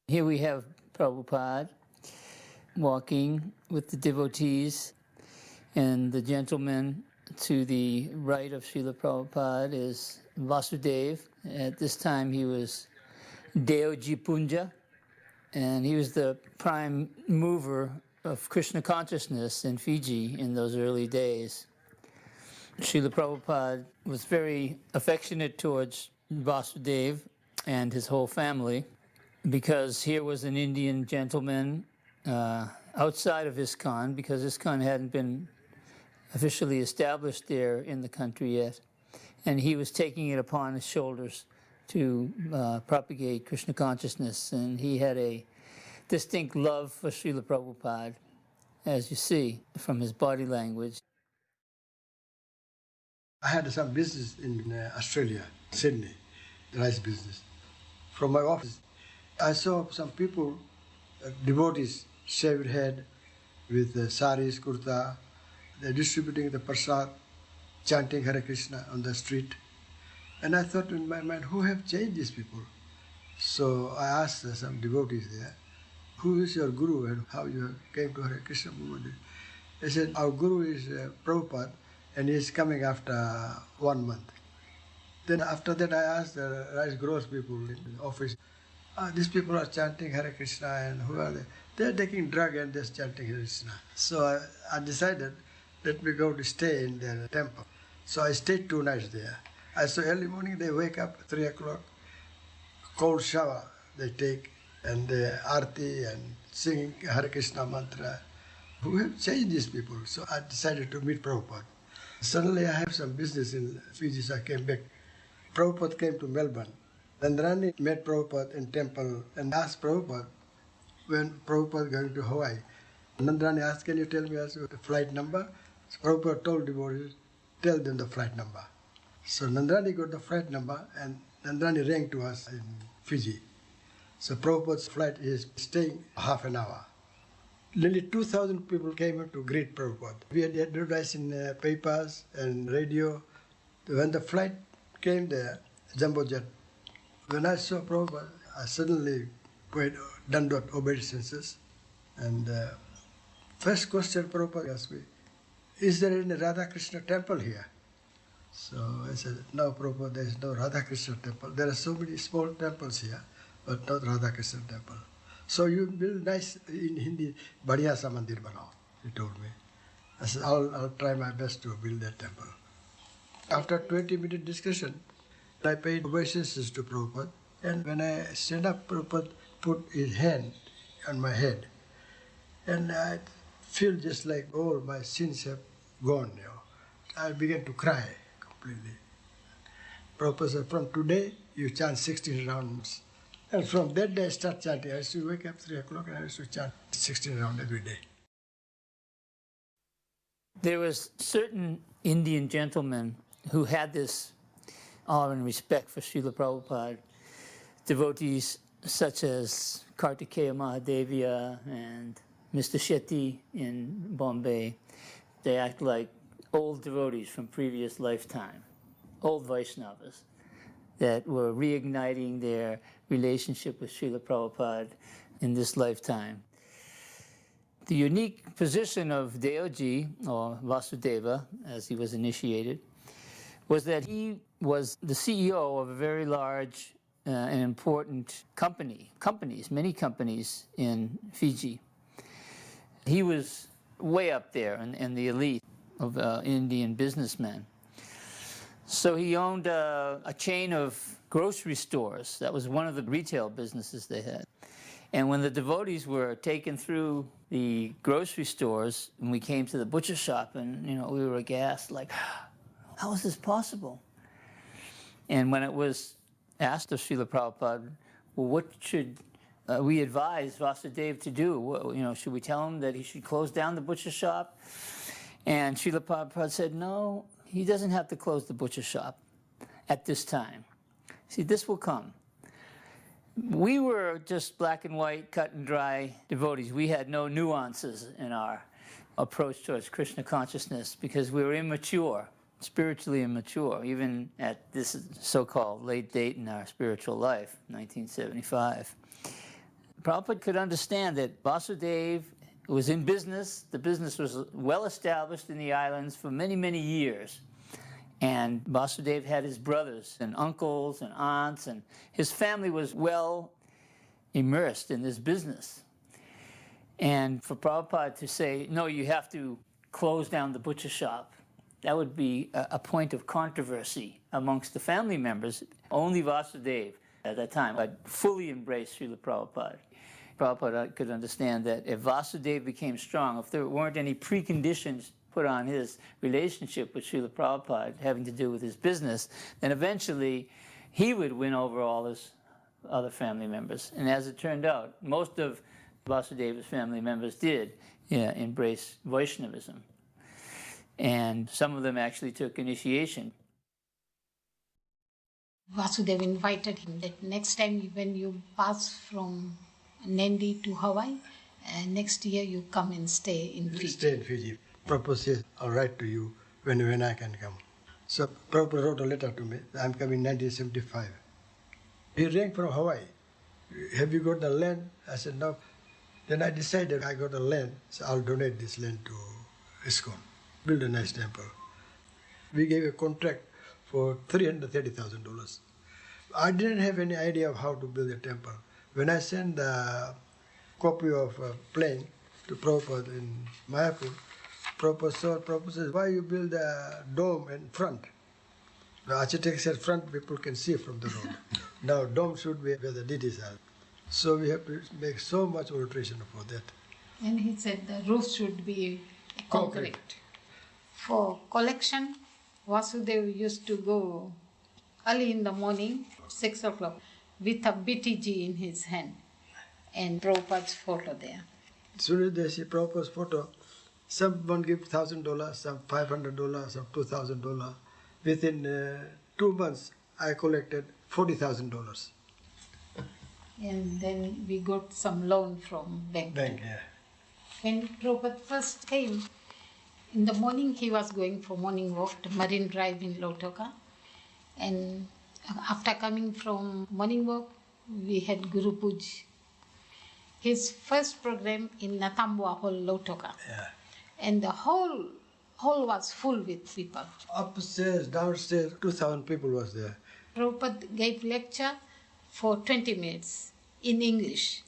Here we have Prabhupada walking with the devotees, and the gentleman to the right of Srila Prabhupada is Vasudev. At this time he was Deoji Punja, and he was the prime mover of Krishna consciousness in Fiji in those early days. Srila Prabhupada was very affectionate towards Vasudev and his whole family, because here was an Indian gentleman outside of Iskcon, because Iskcon hadn't been officially established there in the country yet, and he was taking it upon his shoulders to propagate Krishna consciousness, and he had a distinct love for Srila Prabhupada, as you see from his body language. I had some business in Australia, Sydney, the rice business. From my office, I saw some people, devotees, shaved head with saris, kurta. They're distributing the prasad, chanting Harekrishna on the street. And I thought in my mind, who have changed these people? So I asked some devotees there, who is your guru and how you came to Harekrishna movement? They said, our guru is Prabhupada, and he is coming after 1 month. Then after that I asked the rice growers people in the office, these people are chanting Hare Krishna, and who are they? They're taking drug and they're chanting Hare Krishna. So I decided, let me go to stay in their temple. So I stayed 2 nights there. I saw early morning they wake up 3 o'clock, cold shower they take, and the arti and singing Hare Krishna mantra. Who have changed these people? So I decided to meet Prabhupada. Suddenly I have some business in Fiji, so I came back. Prabhupada came to Melbourne. Nandrani met Prabhupada in temple and asked Prabhupada when Prabhupada going to Hawaii. Nandrani asked, can you tell me also the flight number? So Prabhupada told devotees, tell them the flight number. So Nandrani got the flight number, and Nandrani rang to us in Fiji. So Prabhupada's flight is staying half an hour. Nearly 2,000 people came to greet Prabhupada. We had advertised in papers and radio. When the flight came there, jumbo jet, when I saw Prabhupada, I suddenly paid Dandot obeisances. And first question Prabhupada asked me, is there any Radha Krishna temple here? So I said, no, Prabhupada, there is no Radha Krishna temple. There are so many small temples here, but not Radha Krishna temple. So you build nice, in Hindi, Badhiya sa mandir banao, he told me. I said, I'll try my best to build that temple. After 20-minute discussion, I paid obeisances to Prabhupada. And when I stand up, Prabhupada put his hand on my head. And I feel just like all my sins have gone. I began to cry completely. Prabhupada said, from today, you chant 16 rounds. And from that day, I start chanting. I used to wake up 3 o'clock and I used to chant 16 rounds every day. There was certain Indian gentlemen who had this awe and respect for Srila Prabhupada. Devotees such as Kartikeya Mahadevia and Mr. Shetty in Bombay. They act like old devotees from previous lifetime, old Vaishnavas that were reigniting their relationship with Srila Prabhupada in this lifetime. The unique position of Deoji, or Vasudeva, as he was initiated, was that he was the CEO of a very large and important many companies in Fiji. He was way up there in the elite of Indian businessmen. So he owned a chain of grocery stores. That was one of the retail businesses they had. And when the devotees were taken through the grocery stores, and we came to the butcher shop, and we were aghast, like, how is this possible? And when it was asked of Srila Prabhupada, well, what should we advise Vasudeva to do? Should we tell him that he should close down the butcher shop? And Srila Prabhupada said, no, he doesn't have to close the butcher shop at this time. See, this will come. We were just black and white, cut and dry devotees. We had no nuances in our approach towards Krishna consciousness because we were immature, spiritually immature, even at this so-called late date in our spiritual life, 1975. Prabhupada could understand that Vasudeva was in business. The business was well established in the islands for many, many years. And Vasudeva had his brothers and uncles and aunts, and his family was well immersed in this business. And for Prabhupada to say, no, you have to close down the butcher shop, that would be a point of controversy amongst the family members. Only Vasudeva at that time had fully embraced Srila Prabhupada. Prabhupada could understand that if Vasudeva became strong, if there weren't any preconditions put on his relationship with Srila Prabhupada having to do with his business, then eventually he would win over all his other family members. And as it turned out, most of Vasudeva's family members did embrace Vaishnavism. And some of them actually took initiation. Vasudeva invited him that next time when you pass from Nandi to Hawaii, next year you come and stay in Fiji. Stay in Fiji. Prabhupada says, I'll write to you when I can come. So Prabhupada wrote a letter to me. I'm coming 1975. He rang from Hawaii. Have you got the land? I said, no. Then I decided I got the land, so I'll donate this land to Iskcon. Build a nice temple. We gave a contract for $330,000. I didn't have any idea of how to build a temple. When I sent the copy of a plan to Prabhupada in Mayapur, Prabhupada says, why you build a dome in front? The architect said front people can see from the road. Now dome should be where the deities are. So we have to make so much alteration for that. And he said the roof should be concrete. For collection, Vasudeva used to go early in the morning, 6 o'clock, with a BTG in his hand and Prabhupada's photo there. As soon as they see Prabhupada's photo, someone gives $1,000, some $500, some $2,000. Within 2 months, I collected $40,000. And then we got some loan from bank. When Prabhupada first came, in the morning he was going for morning walk to Marine Drive in Lautoka. And after coming from morning walk, we had Guru Puj. His first program in Natambua Hall, Lautoka. And the whole was full with people. Upstairs, downstairs, 2,000 people was there. Prabhupada gave lecture for 20 minutes in English.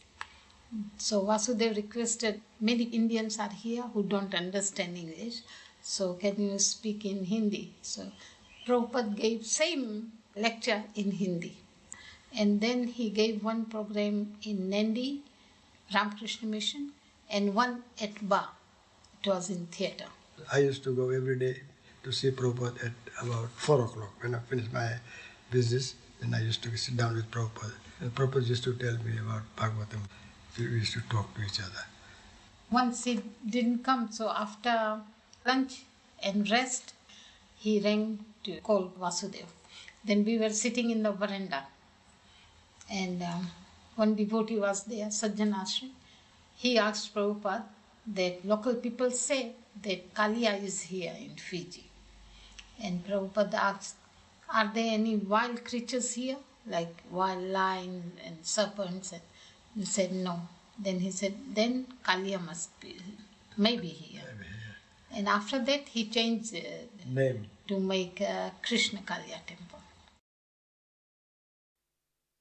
So Vasudeva requested, many Indians are here who don't understand English, so can you speak in Hindi? So Prabhupada gave same lecture in Hindi. And then he gave one program in Nandi, Ramakrishna Mission, and one at Ba. It was in theatre. I used to go every day to see Prabhupada at about 4 o'clock. When I finished my business, then I used to sit down with Prabhupada. And Prabhupada used to tell me about Bhagavatam. We used to talk to each other. Once he didn't come, so after lunch and rest, he rang to call Vasudeva. Then we were sitting in the veranda. And one devotee was there, Sajjanashri. He asked Prabhupada that local people say that Kaliya is here in Fiji. And Prabhupada asked, are there any wild creatures here, like wild lions and serpents? And he said no. Then he said, then Kaliya must be, maybe here. And after that he changed name to make Krishna Kaliya temple.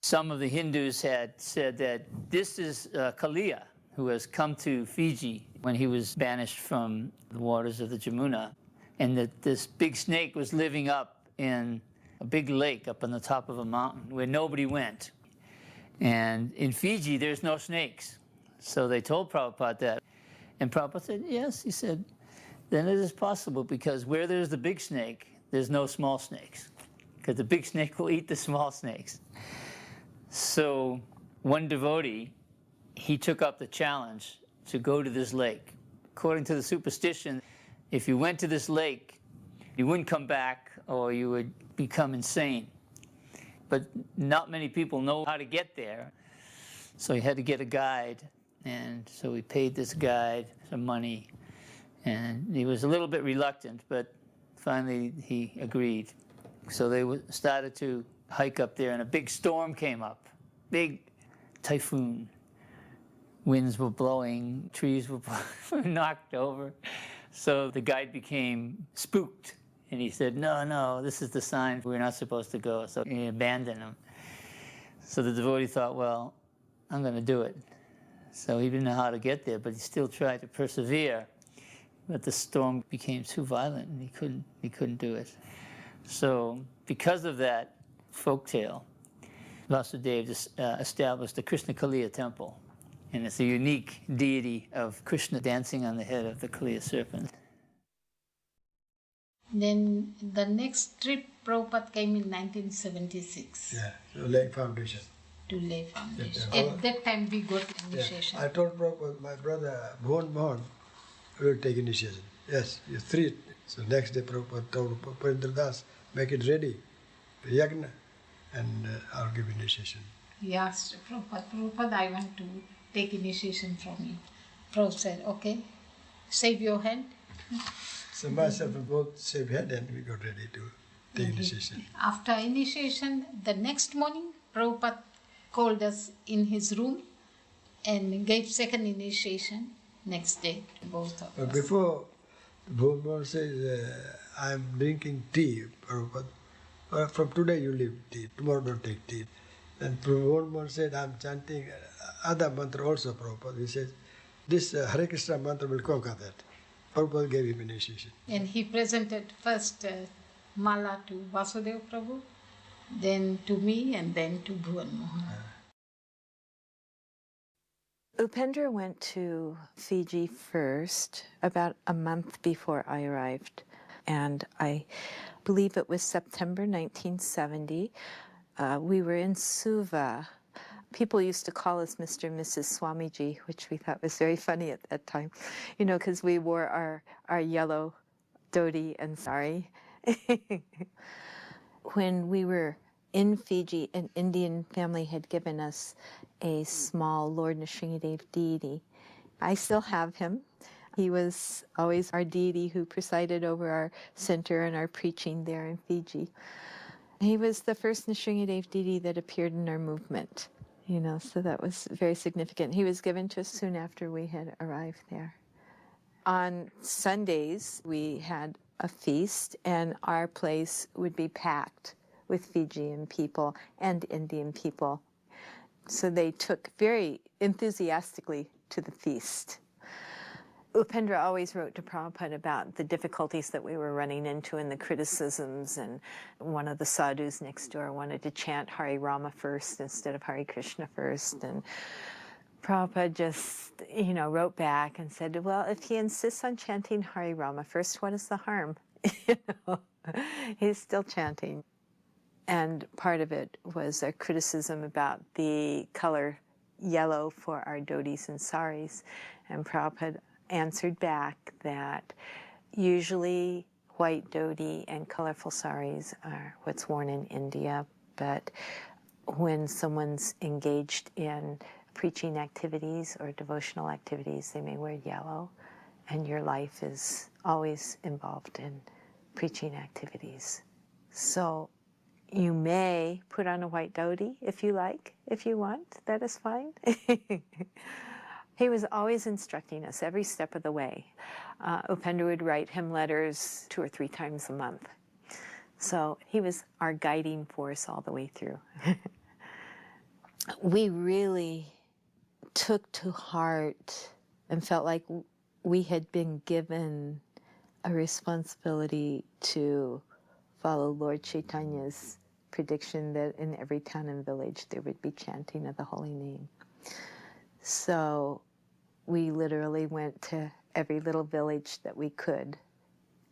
Some of the Hindus had said that this is Kaliya, who has come to Fiji when he was banished from the waters of the Jamuna, and that this big snake was living up in a big lake up on the top of a mountain where nobody went. And in Fiji, there's no snakes. So they told Prabhupada that. And Prabhupada said, yes. He said, then it is possible, because where there's the big snake, there's no small snakes, because the big snake will eat the small snakes. So one devotee, he took up the challenge to go to this lake. According to the superstition, if you went to this lake, you wouldn't come back or you would become insane. But not many people know how to get there. So he had to get a guide. And so we paid this guide some money. And he was a little bit reluctant, but finally he agreed. So they started to hike up there, and a big storm came up, big typhoon. winds were blowing, trees were knocked over. So the guide became spooked, and he said, no, this is the sign we're not supposed to go. So he abandoned him. So the devotee thought, well, I'm going to do it. So he didn't know how to get there, but he still tried to persevere. But the storm became too violent, and he couldn't do it. So because of that folktale, Vasudeva established the Krishna Kaliya temple. And it's a unique deity of Krishna dancing on the head of the Kaliya serpent. Then the next trip, Prabhupada came in 1976. Yeah, so lay foundation. To lay foundation. Yeah. At that time we got initiation. Yeah. I told Prabhupada, my brother Bhuvan will take initiation. Yes, you three. So next day Prabhupada told Parindra Das, make it ready, yagna, and I'll give initiation. He asked Prabhupada, I want to take initiation from you. Prabhupada said, okay, save your hand. So myself and both save hand and we got ready to take initiation. After initiation, the next morning, Prabhupada called us in his room and gave second initiation next day to both of us. But before, Bhuvan says, I'm drinking tea, Prabhupada. From today you leave tea, tomorrow don't take tea. And Bhuvan said, I'm chanting other mantra also, Prabhupada. He says, this Harekrishna mantra will conquer that. Prabhupada gave him initiation. And he presented first mala to Vasudeva Prabhu, then to me, and then to Bhuvan Mohan. Upendra went to Fiji first, about a month before I arrived. And I believe it was September 1970. We were in Suva. People used to call us Mr. and Mrs. Swamiji, which we thought was very funny at that time, you know, because we wore our yellow dhoti and sari. When we were in Fiji, an Indian family had given us a small Lord Nrsimhadev deity. I still have him. He was always our deity who presided over our center and our preaching there in Fiji. He was the first Nrsimhadev deity that appeared in our movement. You know, so that was very significant. He was given to us soon after we had arrived there. On Sundays, we had a feast, and our place would be packed with Fijian people and Indian people. So they took very enthusiastically to the feast. Upendra always wrote to Prabhupada about the difficulties that we were running into and the criticisms, and one of the sadhus next door wanted to chant Hare Rama first instead of Hare Krishna first, and Prabhupada just, you know, wrote back and said, well, if he insists on chanting Hare Rama first, what is the harm? You know, he's still chanting. And part of it was a criticism about the color yellow for our dhotis and saris, and Prabhupada answered back that usually white dhoti and colorful saris are what's worn in India, but when someone's engaged in preaching activities or devotional activities, they may wear yellow, and your life is always involved in preaching activities. So you may put on a white dhoti if you like, if you want, that is fine. He was always instructing us every step of the way. Upendra would write him letters 2 or 3 times a month. So he was our guiding force all the way through. We really took to heart and felt like we had been given a responsibility to follow Lord Chaitanya's prediction that in every town and village there would be chanting of the holy name. So we literally went to every little village that we could,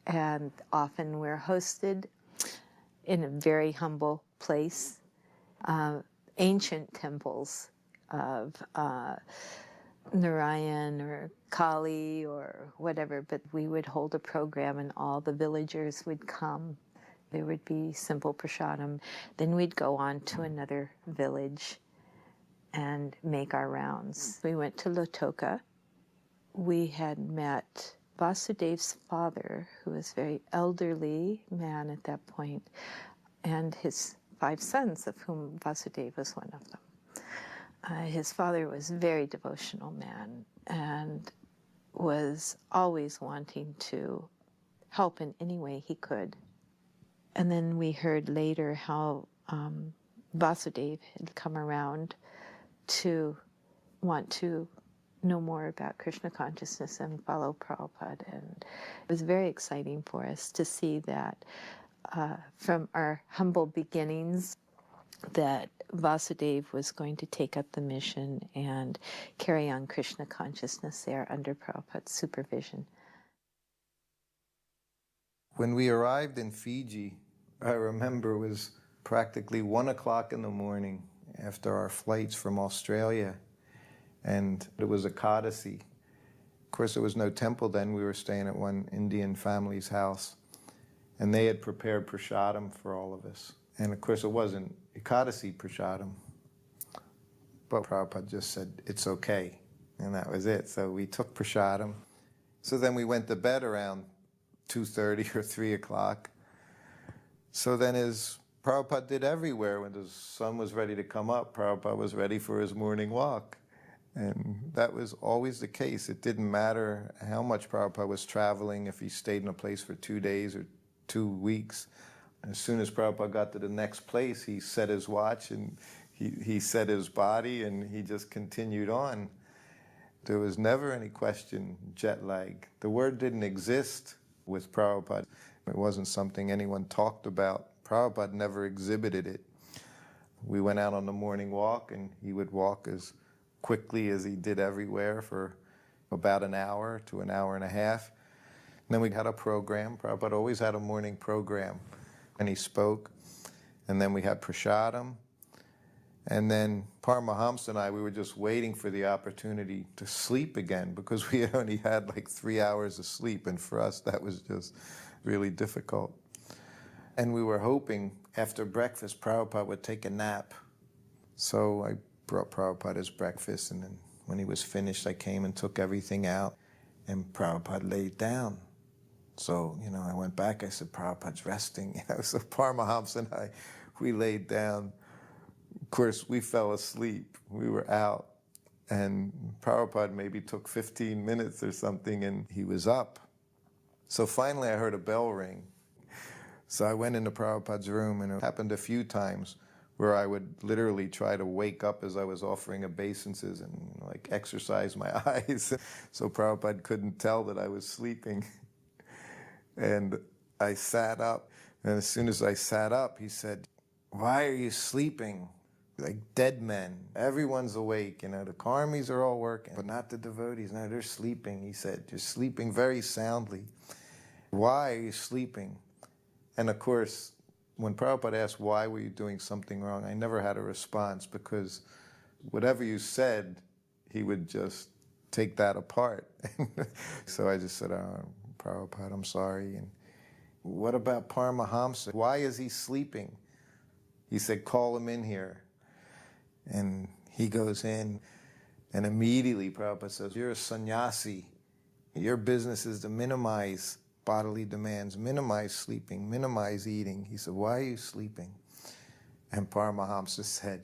and often we're hosted in a very humble place, ancient temples of Narayan or Kali or whatever, but we would hold a program and all the villagers would come. There would be simple prasadam. Then we'd go on to another village and make our rounds. We went to Lotoka. We had met Vasudev's father, who was a very elderly man at that point, and his 5 sons, of whom Vasudev was one of them. His father was a very devotional man and was always wanting to help in any way he could. And then we heard later how Vasudev had come around to want to know more about Krishna consciousness and follow Prabhupada. And it was very exciting for us to see that from our humble beginnings, that Vasudev was going to take up the mission and carry on Krishna consciousness there under Prabhupada's supervision. When we arrived in Fiji, I remember it was practically 1 o'clock in the morning after our flights from Australia, and it was Ekadasi. Of course, there was no temple then. We were staying at one Indian family's house, and they had prepared prasadam for all of us. And of course, it wasn't Ekadasi prasadam, but Prabhupada just said, it's okay, and that was it. So we took prasadam. So then we went to bed around 2:30 or 3 o'clock. So then, as Prabhupada did everywhere, when the sun was ready to come up, Prabhupada was ready for his morning walk. And that was always the case. It didn't matter how much Prabhupada was traveling, if he stayed in a place for 2 days or 2 weeks. As soon as Prabhupada got to the next place, he set his watch and he set his body, and he just continued on. There was never any question, jet lag. The word didn't exist with Prabhupada. It wasn't something anyone talked about. Prabhupada never exhibited it. We went out on the morning walk, and he would walk as quickly as he did everywhere for about an hour to an hour and a half. And then we had a program. Prabhupada always had a morning program, and he spoke. And then we had prasadam. And then Paramahamsa and I, we were just waiting for the opportunity to sleep again, because we had only had like 3 hours of sleep, and for us that was just really difficult. And we were hoping after breakfast Prabhupada would take a nap. So I brought Prabhupada his breakfast, and then when he was finished I came and took everything out, and Prabhupada laid down. So, I went back, I said, Prabhupada's resting. So Paramahamsa and I, we laid down. Of course, we fell asleep. We were out. And Prabhupada maybe took 15 minutes or something, and he was up. So finally I heard a bell ring. So I went into Prabhupada's room, and it happened a few times where I would literally try to wake up as I was offering obeisances and exercise my eyes. So Prabhupada couldn't tell that I was sleeping. And I sat up, and as soon as I sat up, he said, why are you sleeping? Like dead men. Everyone's awake, the karmis are all working, but not the devotees. No, they're sleeping. He said, you're sleeping very soundly. Why are you sleeping? And of course, when Prabhupada asked why were you doing something wrong, I never had a response, because whatever you said, he would just take that apart. So I just said, oh, Prabhupada, I'm sorry. And what about Paramahamsa? Why is he sleeping? He said, call him in here. And he goes in, and immediately Prabhupada says, you're a sannyasi. Your business is to minimize bodily demands, minimize sleeping, minimize eating. He said, why are you sleeping? And Paramahamsa said,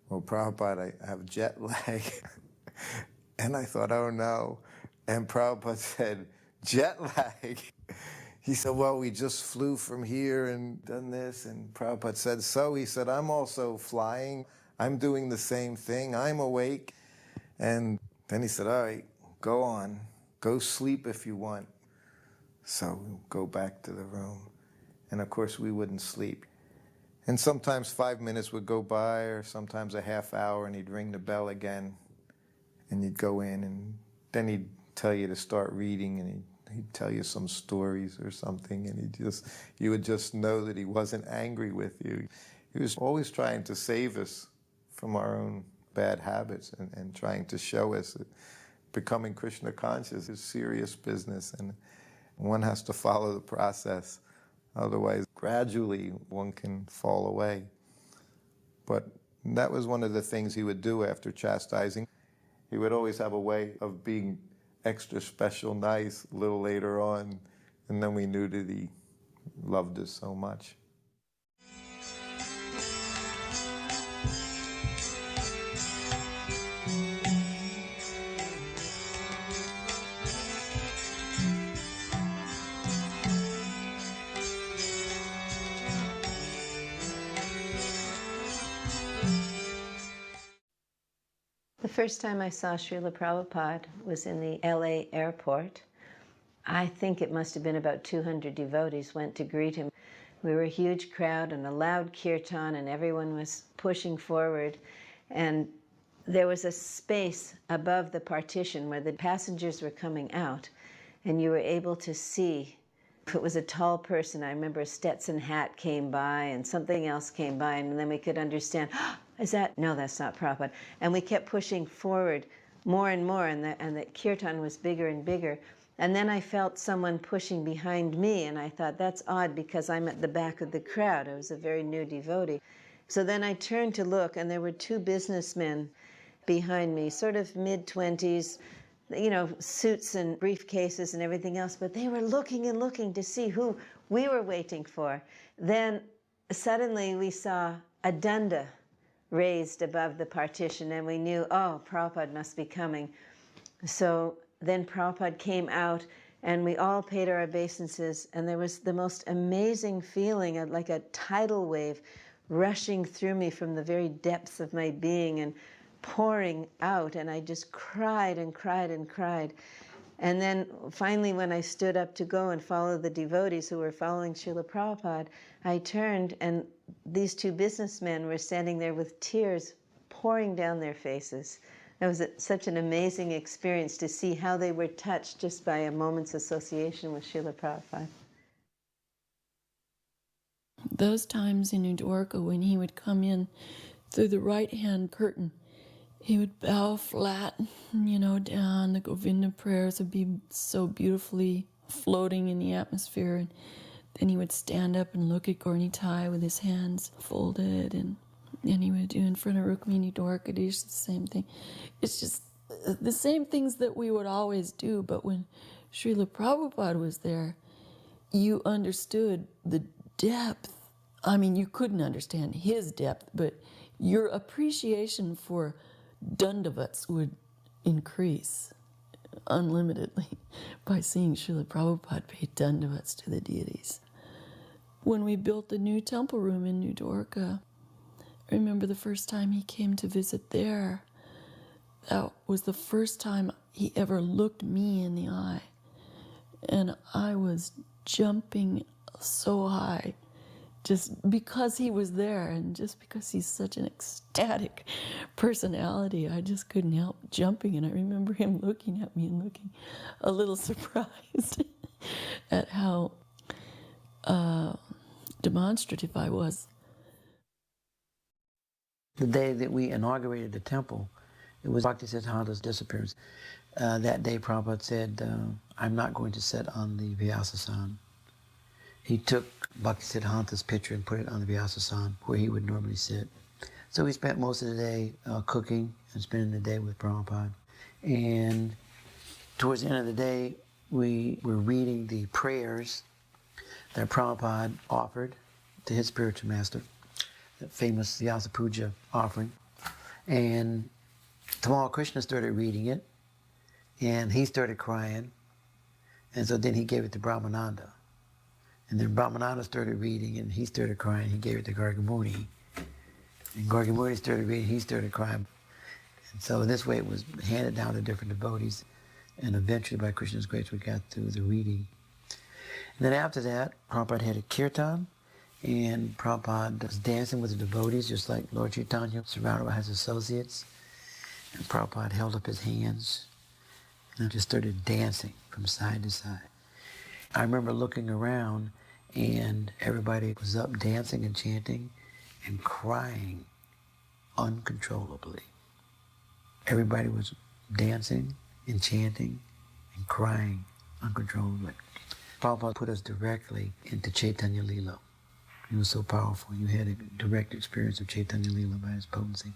well, Prabhupada, I have jet lag. And I thought, oh no. And Prabhupada said, jet lag? He said, well, we just flew from here and done this. And Prabhupada said, so? He said, I'm also flying. I'm doing the same thing. I'm awake. And then he said, all right, go on. Go sleep if you want. So we'll go back to the room. And of course, we wouldn't sleep. And sometimes 5 minutes would go by, or sometimes a half hour, and he'd ring the bell again. And you'd go in, and then he'd tell you to start reading, and he'd tell you some stories or something, and you would just know that he wasn't angry with you. He was always trying to save us from our own bad habits, and trying to show us that becoming Krishna conscious is serious business, and one has to follow the process. Otherwise, gradually one can fall away. But that was one of the things he would do after chastising. He would always have a way of being extra special nice a little later on, and then we knew that he loved us so much. first time I saw Srila Prabhupada was in the LA airport. I think it must have been about 200 devotees went to greet him. We were a huge crowd and a loud kirtan, and everyone was pushing forward. And there was a space above the partition where the passengers were coming out, and you were able to see. If it was a tall person, I remember a Stetson hat came by and something else came by, and then we could understand, oh, is that? No, that's not Prabhupada. And we kept pushing forward more and more, and the kirtan was bigger and bigger. And then I felt someone pushing behind me, and I thought, that's odd because I'm at the back of the crowd. I was a very new devotee. So then I turned to look, and there were two businessmen behind me, sort of mid-20s, you know, suits and briefcases and everything else, but they were looking and looking to see who we were waiting for. Then suddenly we saw a danda raised above the partition, and we knew, oh, Prabhupada must be coming. So then Prabhupada came out, and we all paid our obeisances, and there was the most amazing feeling of like a tidal wave rushing through me from the very depths of my being and pouring out, and I just cried and cried and cried. And then finally, when I stood up to go and follow the devotees who were following Srila Prabhupada, I turned, and these two businessmen were standing there with tears pouring down their faces. It was such an amazing experience to see how they were touched just by a moment's association with Srila Prabhupada. Those times in Dwarka when he would come in through the right-hand curtain, he would bow flat, you know, down. The Govinda prayers would be so beautifully floating in the atmosphere. And then he would stand up and look at Gornitai with his hands folded. And he would do in front of Rukmini Dwarkadish the same thing. It's just the same things that we would always do. But when Srila Prabhupada was there, you understood the depth. I mean, you couldn't understand his depth, but your appreciation for Dandavats would increase unlimitedly by seeing Srila Prabhupada pay Dandavats to the deities. When we built the new temple room in New Dwarka, I remember the first time he came to visit there. That was the first time he ever looked me in the eye. And I was jumping so high just because he was there, and just because he's such an ecstatic personality, I just couldn't help jumping. And I remember him looking at me and looking a little surprised at how demonstrative I was. The day that we inaugurated the temple, it was Bhaktisiddhānta's disappearance. That day Prabhupada said, I'm not going to sit on the Vyasasan. He took Bhaktisiddhānta's picture and put it on the Vyasasan where he would normally sit. So we spent most of the day cooking and spending the day with Prabhupada. And towards the end of the day, we were reading the prayers that Prabhupada offered to his spiritual master, the famous Vyasa Puja offering. And Tamal Krishna started reading it, and he started crying. And so then he gave it to Brahmananda. And then Brahmananda started reading, and he started crying. He gave it to Gargamuni. And Gargamuni started reading, he started crying. And so in this way it was handed down to different devotees. And eventually, by Krishna's grace, we got through the reading. And then after that, Prabhupada had a kirtan, and Prabhupada was dancing with the devotees, just like Lord Chaitanya, surrounded by his associates. And Prabhupada held up his hands and just started dancing from side to side. I remember looking around, and everybody was up dancing and chanting and crying uncontrollably. Everybody was dancing and chanting and crying uncontrollably. Prabhupada put us directly into Chaitanya Lila. He was so powerful. You had a direct experience of Chaitanya Lila by his potency.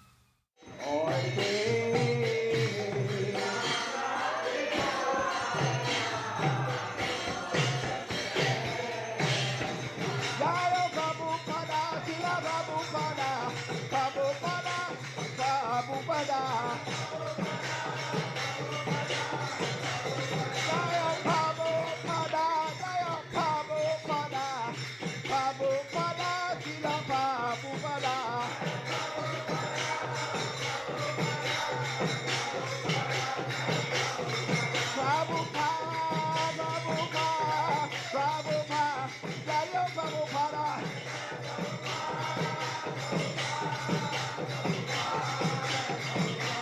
Prabhupada.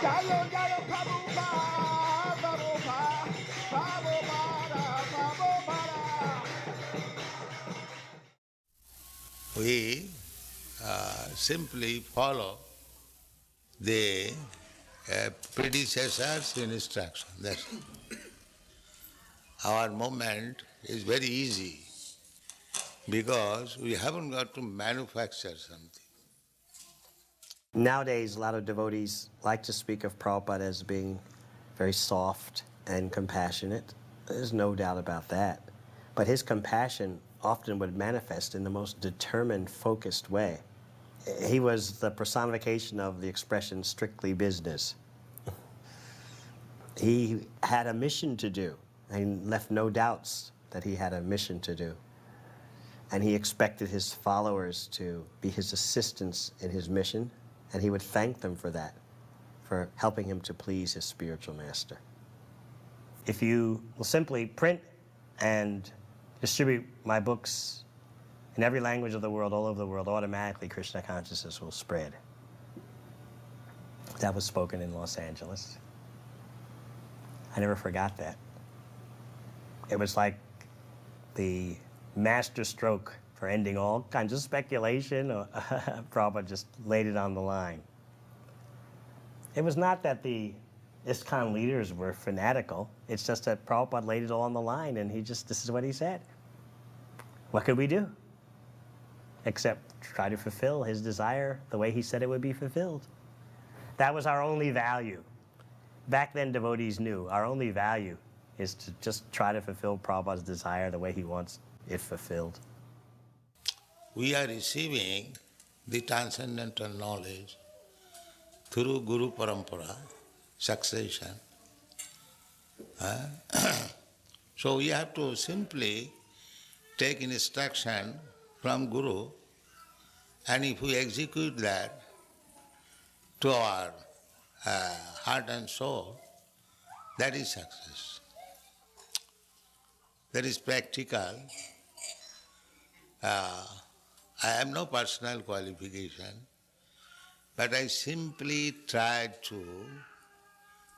Jaya Jaya Prabhupada, Prabhupada, Prabhupada, Prabhupada. We simply follow the predecessor's instruction. That's it. Our movement is very easy because we haven't got to manufacture something. Nowadays, a lot of devotees like to speak of Prabhupada as being very soft and compassionate. There's no doubt about that. But his compassion often would manifest in the most determined, focused way. He was the personification of the expression strictly business. He had a mission to do, and left no doubts that he had a mission to do. And he expected his followers to be his assistants in his mission, and he would thank them for that, for helping him to please his spiritual master. If you will simply print and distribute my books in every language of the world, all over the world, automatically Krishna consciousness will spread. That was spoken in Los Angeles. I never forgot that. It was like the master stroke for ending all kinds of speculation. Prabhupada just laid it on the line. It was not that the Iskcon leaders were fanatical. It's just that Prabhupada laid it all on the line, and this is what he said. What could we do? Except try to fulfill his desire the way he said it would be fulfilled. That was our only value. Back then, devotees knew our only value is to just try to fulfill Prabhupada's desire the way he wants it fulfilled. We are receiving the transcendental knowledge through Guru Parampara, succession. So we have to simply take instruction from Guru, and if we execute that to our heart and soul, that is success. That is practical. I have no personal qualification, but I simply tried to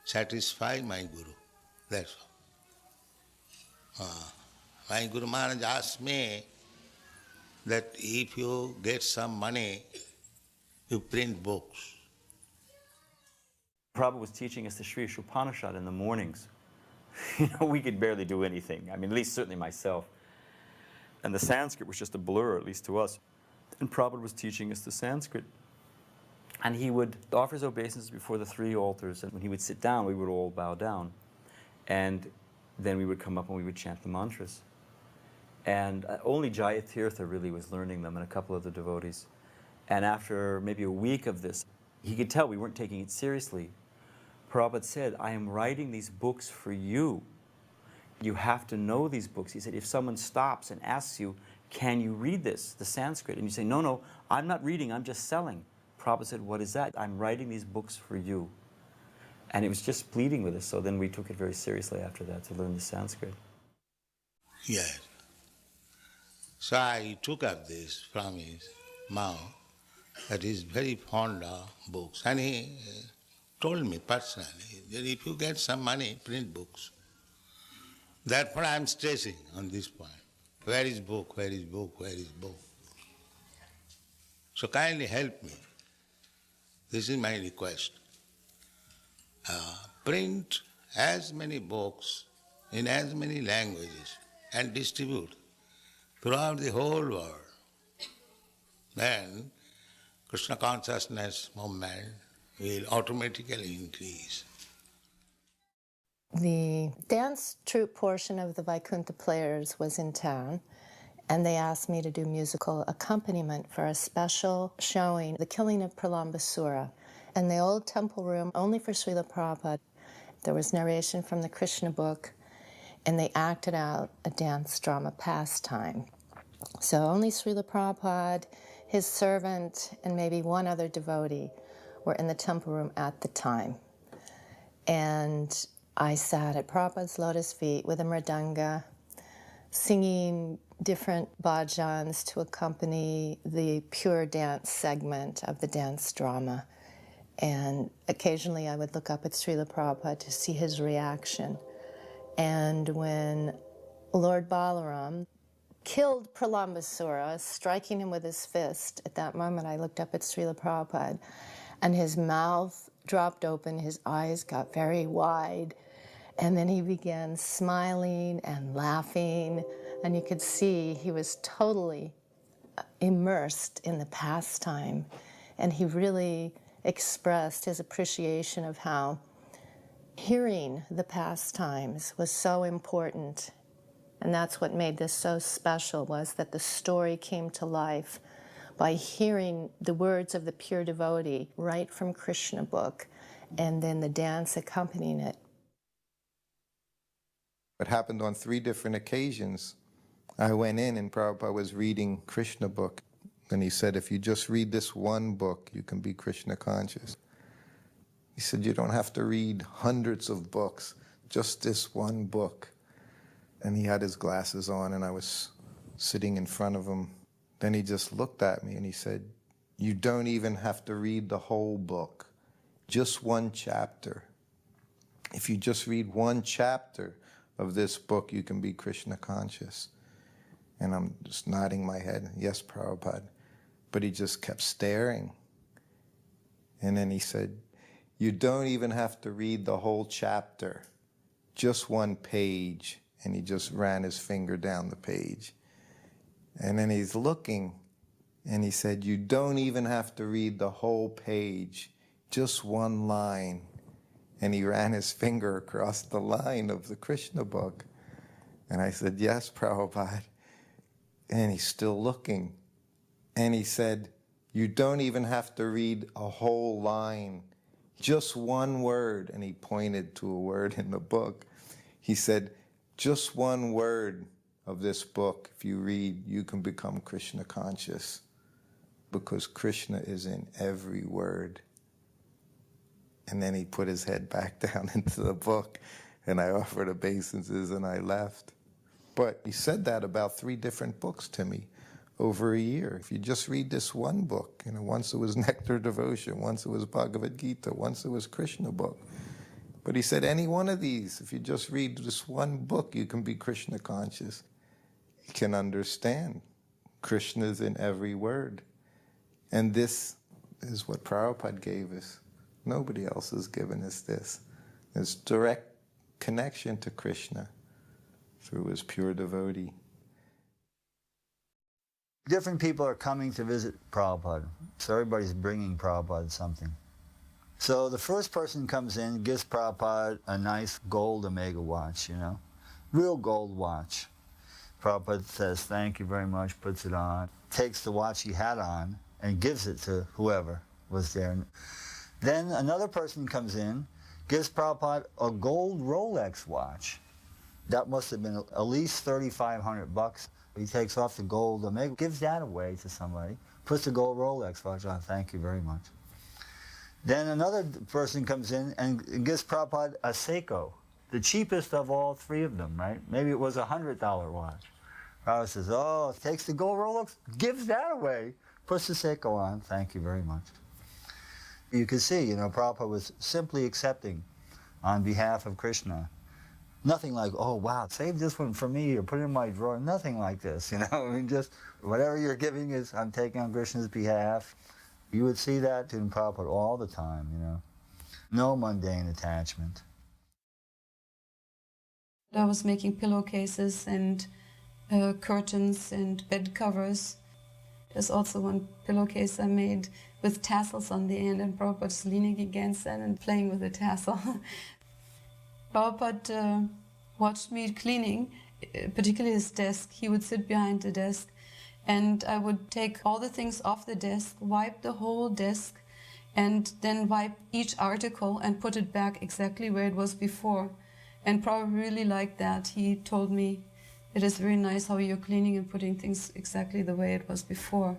satisfy my Guru. That's all. My Guru Maharaj asked me that if you get some money, you print books. Prabhupada was teaching us the Sri Upanishad in the mornings. We could barely do anything. I mean, at least certainly myself. And the Sanskrit was just a blur, at least to us. And Prabhupada was teaching us the Sanskrit. And he would offer his obeisances before the three altars, and when he would sit down, we would all bow down. And then we would come up and we would chant the mantras. And only Jayatirtha really was learning them, and a couple of the devotees. And after maybe a week of this, he could tell we weren't taking it seriously. Prabhupada said, I am writing these books for you. You have to know these books. He said, if someone stops and asks you, can you read this, the Sanskrit? And you say, no, no, I'm not reading, I'm just selling. Prabhupada said, what is that? I'm writing these books for you. And it was just pleading with us, so then we took it very seriously after that to learn the Sanskrit. Yes. So I took up this from his mouth, that he's very fond of books. And he told me personally that if you get some money, print books. Therefore I am stressing on this point. Where is book, where is book, where is book? So kindly help me. This is my request. Print as many books in as many languages and distribute throughout the whole world. Then Krishna consciousness movement will automatically increase. The dance troupe portion of the Vaikuntha Players was in town, and they asked me to do musical accompaniment for a special showing, The Killing of Pralambasura, in the old temple room, only for Srila Prabhupada. There was narration from the Krishna book, and they acted out a dance drama pastime. So only Srila Prabhupada, his servant, and maybe one other devotee were in the temple room at the time. And I sat at Prabhupada's lotus feet with a mridanga, singing different bhajans to accompany the pure dance segment of the dance drama. And occasionally I would look up at Srila Prabhupada to see his reaction. And when Lord Balaram killed Pralambasura, striking him with his fist, at that moment I looked up at Srila Prabhupada, and his mouth dropped open, his eyes got very wide, and then he began smiling and laughing, and you could see he was totally immersed in the pastime, and he really expressed his appreciation of how hearing the pastimes was so important. And that's what made this so special, was that the story came to life by hearing the words of the pure devotee right from Krishna book, and then the dance accompanying it. It happened on 3 different occasions. I went in and Prabhupada was reading Krishna book, and he said, if you just read this one book, you can be Krishna conscious. He said, you don't have to read hundreds of books, just this one book. And he had his glasses on, and I was sitting in front of him. Then he just looked at me and he said, you don't even have to read the whole book, just one chapter. If you just read one chapter of this book, you can be Krishna conscious. And I'm just nodding my head, yes, Prabhupada. But he just kept staring. And then he said, you don't even have to read the whole chapter, just one page. And he just ran his finger down the page. And then he's looking, and he said, you don't even have to read the whole page, just one line. And he ran his finger across the line of the Krishna book. And I said, yes, Prabhupada. And he's still looking. And he said, you don't even have to read a whole line, just one word. And he pointed to a word in the book. He said, just one word of this book, if you read, you can become Krishna conscious, because Krishna is in every word. And then he put his head back down into the book, and I offered obeisances and I left. But he said that about 3 different books to me over a year. If you just read this one book, once it was Nectar Devotion, once it was Bhagavad Gita, once it was Krishna book. But he said, any one of these, if you just read this one book, you can be Krishna conscious. You can understand Krishna is in every word. And this is what Prabhupada gave us. Nobody else has given us this. This direct connection to Krishna through his pure devotee. Different people are coming to visit Prabhupada, so everybody's bringing Prabhupada something. So the first person comes in, gives Prabhupada a nice gold Omega watch, real gold watch. Prabhupada says, thank you very much, puts it on, takes the watch he had on, and gives it to whoever was there. Then another person comes in, gives Prabhupada a gold Rolex watch. That must have been at least $3,500. He takes off the gold Omega, gives that away to somebody, puts the gold Rolex watch on, thank you very much. Then another person comes in and gives Prabhupada a Seiko, the cheapest of all 3 of them, right? Maybe it was a $100 watch. Prabhupada says, oh, takes the gold Rolex, gives that away, puts the Seiko on, thank you very much. You can see, Prabhupada was simply accepting on behalf of Krishna. Nothing like, oh, wow, save this one for me or put it in my drawer. Nothing like this, just whatever you're giving is, I'm taking on Krishna's behalf. You would see that in Prabhupada all the time, No mundane attachment. I was making pillowcases and curtains and bed covers. There's also one pillowcase I made with tassels on the end, and Prabhupada's leaning against that and playing with the tassel. Prabhupada watched me cleaning, particularly his desk. He would sit behind the desk, and I would take all the things off the desk, wipe the whole desk, and then wipe each article and put it back exactly where it was before. And Prabhupada really liked that. He told me, it is very nice how you're cleaning and putting things exactly the way it was before.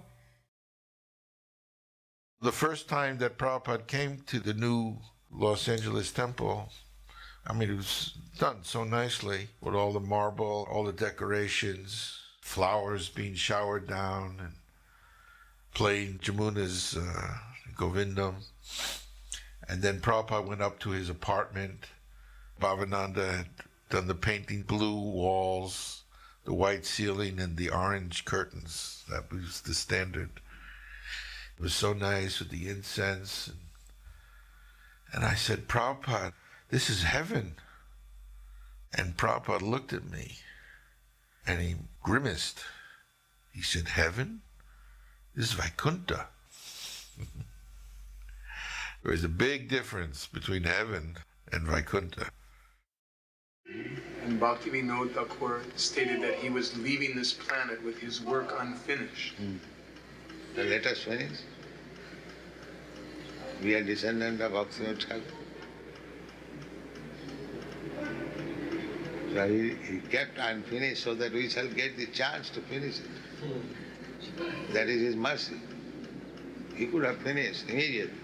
The first time that Prabhupada came to the new Los Angeles temple, it was done so nicely with all the marble, all the decorations, flowers being showered down and playing Jamuna's Govindam. And then Prabhupada went up to his apartment. Bhavananda had done the painting, blue walls, the white ceiling, and the orange curtains. That was the standard. It was so nice with the incense. And I said, Prabhupada, this is heaven. And Prabhupada looked at me and he grimaced. He said, heaven? This is Vaikuntha. There is a big difference between heaven and Vaikuntha. And Bhaktivedanta Thakur stated that he was leaving this planet with his work unfinished. Then let us finish. We are descendants of Bhaktivedanta Thakur. So he kept unfinished so that we shall get the chance to finish it. That is his mercy. He could have finished immediately.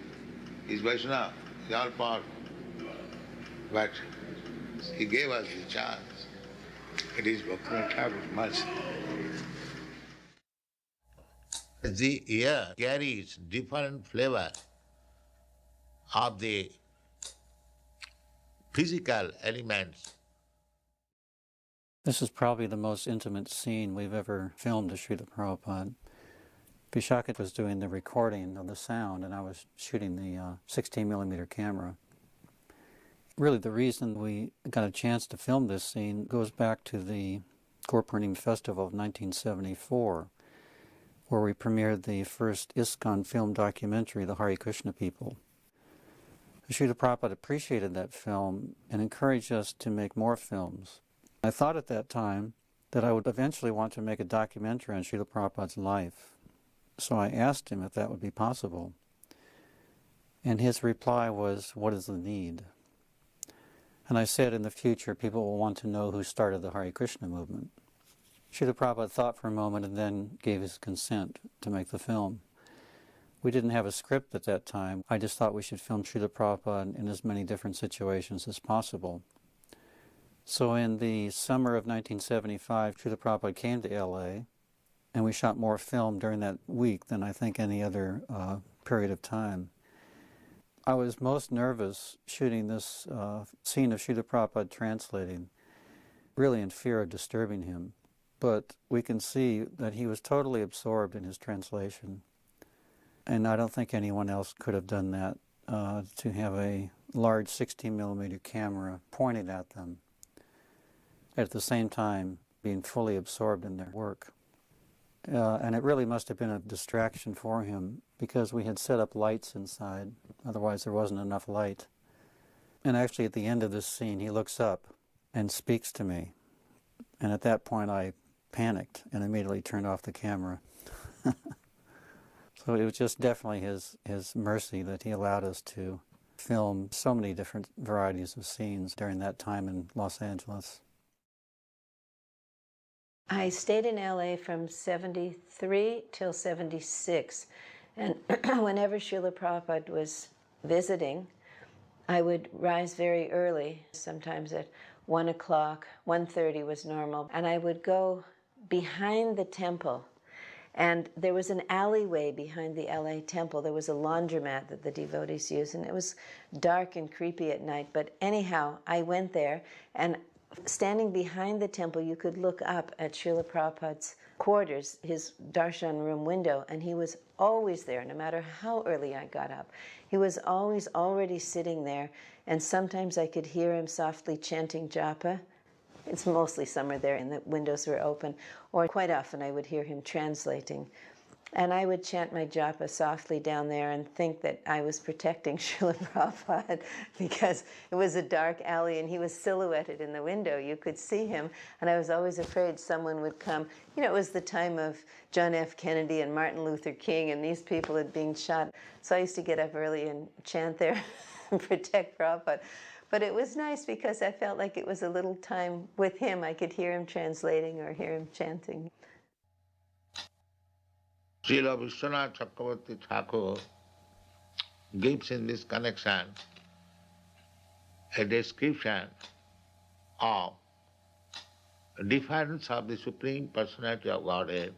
He's Vaishnava, he's all powerful. But he gave us the chance. It is Bhaktivedanta Thakur's mercy. The air carries different flavor of the physical elements. This is probably the most intimate scene we've ever filmed of Srila Prabhupada. Vishaka was doing the recording of the sound and I was shooting the 16mm camera. Really the reason we got a chance to film this scene goes back to the Gurpurnim Festival of 1974, where we premiered the first Iskcon film documentary, The Harekrishna People. Srila Prabhupada appreciated that film and encouraged us to make more films. I thought at that time that I would eventually want to make a documentary on Srila Prabhupada's life. So I asked him if that would be possible. And his reply was, what is the need? And I said, in the future, people will want to know who started the Hare Krishna movement. Srila Prabhupada thought for a moment and then gave his consent to make the film. We didn't have a script at that time. I just thought we should film Srila Prabhupada in as many different situations as possible. So in the summer of 1975, Srila Prabhupada came to LA, and we shot more film during that week than I think any other period of time. I was most nervous shooting this scene of Srila Prabhupada translating, really in fear of disturbing him. But we can see that he was totally absorbed in his translation. And I don't think anyone else could have done that, to have a large 16mm camera pointed at them, at the same time being fully absorbed in their work. And it really must have been a distraction for him because we had set up lights inside, otherwise there wasn't enough light. And actually at the end of this scene he looks up and speaks to me. And at that point I panicked and immediately turned off the camera. So it was just definitely his mercy that he allowed us to film so many different varieties of scenes during that time in Los Angeles. I stayed in LA from 73 till 76, and whenever Srila Prabhupada was visiting, I would rise very early, sometimes at 1 o'clock, 1:30 was normal, and I would go behind the temple. And there was an alleyway behind the LA temple. There was a laundromat that the devotees used, and it was dark and creepy at night. But anyhow, I went there, and standing behind the temple, you could look up at Srila Prabhupada's quarters, his darshan room window, and he was always there, no matter how early I got up. He was always already sitting there, and sometimes I could hear him softly chanting japa. It's mostly summer there and the windows were open, or quite often I would hear him translating. And I would chant my japa softly down there and think that I was protecting Srila Prabhupada because it was a dark alley and he was silhouetted in the window. You could see him, and I was always afraid someone would come. You know, it was the time of John F. Kennedy and Martin Luther King, and these people had been shot. So I used to get up early and chant there and protect Prabhupada. But it was nice because I felt like it was a little time with him. I could hear him translating or hear him chanting. Srila Vishwanath Chakravarti Thakur gives in this connection a description of difference of the Supreme Personality of Godhead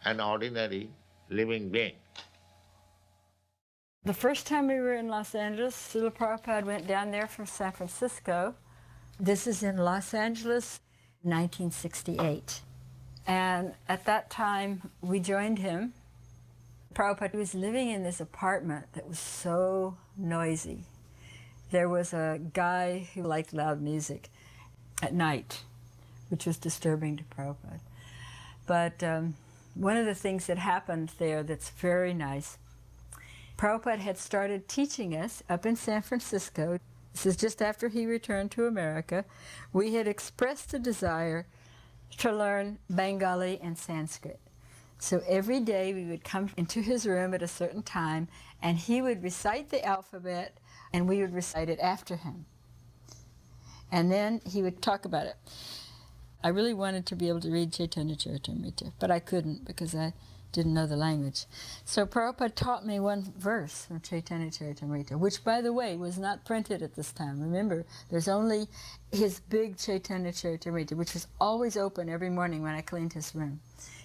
and ordinary living being. The first time we were in Los Angeles, Srila Prabhupada went down there from San Francisco. This is in Los Angeles, 1968. And at that time, we joined him. Prabhupada was living in this apartment that was so noisy. There was a guy who liked loud music at night, which was disturbing to Prabhupada. But one of the things that happened there that's very nice, Prabhupada had started teaching us up in San Francisco. This is just after he returned to America. We had expressed a desire to learn Bengali and Sanskrit. So every day we would come into his room at a certain time, and he would recite the alphabet, and we would recite it after him. And then he would talk about it. I really wanted to be able to read Chaitanya Charitamrita, but I couldn't because I didn't know the language. So Prabhupada taught me one verse from Chaitanya Charitamrita, which, by the way, was not printed at this time. Remember, there's only his big Chaitanya Charitamrita, which was always open every morning when I cleaned his room.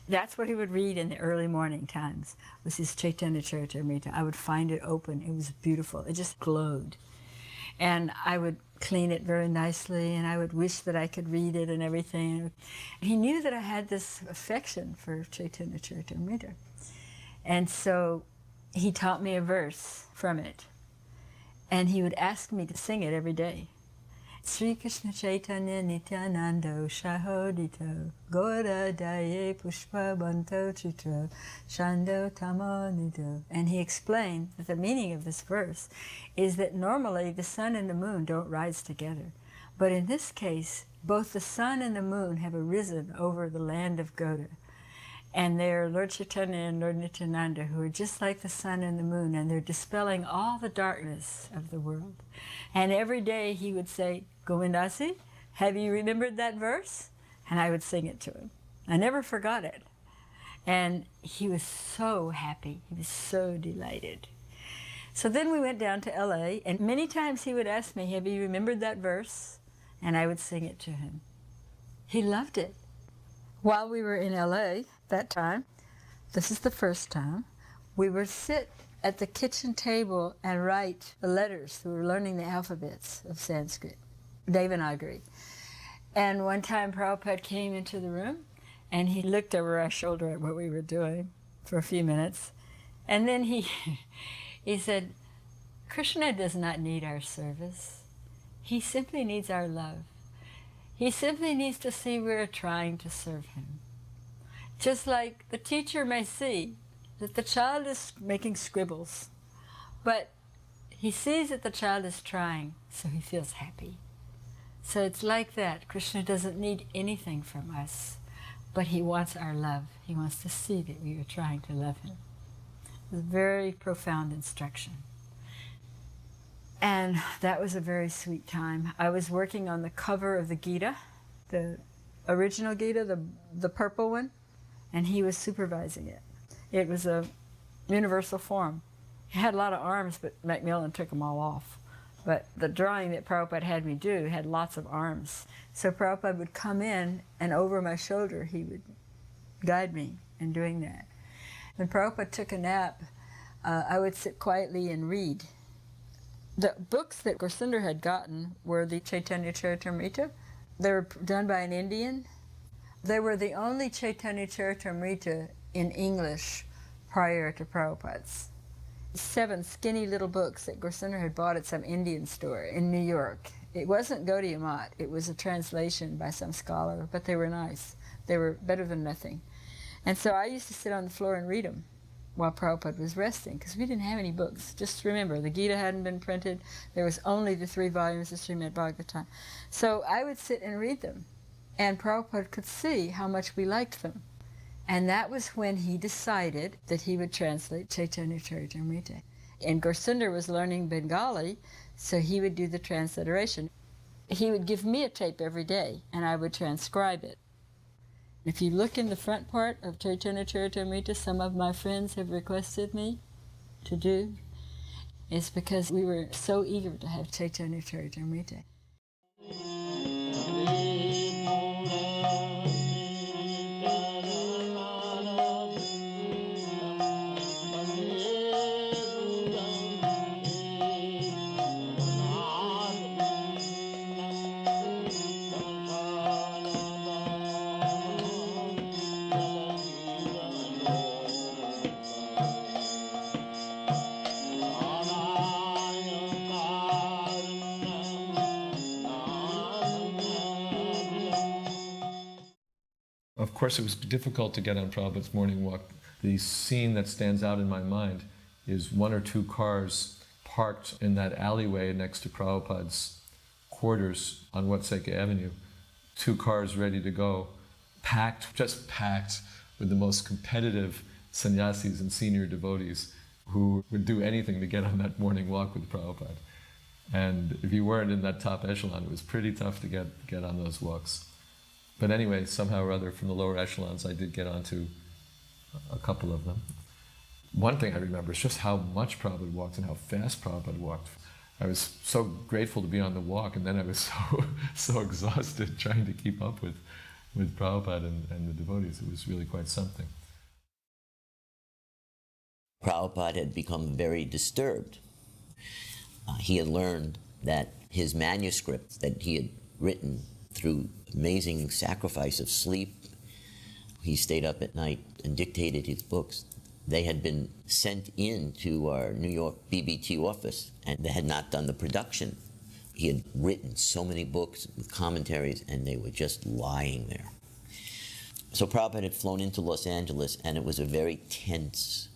That's what he would read in the early morning times, was his Chaitanya Charitamrita. I would find it open. It was beautiful. It just glowed. And I would clean it very nicely, and I would wish that I could read it and everything. He knew that I had this affection for Chaitanya Charitamrita. And so he taught me a verse from it. And he would ask me to sing it every day. Sri Krishna Chaitanya Nityanando Shahodito Gora Daye Pushpa Banto Chitra Shando Tamonito. And he explained that the meaning of this verse is that normally the sun and the moon don't rise together. But in this case, both the sun and the moon have arisen over the land of Goda. And they're Lord Chaitanya and Lord Nityananda, who are just like the sun and the moon, and they're dispelling all the darkness of the world. And every day he would say, Govindasi, have you remembered that verse? And I would sing it to him. I never forgot it. And he was so happy. He was so delighted. So then we went down to LA, and many times he would ask me, have you remembered that verse? And I would sing it to him. He loved it. While we were in LA that time, this is the first time, we would sit at the kitchen table and write the letters. We were learning the alphabets of Sanskrit, Devanagari. And one time Prabhupada came into the room, and he looked over our shoulder at what we were doing for a few minutes. And then he said, Krishna does not need our service. He simply needs our love. He simply needs to see we're trying to serve him. Just like the teacher may see that the child is making scribbles, but he sees that the child is trying, so he feels happy. So it's like that. Krishna doesn't need anything from us, but he wants our love. He wants to see that we are trying to love him. It's a very profound instruction. And that was a very sweet time. I was working on the cover of the Gita, the original Gita, the purple one, and he was supervising it. It was a universal form. It had a lot of arms, but Macmillan took them all off. But the drawing that Prabhupada had me do had lots of arms. So Prabhupada would come in, and over my shoulder he would guide me in doing that. When Prabhupada took a nap, I would sit quietly and read. The books that Gursinder had gotten were the Chaitanya Charitamrita. They were done by an Indian. They were the only Chaitanya Charitamrita in English prior to Prabhupada's. 7 skinny little books that Gursinder had bought at some Indian store in New York. It wasn't Gaudiya Math. It was a translation by some scholar, but they were nice. They were better than nothing. And so I used to sit on the floor and read them while Prabhupada was resting, because we didn't have any books. Just remember, the Gita hadn't been printed. There was only the 3 volumes of Srimad Bhagavatam. So I would sit and read them, and Prabhupada could see how much we liked them. And that was when he decided that he would translate Chaitanya Charitamrita. And Gursinder was learning Bengali, so he would do the transliteration. He would give me a tape every day, and I would transcribe it. If you look in the front part of Chaitanya Charitamrita, some of my friends have requested me to do, it's because we were so eager to have Chaitanya Charitamrita. course, it was difficult to get on Prabhupada's morning walk. The scene that stands out in my mind is 1 or 2 cars parked in that alleyway next to Prabhupada's quarters on Watseka Avenue. 2 cars ready to go, packed, just packed with the most competitive sannyasis and senior devotees who would do anything to get on that morning walk with Prabhupada. And if you weren't in that top echelon, it was pretty tough to get on those walks. But anyway, somehow or other, from the lower echelons, I did get onto a couple of them. One thing I remember is just how much Prabhupada walked and how fast Prabhupada walked. I was so grateful to be on the walk, and then I was so exhausted trying to keep up with Prabhupada and the devotees. It was really quite something. Prabhupada had become very disturbed. He had learned that his manuscripts that he had written through amazing sacrifice of sleep, he stayed up at night and dictated his books. They had been sent in to our New York BBT office, and they had not done the production. He had written so many books with commentaries, and they were just lying there. So Prabhupada had flown into Los Angeles, and it was a very tense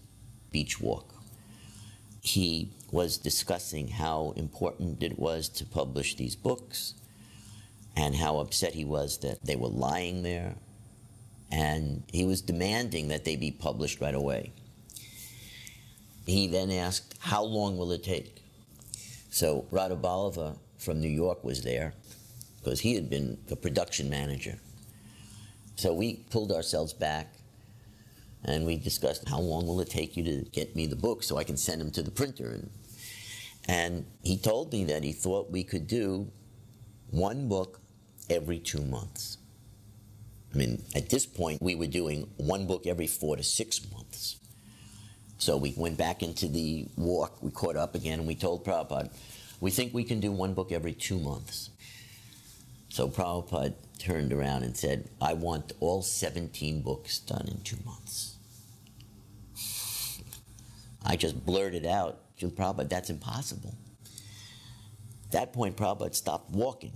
beach walk. He was discussing how important it was to publish these books, and how upset he was that they were lying there, and he was demanding that they be published right away. He then asked, how long will it take? So Radha Ballava from New York was there, because he had been the production manager. So we pulled ourselves back, and we discussed, how long will it take you to get me the book so I can send them to the printer? And he told me that he thought we could do 1 book every 2 months. I mean, at this point, we were doing 1 book every 4 to 6 months. So we went back into the walk, we caught up again, and we told Prabhupada, we think we can do 1 book every 2 months. So Prabhupada turned around and said, I want all 17 books done in 2 months. I just blurted out, Prabhupada, that's impossible. At that point, Prabhupada stopped walking,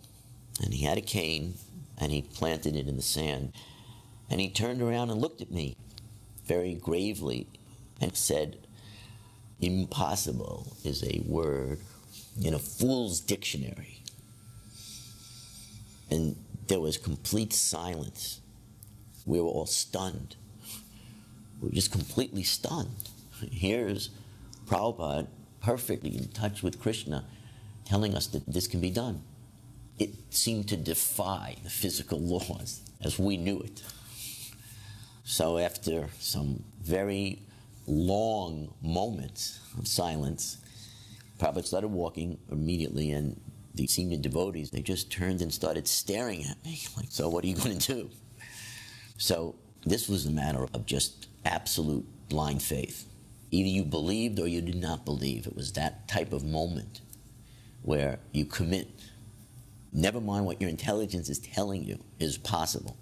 and he had a cane, and he planted it in the sand. And he turned around and looked at me very gravely and said, impossible is a word in a fool's dictionary. And there was complete silence. We were all stunned. We were just completely stunned. Here's Prabhupada, perfectly in touch with Krishna, telling us that this can be done. It seemed to defy the physical laws as we knew it. So after some very long moments of silence, Prabhupada started walking immediately, and the senior devotees, they just turned and started staring at me, like, so what are you going to do? So this was a matter of just absolute blind faith. Either you believed or you did not believe. It was that type of moment where you commit. Never mind what your intelligence is telling you is possible.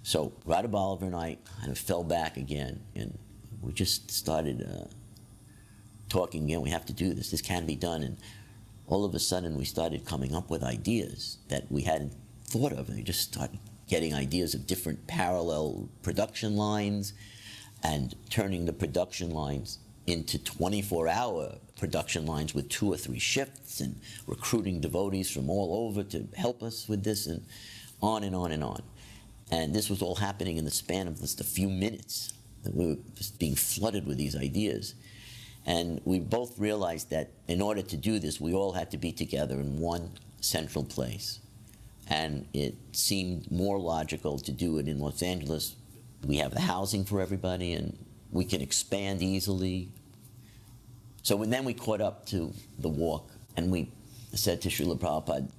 So Radha Ballava and I kind of fell back again, and we just started talking again. We have to do this. This can be done. And all of a sudden, we started coming up with ideas that we hadn't thought of. And we just started getting ideas of different parallel production lines and turning the production lines into 24-hour production lines with 2 or 3 shifts, and recruiting devotees from all over to help us with this, and on and on and on. And this was all happening in the span of just a few minutes. We were just being flooded with these ideas. And we both realized that in order to do this, we all had to be together in one central place. And it seemed more logical to do it in Los Angeles. We have the housing for everybody, and we can expand easily. So then we caught up to the walk, and we said to Srila Prabhupada,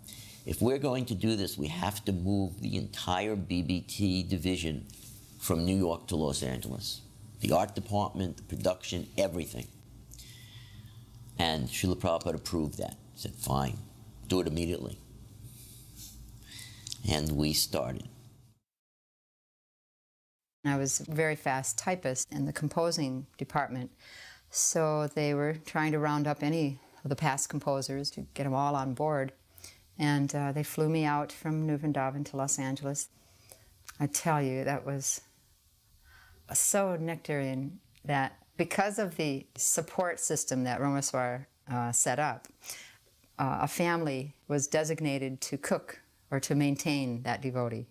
if we're going to do this, we have to move the entire BBT division from New York to Los Angeles. The art department, the production, everything. And Srila Prabhupada approved that. He said, fine, do it immediately. And we started. I was a very fast typist in the composing department, so they were trying to round up any of the past composers to get them all on board. And they flew me out from New Vrindavan to Los Angeles. I tell you, that was so nectarian that because of the support system that Ramaswar set up, a family was designated to cook or to maintain that devotee,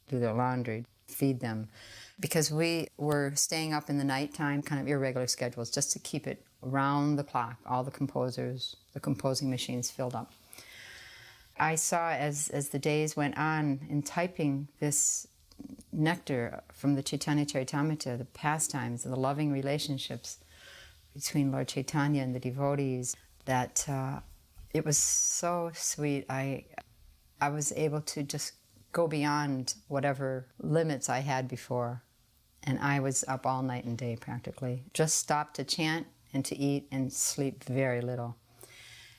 do their laundry, feed them, because we were staying up in the nighttime, kind of irregular schedules, just to keep it round the clock, all the composers, the composing machines filled up. I saw as the days went on in typing this nectar from the Chaitanya Charitamrita, the pastimes, the loving relationships between Lord Chaitanya and the devotees, that it was so sweet. I was able to just go beyond whatever limits I had before. And I was up all night and day practically. Just stopped to chant and to eat and sleep very little.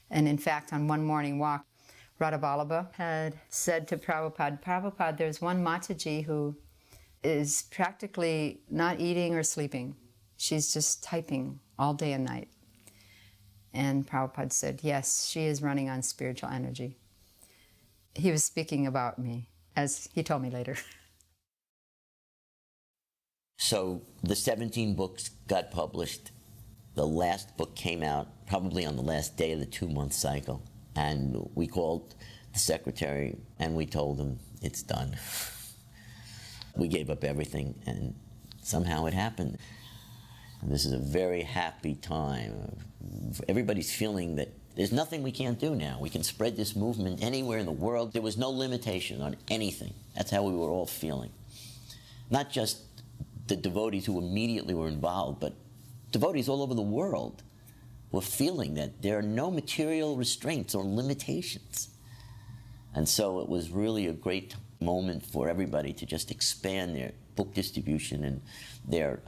And in fact, on one morning walk, Radhavallabha had said to Prabhupada, Prabhupada, there's one Mataji who is practically not eating or sleeping. She's just typing all day and night. And Prabhupada said, yes, she is running on spiritual energy. He was speaking about me, as he told me later. So the 17 books got published. The last book came out probably on the last day of the 2-month cycle. And we called the secretary and we told him, it's done. We gave up everything and somehow it happened. And this is a very happy time. Everybody's feeling that there's nothing we can't do now. We can spread this movement anywhere in the world. There was no limitation on anything. That's how we were all feeling. Not just the devotees who immediately were involved, but devotees all over the world were feeling that there are no material restraints or limitations. And so it was really a great moment for everybody to just expand their book distribution and their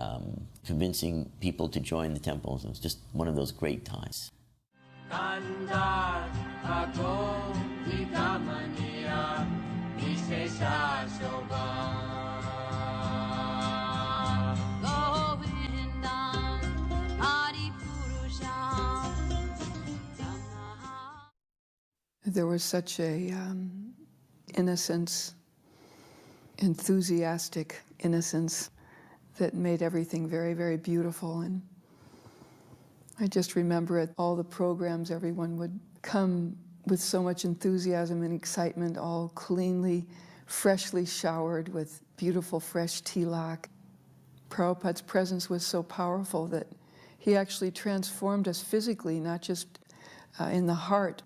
convincing people to join the temples. It was just one of those great times. There was such a innocence, enthusiastic innocence that made everything very, very beautiful. And I just remember at all the programs, everyone would come with so much enthusiasm and excitement, all cleanly, freshly showered with beautiful fresh tilak. Prabhupada's presence was so powerful that he actually transformed us physically, not just in the heart.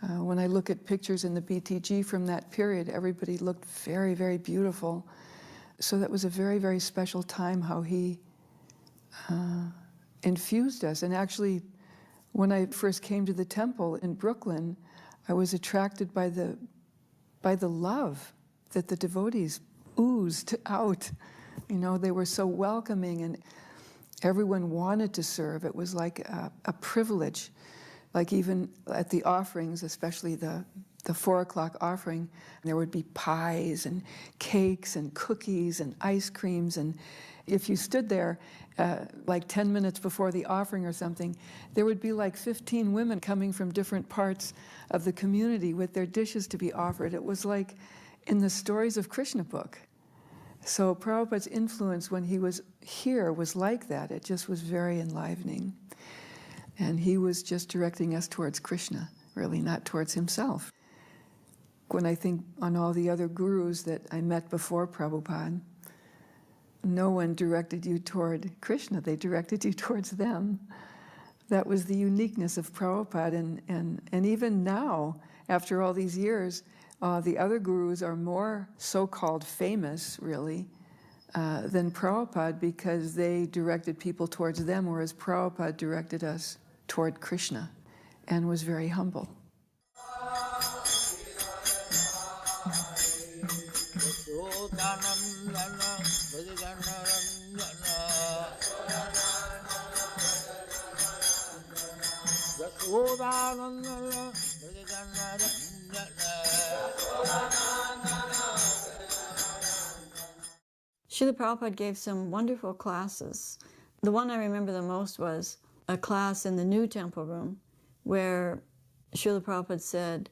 When I look at pictures in the BTG from that period, everybody looked very, very beautiful. So that was a very, very special time, how he infused us. And actually, when I first came to the temple in Brooklyn, I was attracted by the love that the devotees oozed out. You know, they were so welcoming and everyone wanted to serve. It was like a privilege. Like even at the offerings, especially the 4 o'clock offering, there would be pies and cakes and cookies and ice creams. And if you stood there like 10 minutes before the offering or something, there would be like 15 women coming from different parts of the community with their dishes to be offered. It was like in the Stories of Krishna book. So Prabhupada's influence when he was here was like that. It just was very enlivening. And he was just directing us towards Krishna, really, not towards himself. When I think on all the other gurus that I met before Prabhupada, no one directed you toward Krishna, they directed you towards them. That was the uniqueness of Prabhupada, and even now, after all these years, the other gurus are more so-called famous, really, than Prabhupada because they directed people towards them, whereas Prabhupada directed us toward Krishna and was very humble. Srila Prabhupada gave some wonderful classes. The one I remember the most was a class in the new temple room where Srila Prabhupada said,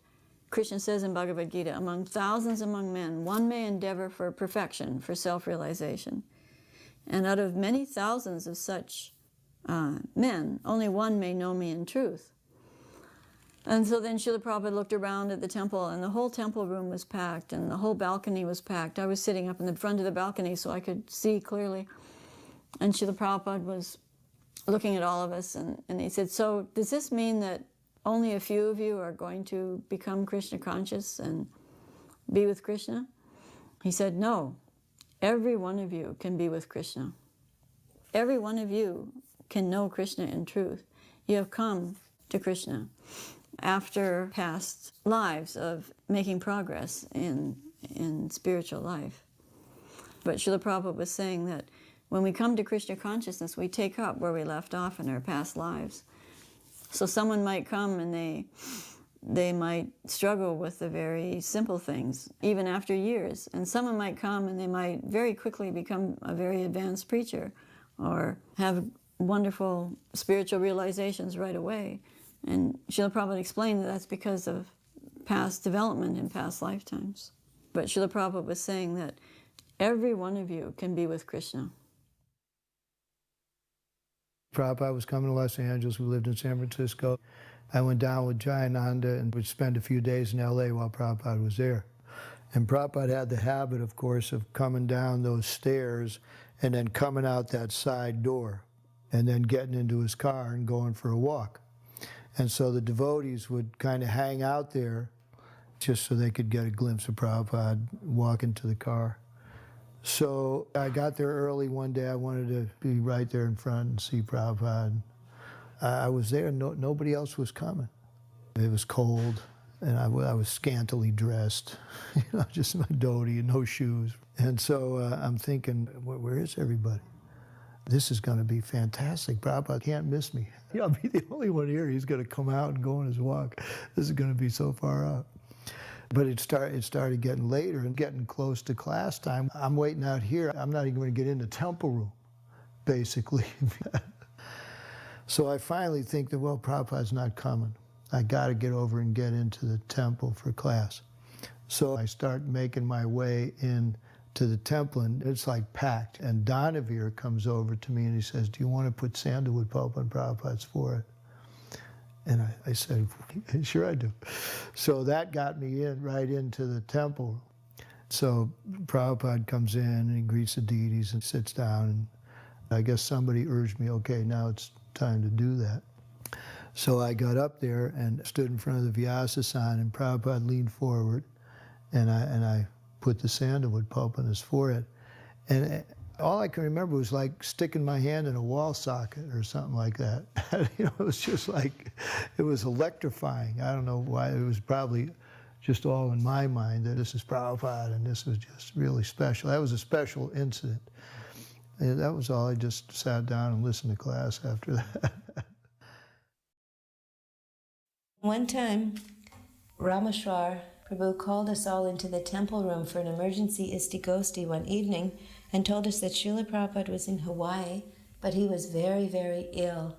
Krishna says in Bhagavad Gita, among thousands among men, one may endeavor for perfection, for self-realization. And out of many thousands of such men, only one may know me in truth. And so then Śrīla Prabhupada looked around at the temple, and the whole temple room was packed, and the whole balcony was packed. I was sitting up in the front of the balcony so I could see clearly. And Śrīla Prabhupada was looking at all of us, and he said, so does this mean that only a few of you are going to become Krishna conscious and be with Krishna? He said, no, every one of you can be with Krishna. Every one of you can know Krishna in truth. You have come to Krishna after past lives of making progress in spiritual life. But Śrīla Prabhupada was saying that when we come to Krishna consciousness, we take up where we left off in our past lives. So someone might come and they might struggle with the very simple things, even after years. And someone might come and they might very quickly become a very advanced preacher or have wonderful spiritual realizations right away. And Śrīla Prabhupada explained that that's because of past development in past lifetimes. But Śrīla Prabhupada was saying that every one of you can be with Krishna. Prabhupada was coming to Los Angeles. We lived in San Francisco. I went down with Jayananda and would spend a few days in L.A. while Prabhupada was there. And Prabhupada had the habit, of course, of coming down those stairs and then coming out that side door and then getting into his car and going for a walk. And so the devotees would kind of hang out there just so they could get a glimpse of Prabhupada walking to the car. So I got there early one day. I wanted to be right there in front and see Prabhupada. I was there, nobody else was coming. It was cold, and I was scantily dressed, just my dhoti and no shoes. And so I'm thinking, where is everybody? This is going to be fantastic. Prabhupada can't miss me. I'll be the only one here. He's going to come out and go on his walk. This is going to be so far out. But it started getting later and getting close to class time. I'm waiting out here. I'm not even going to get in the temple room, basically. So I finally think that, well, Prabhupada's not coming. I got to get over and get into the temple for class. So I start making my way in to the temple, and it's like packed. And Donavir comes over to me and he says, do you want to put sandalwood pulp on Prabhupada's forehead? And I said, sure I do. So that got me right into the temple. So Prabhupada comes in and he greets the deities and sits down. And I guess somebody urged me, okay, now it's time to do that. So I got up there and stood in front of the Vyasa-san, and Prabhupada leaned forward, and I put the sandalwood pulp on his forehead. And all I can remember was like sticking my hand in a wall socket or something like that. It was just like, it was electrifying. I don't know why. It was probably just all in my mind that this is Prabhupada and this was just really special. That was a special incident. And that was all. I just sat down and listened to class after that. One time, Rameshwar Prabhu called us all into the temple room for an emergency istigosti one evening and told us that Śrīla Prabhupada was in Hawaii, but he was very, very ill,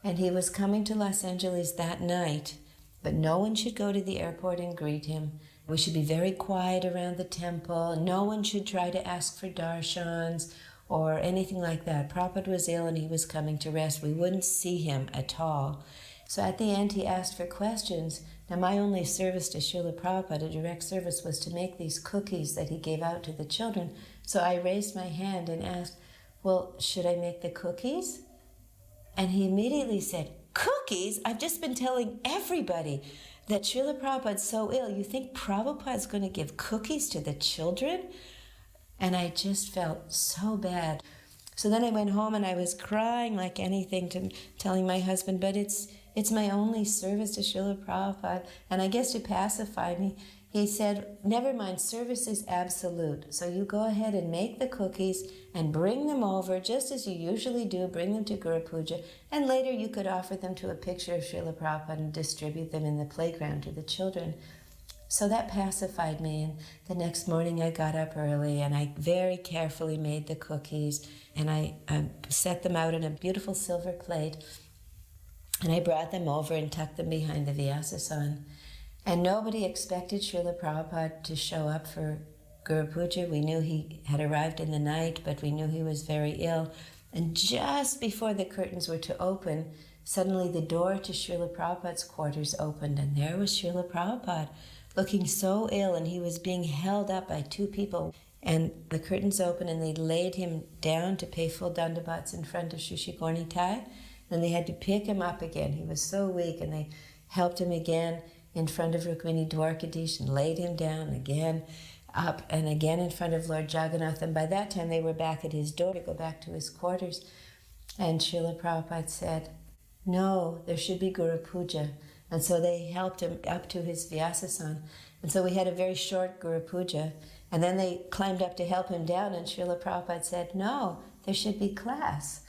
and he was coming to Los Angeles that night, but no one should go to the airport and greet him. We should be very quiet around the temple. No one should try to ask for darshans or anything like that. Prabhupada was ill and he was coming to rest. We wouldn't see him at all. So at the end he asked for questions. Now my only service to Śrīla Prabhupada, a direct service, was to make these cookies that he gave out to the children. So I raised my hand and asked, well, should I make the cookies? And he immediately said, cookies? I've just been telling everybody that Śrīla Prabhupada's so ill. You think Prabhupada's going to give cookies to the children? And I just felt so bad. So then I went home and I was crying like anything, telling my husband, but it's my only service to Śrīla Prabhupada. And I guess to pacify me, he said, never mind, service is absolute. So you go ahead and make the cookies and bring them over, just as you usually do, bring them to Guru Puja, and later you could offer them to a picture of Śrīla Prabhupada and distribute them in the playground to the children. So that pacified me, and the next morning I got up early and I very carefully made the cookies, and I set them out in a beautiful silver plate, and I brought them over and tucked them behind the Vyasa-san. And nobody expected Srila Prabhupada to show up for Guru Puja. We knew he had arrived in the night, but we knew he was very ill. And just before the curtains were to open, suddenly the door to Srila Prabhupada's quarters opened, and there was Srila Prabhupada, looking so ill, and he was being held up by two people. And the curtains opened, and they laid him down to pay full dandavats in front of Shri Gornitai. Then they had to pick him up again. He was so weak, and they helped him again in front of Rukmini Dwarkadish and laid him down again, up and again in front of Lord Jagannath. And by that time they were back at his door to go back to his quarters. And Srila Prabhupada said, no, there should be Guru Puja. And so they helped him up to his Vyasasan. And so we had a very short Guru Puja. And then they climbed up to help him down, and Srila Prabhupada said, no, there should be class.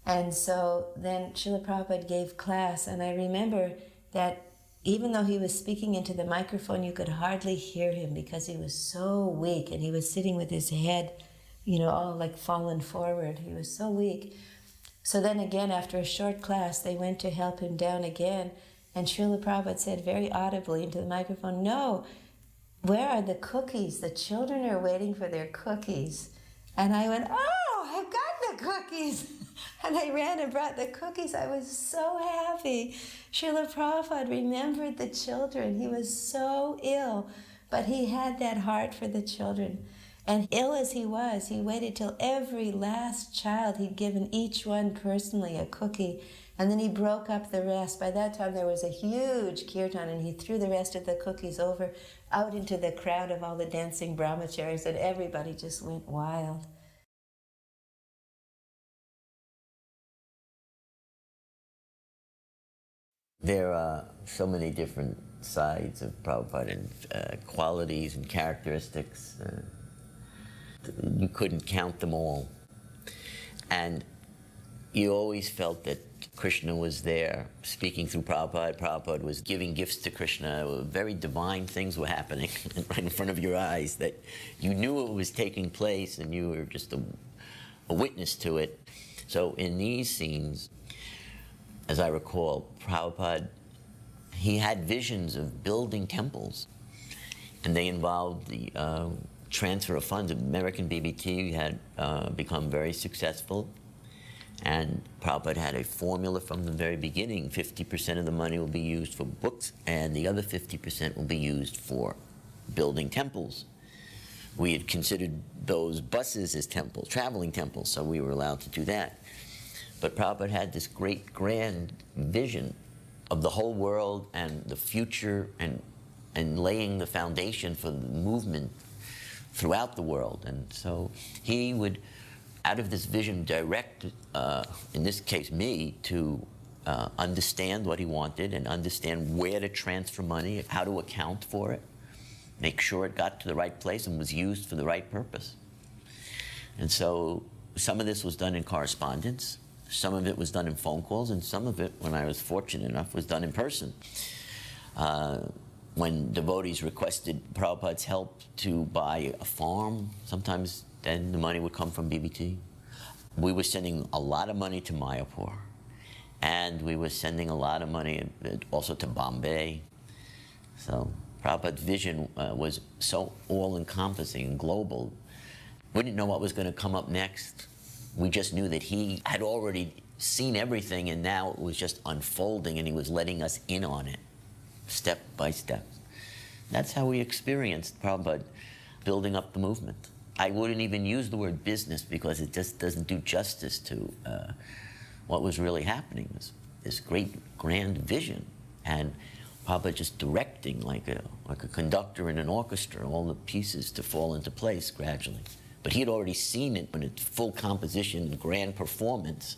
And so then Srila Prabhupada gave class, and I remember that even though he was speaking into the microphone, you could hardly hear him because he was so weak, and he was sitting with his head, all like fallen forward. He was so weak. So then again, after a short class, they went to help him down again, and Srila Prabhupada said very audibly into the microphone, no, where are the cookies? The children are waiting for their cookies. And I went, oh, I've got the cookies. And I ran and brought the cookies. I was so happy. Srila Prabhupada remembered the children. He was so ill, but he had that heart for the children. And ill as he was, he waited till every last child, he'd given each one personally a cookie, and then he broke up the rest. By that time there was a huge kirtan, and he threw the rest of the cookies out into the crowd of all the dancing brahmacharis, and everybody just went wild. There are so many different sides of Prabhupada, and qualities and characteristics. You couldn't count them all. And you always felt that Krishna was there speaking through Prabhupada. Prabhupada was giving gifts to Krishna. Very divine things were happening right in front of your eyes that you knew it was taking place, and you were just a witness to it. So in these scenes, as I recall, Prabhupada, he had visions of building temples, and they involved the transfer of funds. American BBT had become very successful, and Prabhupada had a formula from the very beginning. 50% of the money will be used for books, and the other 50% will be used for building temples. We had considered those buses as temples, traveling temples, so we were allowed to do that. But Prabhupada had this great grand vision of the whole world and the future, and laying the foundation for the movement throughout the world. And so he would, out of this vision, direct, in this case me, to understand what he wanted and understand where to transfer money, how to account for it, make sure it got to the right place and was used for the right purpose. And so some of this was done in correspondence, some of it was done in phone calls, and some of it, when I was fortunate enough, was done in person. When devotees requested Prabhupada's help to buy a farm, sometimes then the money would come from BBT. We were sending a lot of money to Mayapur, and we were sending a lot of money also to Bombay. So Prabhupada's vision was so all-encompassing and global. We didn't know what was going to come up next. We just knew that he had already seen everything, and now it was just unfolding, and he was letting us in on it, step by step. That's how we experienced Prabhupada building up the movement. I wouldn't even use the word business because it just doesn't do justice to what was really happening. This great grand vision, and Prabhupada just directing like a conductor in an orchestra, all the pieces to fall into place gradually. But he had already seen it when it's full composition and grand performance,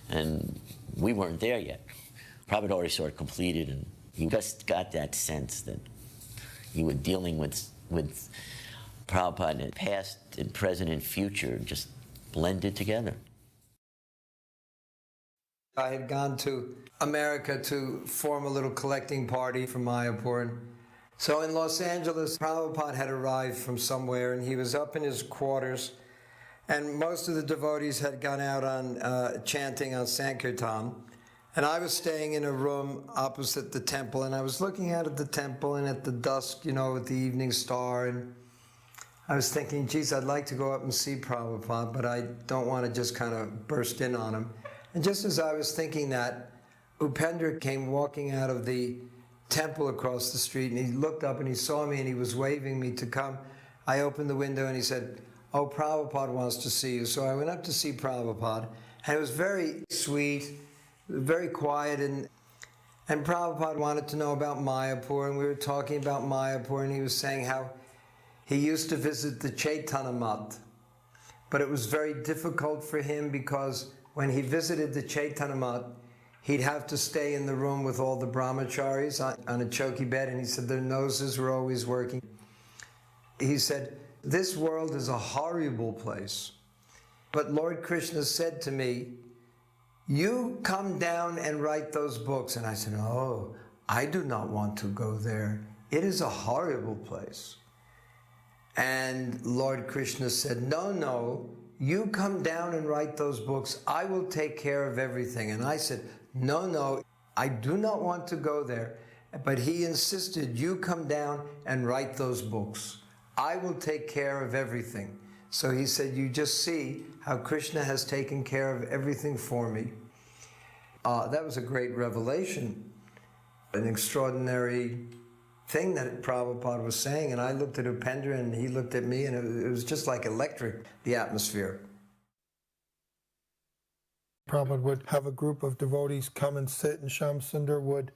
and we weren't there yet. Prabhupada already saw it completed, and he just got that sense that you were dealing with Prabhupada, and past and present and future just blended together. I had gone to America to form a little collecting party for Mayapur. So in Los Angeles, Prabhupada had arrived from somewhere, and he was up in his quarters, and most of the devotees had gone out on chanting on Sankirtan. And I was staying in a room opposite the temple, and I was looking out at the temple and at the dusk, you know, with the evening star, and I was thinking, geez, I'd like to go up and see Prabhupada, but I don't want to just kind of burst in on him. And just as I was thinking that, Upendra came walking out of the temple across the street, and he looked up and he saw me and he was waving me to come. I opened the window and he said, "Oh, Prabhupada wants to see you." So I went up to see Prabhupada, and it was very sweet, very quiet, and Prabhupada wanted to know about Mayapur, and we were talking about Mayapur, and he was saying how he used to visit the Chaitanya Mat, but it was very difficult for him because when he visited the Chaitanya Mat, he'd have to stay in the room with all the brahmacharis on a choki bed, and he said their noses were always working. He said, "This world is a horrible place, but Lord Krishna said to me, you come down and write those books." And I said, "Oh, I do not want to go there. It is a horrible place." And Lord Krishna said, "No, no, you come down and write those books. I will take care of everything." And I said, "No, no, I do not want to go there." But he insisted, "You come down and write those books. I will take care of everything." So he said, "You just see how Krishna has taken care of everything for me." That was a great revelation, an extraordinary thing that Prabhupada was saying. And I looked at Upendra and he looked at me, and it was just like electric, the atmosphere. Prabhupada would have a group of devotees come and sit, and Shyam Sundar would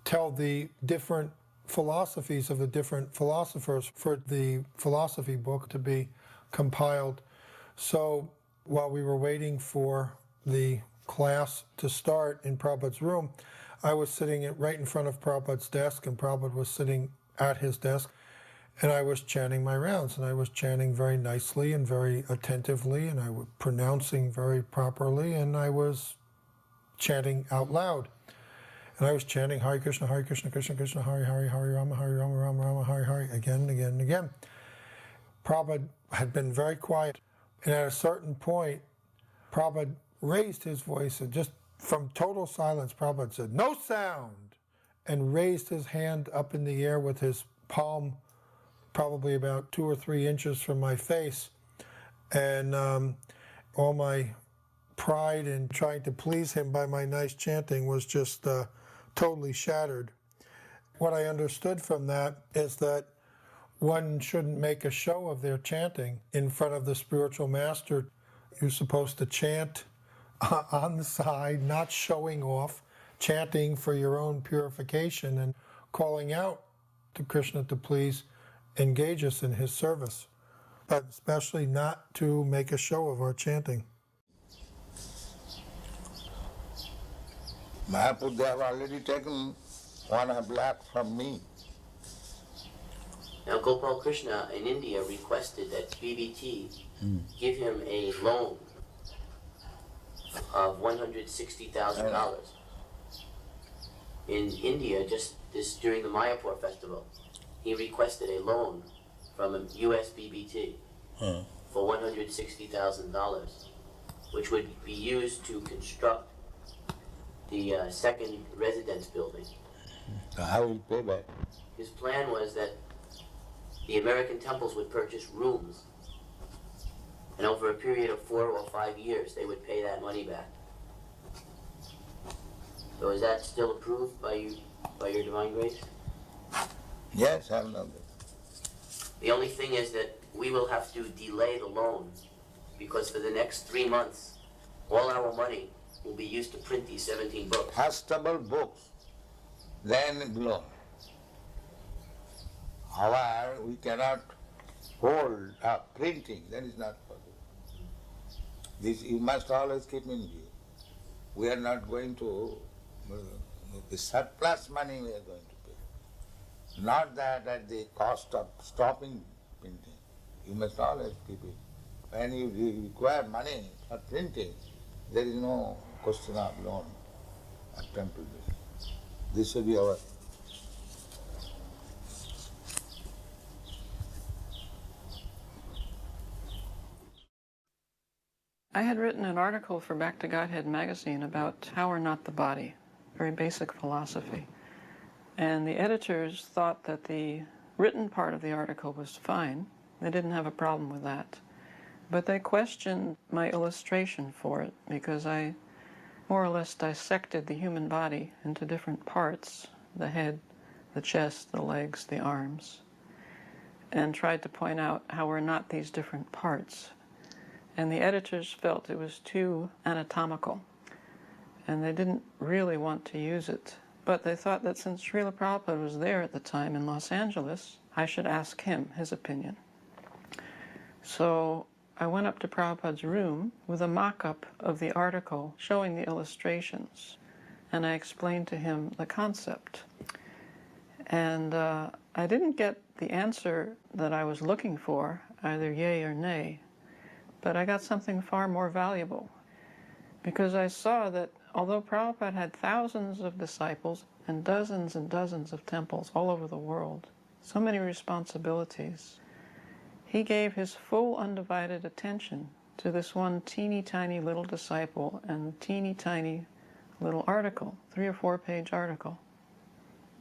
tell the different philosophies of the different philosophers for the philosophy book to be compiled. So while we were waiting for the class to start in Prabhupada's room, I was sitting right in front of Prabhupada's desk, and Prabhupada was sitting at his desk, and I was chanting my rounds, and I was chanting very nicely and very attentively, and I was pronouncing very properly, and I was chanting out loud. And I was chanting Hare Krishna, Krishna Krishna, Hare Hare, Hare Rama, Rama Rama, Hare Hare, again and again and again. Prabhupada had been very quiet, and at a certain point, Prabhupada raised his voice, and just from total silence, Prabhupada said, "No sound," and raised his hand up in the air with his palm probably about 2 or 3 inches from my face. And all my pride in trying to please him by my nice chanting was just totally shattered. What I understood from that is that one shouldn't make a show of their chanting in front of the spiritual master. You're supposed to chant on the side, not showing off, chanting for your own purification and calling out to Krishna to please engage us in his service, but especially not to make a show of our chanting. Mahaprabhu, they have already taken 1.5 lakh from me. Now Gopal Krishna in India requested that BBT give him a loan of $160,000 in India just during the Mayapur festival. He requested a loan from a US BBT for $160,000, which would be used to construct the second residence building. How will you pay back? His plan was that the American temples would purchase rooms, and over a period of 4 or 5 years, they would pay that money back. So is that still approved by you, by your Divine Grace? Yes, I know that. The only thing is that we will have to delay the loan, because for the next 3 months, all our money will be used to print these 17 books. Castable books, then loan. However, we cannot hold up printing, that is not possible. This you must always keep in view. We are not going to, the surplus money we are going to pay. Not that at the cost of stopping printing. You must always keep it. When you require money for printing, there is no question of loan or temple business. This should be our. I had written an article for Back to Godhead magazine about how we're not the body, very basic philosophy. And the editors thought that the written part of the article was fine. They didn't have a problem with that. But they questioned my illustration for it because I more or less dissected the human body into different parts, the head, the chest, the legs, the arms, and tried to point out how we're not these different parts. And the editors felt it was too anatomical, and they didn't really want to use it. But they thought that since Śrīla Prabhupada was there at the time in Los Angeles, I should ask him his opinion. So I went up to Prabhupada's room with a mock-up of the article showing the illustrations, and I explained to him the concept. And I didn't get the answer that I was looking for, either yay or nay, but I got something far more valuable, because I saw that although Prabhupada had thousands of disciples and dozens of temples all over the world, so many responsibilities, he gave his full undivided attention to this one teeny tiny little disciple and teeny tiny little article, 3 or 4 page article.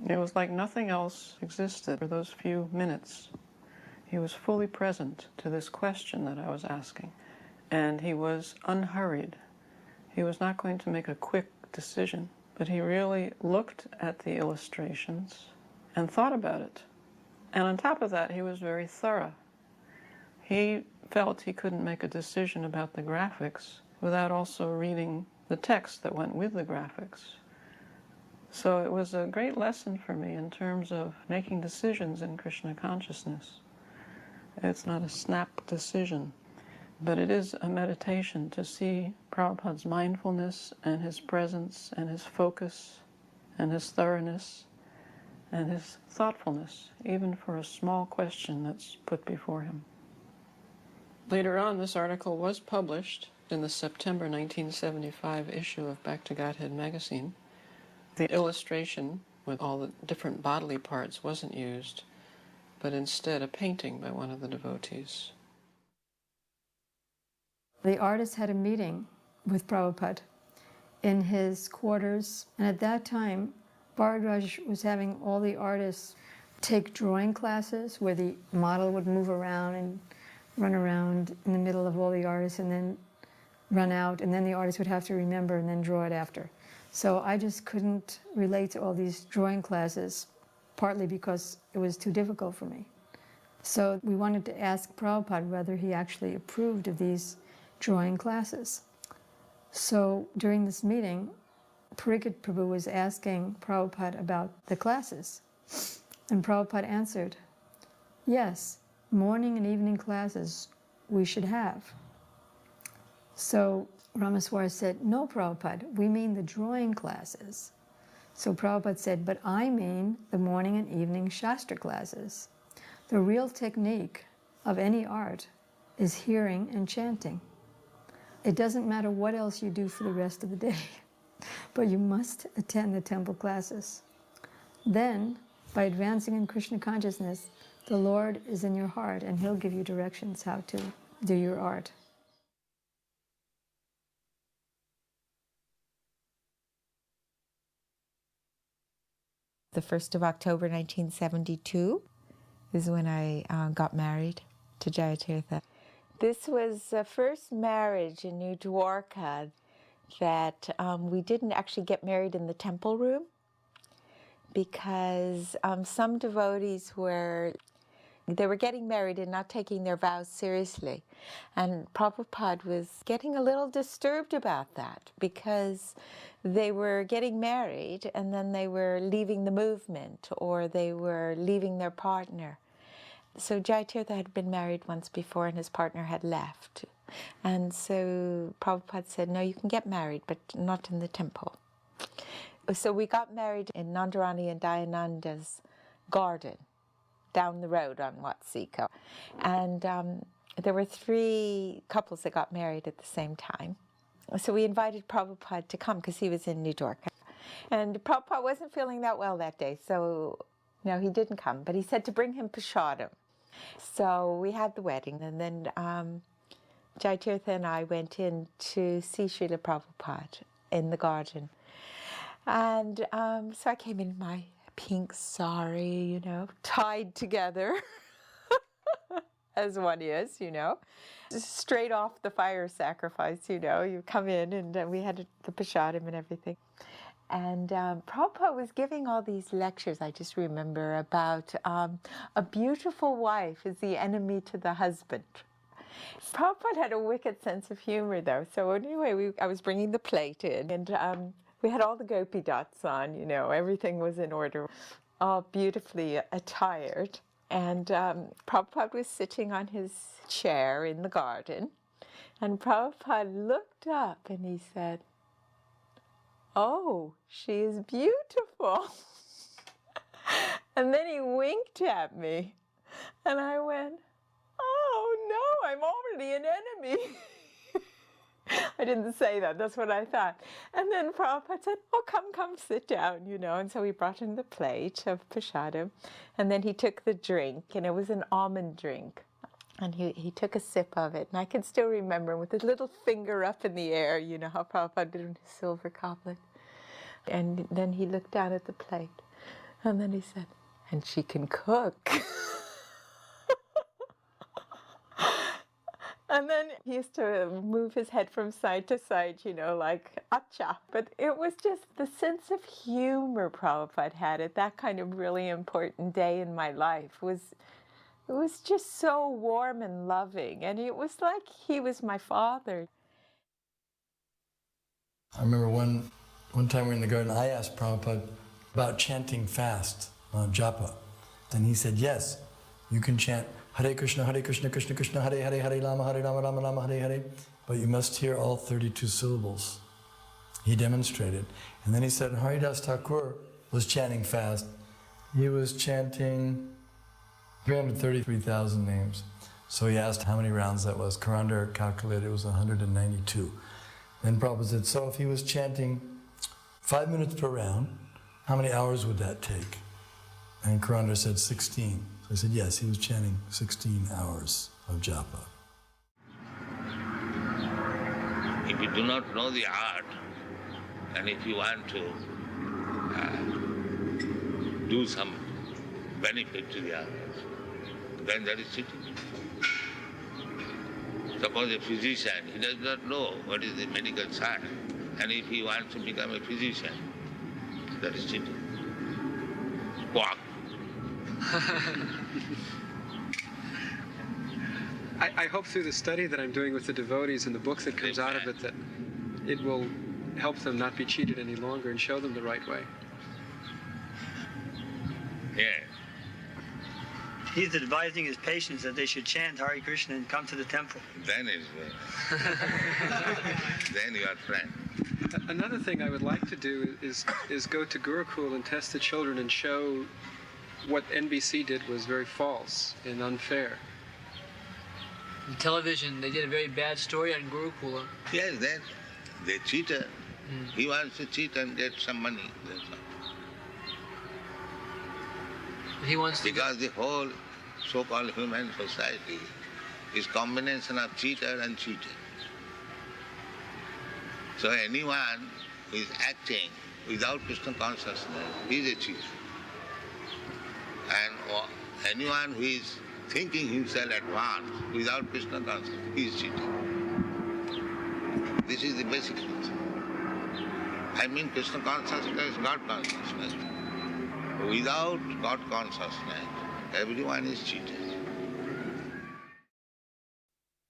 It was like nothing else existed for those few minutes. He was fully present to this question that I was asking, and he was unhurried. He was not going to make a quick decision, but he really looked at the illustrations and thought about it. And on top of that, he was very thorough. He felt he couldn't make a decision about the graphics without also reading the text that went with the graphics. So it was a great lesson for me in terms of making decisions in Krishna consciousness. It's not a snap decision, but it is a meditation to see Prabhupada's mindfulness and his presence and his focus and his thoroughness and his thoughtfulness, even for a small question that's put before him. Later on, this article was published in the September 1975 issue of Back to Godhead magazine. The illustration with all the different bodily parts wasn't used, but instead a painting by one of the devotees. The artist had a meeting with Prabhupada in his quarters, and at that time, Bharadwaj was having all the artists take drawing classes where the model would move around and run around in the middle of all the artists and then run out, and then the artist would have to remember and then draw it after. So I just couldn't relate to all these drawing classes, partly because it was too difficult for me. So we wanted to ask Prabhupada whether he actually approved of these drawing classes. So during this meeting, Parikshit Prabhu was asking Prabhupada about the classes. And Prabhupada answered, yes, morning and evening classes we should have. So Ramaswar said, no, Prabhupada, we mean the drawing classes. So Prabhupada said, but I mean the morning and evening Shastra classes. The real technique of any art is hearing and chanting. It doesn't matter what else you do for the rest of the day, but you must attend the temple classes. Then, by advancing in Krishna consciousness, the Lord is in your heart and He'll give you directions how to do your art. The 1st of October 1972 is when I got married to Jayatirtha. This was the first marriage in New Dwarka that we didn't actually get married in the temple room because some devotees were getting married and not taking their vows seriously. And Prabhupada was getting a little disturbed about that because they were getting married and then they were leaving the movement or they were leaving their partner. So Jayatirtha had been married once before and his partner had left. And so Prabhupada said, no, you can get married, but not in the temple. So we got married in Nandarani and Dayananda's garden down the road on Watsika. And there were 3 couples that got married at the same time. So we invited Prabhupada to come because he was in New Dwarka. And Prabhupada wasn't feeling that well that day, so no, he didn't come. But he said to bring him prasadam. So we had the wedding, and then Jaitirtha and I went in to see Srila Prabhupada in the garden. And so I came in my pink sari, you know, tied together, as one is, you know, straight off the fire sacrifice, you know. You come in and we had the prasadam and everything. And Prabhupada was giving all these lectures, I just remember, about a beautiful wife is the enemy to the husband. Prabhupada had a wicked sense of humor, though. So anyway, I was bringing the plate in, and we had all the gopi dots on, you know, everything was in order, all beautifully attired. And Prabhupada was sitting on his chair in the garden, and Prabhupada looked up and he said, "Oh, she is beautiful." And then he winked at me, and I went, "Oh no, I'm already an enemy." I didn't say that, that's what I thought. And then Prabhupada said, "Oh, come, sit down," you know. And so he brought in the plate of prasadam, and then he took the drink, and it was an almond drink. And he took a sip of it, and I can still remember him with his little finger up in the air, you know how Prabhupada did in his silver goblet. And then he looked down at the plate, and then he said, "And she can cook." And then he used to move his head from side to side, you know, like, acha. But it was just the sense of humor Prabhupada had at that kind of really important day in my life. It was just so warm and loving, and it was like he was my father. I remember one time we were in the garden, I asked Prabhupada about chanting fast, japa. And he said, yes, you can chant Harekrishna, Krishna Krishna, Hare Hare, Hare Rama, Rama Rama, Hare Hare, but you must hear all 32 syllables. He demonstrated. And then he said, Haridas Thakur was chanting fast. He was chanting 333,000 names. So he asked how many rounds that was. Karandar calculated it was 192. Then Prabhupada said, so if he was chanting 5 minutes per round, how many hours would that take? And Karandar said 16. So I said, yes, he was chanting 16 hours of japa. If you do not know the art, and if you want to do some benefit to the others, then that is cheating. Suppose a physician, he does not know what is the medical science, and if he wants to become a physician, that is cheating. Quack. I hope through the study that I'm doing with the devotees and the book that comes out of it that it will help them not be cheated any longer and show them the right way. Yeah. He's advising his patients that they should chant Hare Krishna and come to the temple. Then it's well. Then you are friend. Another thing I would like to do is go to Gurukul and test the children and show what NBC did was very false and unfair. On television, they did a very bad story on Gurukula. Yes, then they cheated. He wants to cheat and get some money. That's all. He wants to because the whole so-called human society is combination of cheater and cheated. So anyone who is acting without Krishna consciousness is a cheater. And anyone who is thinking himself advanced without Krishna consciousness, he is cheating. This is the basic truth. I mean Krishna consciousness, God consciousness. Without God consciousness, everyone is cheated.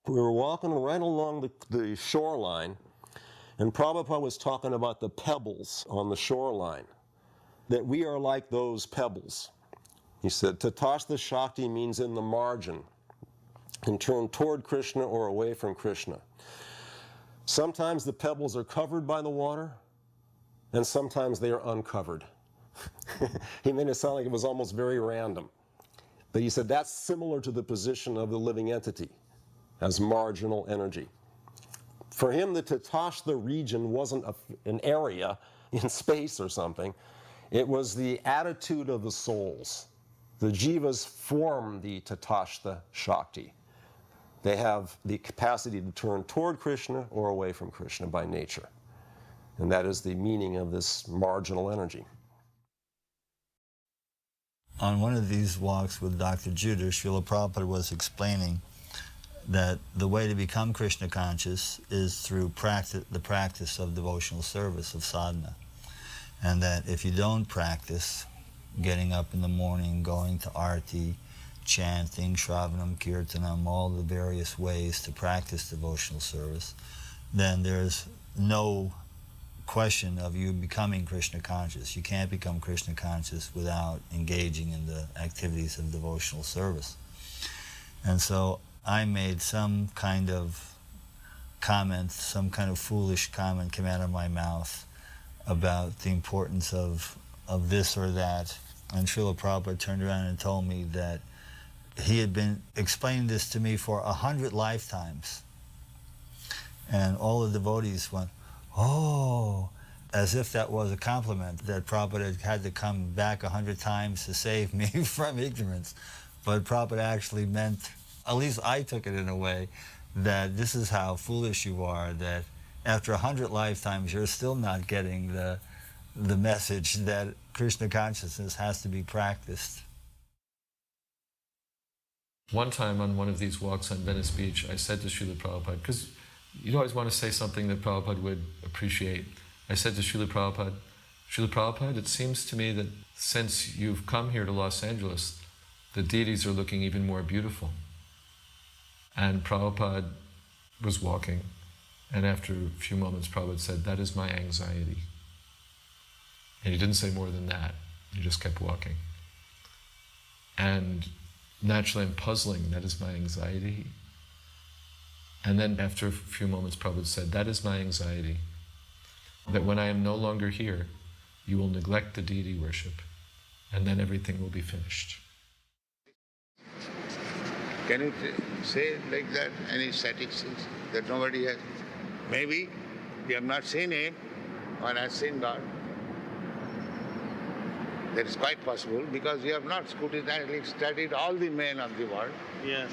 We were walking right along the shoreline, and Prabhupada was talking about the pebbles on the shoreline, that we are like those pebbles. He said, Tatastha Shakti means in the margin, and turn toward Krishna or away from Krishna. Sometimes the pebbles are covered by the water, and sometimes they are uncovered. He made it sound like it was almost very random. But he said that's similar to the position of the living entity as marginal energy. For him, the Tatastha region wasn't an area in space or something. It was the attitude of the souls. The jivas form the Tatastha Shakti. They have the capacity to turn toward Krishna or away from Krishna by nature. And that is the meaning of this marginal energy. On one of these walks with Dr. Judah, Śrīla Prabhupada was explaining that the way to become Krishna conscious is through the practice of devotional service, of sadhana. And that if you don't practice getting up in the morning, going to arti, chanting, shravanam, kirtanam, all the various ways to practice devotional service, then there's no question of you becoming Krishna conscious. You can't become Krishna conscious without engaging in the activities of devotional service. And so I made some kind of comment, some kind of foolish comment came out of my mouth about the importance of this or that. And Śrīla Prabhupada turned around and told me that he had been explaining this to me for 100 lifetimes. And all the devotees went, oh, as if that was a compliment, that Prabhupada had to come back 100 times to save me from ignorance. But Prabhupada actually meant, at least I took it in a way, that this is how foolish you are, that after 100 lifetimes you're still not getting the message that Krishna consciousness has to be practiced. One time on one of these walks on Venice Beach, I said to Śrīla Prabhupada, because you always want to say something that Prabhupada would appreciate. I said to Śrīla Prabhupada, it seems to me that since you've come here to Los Angeles, the deities are looking even more beautiful. And Prabhupada was walking, and after a few moments, Prabhupada said, that is my anxiety. And he didn't say more than that. He just kept walking. And naturally, I'm puzzling, that is my anxiety. And then after a few moments, Prabhupada said, that is my anxiety, that when I am no longer here, you will neglect the deity worship, and then everything will be finished. Can you say like that, any statistics that nobody has? Maybe we have not seen him or has seen God. That is quite possible because we have not scrutinizingly studied all the men of the world. Yes.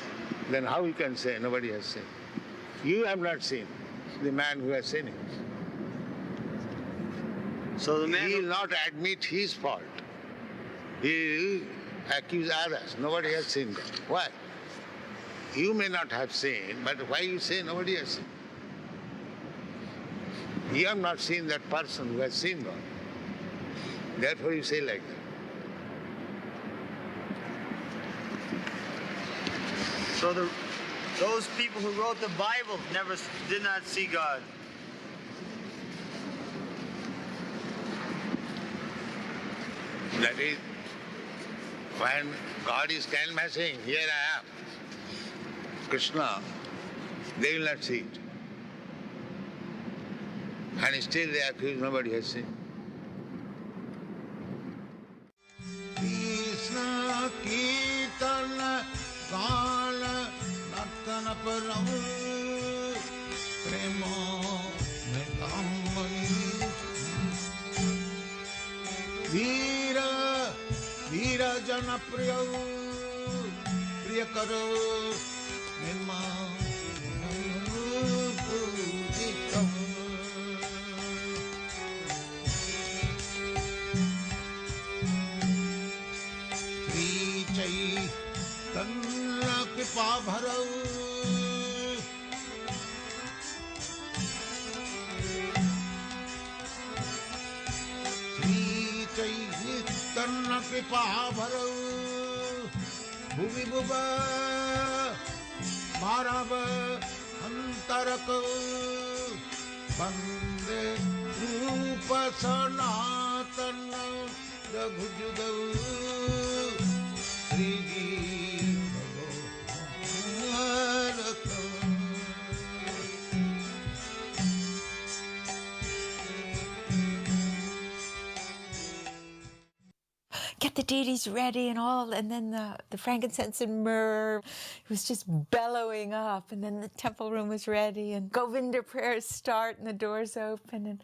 Then how you can say nobody has seen? You have not seen the man who has seen him. So the man he will not admit his fault. He will accuse others. Nobody has seen God. Why? You may not have seen, but why you say nobody has seen? You have not seen that person who has seen God. Therefore you say like that. So those people who wrote the Bible did not see God. That is, when God is canvassing, here I am, Krishna, they will not see it. And still they accuse nobody has seen. Krishna Kirtana Gala Nartana Paravu Prema Megambani Veera Jana Priyavu Priyakaro Mema Pujitavu Chaitanya Charitamrita Chaitanya Charitamrita Bhuvi Bhuva Marava Antaraka Bande Rupa Sanatana Raghujudavu Get the deities ready and all, and then the frankincense and myrrh was just bellowing up, and then the temple room was ready, and Govinda prayers start, and the doors open, and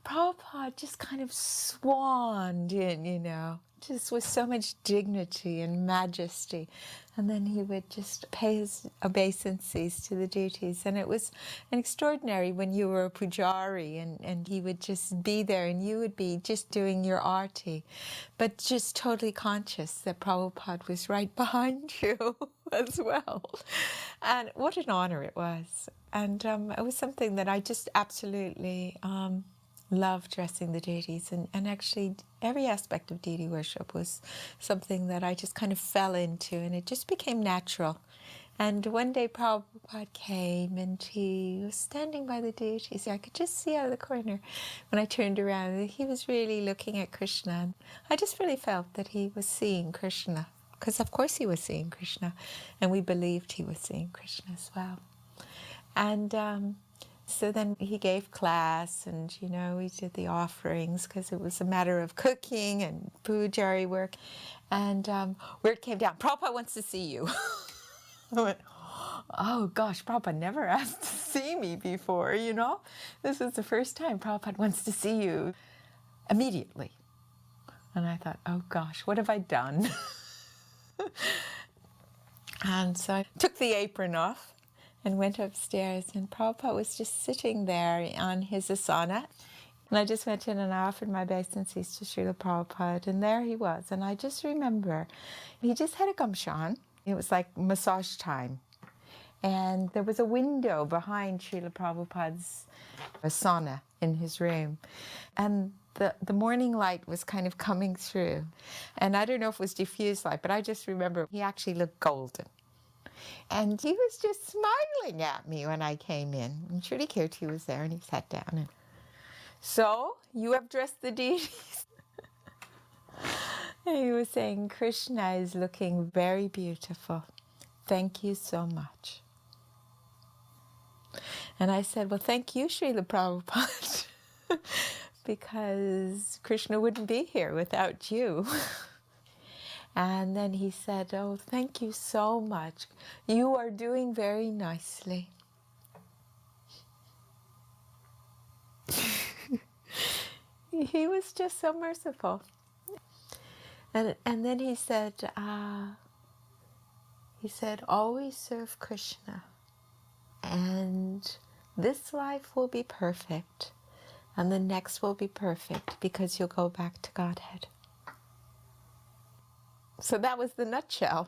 Prabhupada just kind of swanned in, you know, just with so much dignity and majesty. And then he would just pay his obeisances to the deities. And it was an extraordinary when you were a pujari and he would just be there and you would be just doing your arti, but just totally conscious that Prabhupada was right behind you as well. And what an honor it was. And it was something that I just absolutely loved, dressing the deities, and actually every aspect of deity worship was something that I just kind of fell into, and it just became natural. And one day Prabhupada came and he was standing by the deities. I could just see out of the corner when I turned around. He was really looking at Krishna. And I just really felt that he was seeing Krishna, because of course he was seeing Krishna, and we believed he was seeing Krishna as well. And so then he gave class, and, you know, we did the offerings because it was a matter of cooking and pujari work. And word came down, Prabhupada wants to see you. I went, oh gosh, Prabhupada never asked to see me before, you know? This is the first time Prabhupada wants to see you immediately. And I thought, oh gosh, what have I done? And so I took the apron off and went upstairs, and Prabhupada was just sitting there on his asana. And I just went in and I offered my obeisances to Srila Prabhupada, and there he was. And I just remember, he just had a gamcha on. It was like massage time. And there was a window behind Srila Prabhupada's asana in his room. And the morning light was kind of coming through. And I don't know if it was diffused light, but I just remember he actually looked golden. And he was just smiling at me when I came in. And Srila Kirti was there, and he sat down. And, so, you have dressed the deities? And he was saying, Krishna is looking very beautiful. Thank you so much. And I said, well, thank you, Srila Prabhupada, because Krishna wouldn't be here without you. And then he said, oh, thank you so much. You are doing very nicely. He was just so merciful. And then he said, always serve Krishna. And this life will be perfect. And the next will be perfect because you'll go back to Godhead. So that was the nutshell.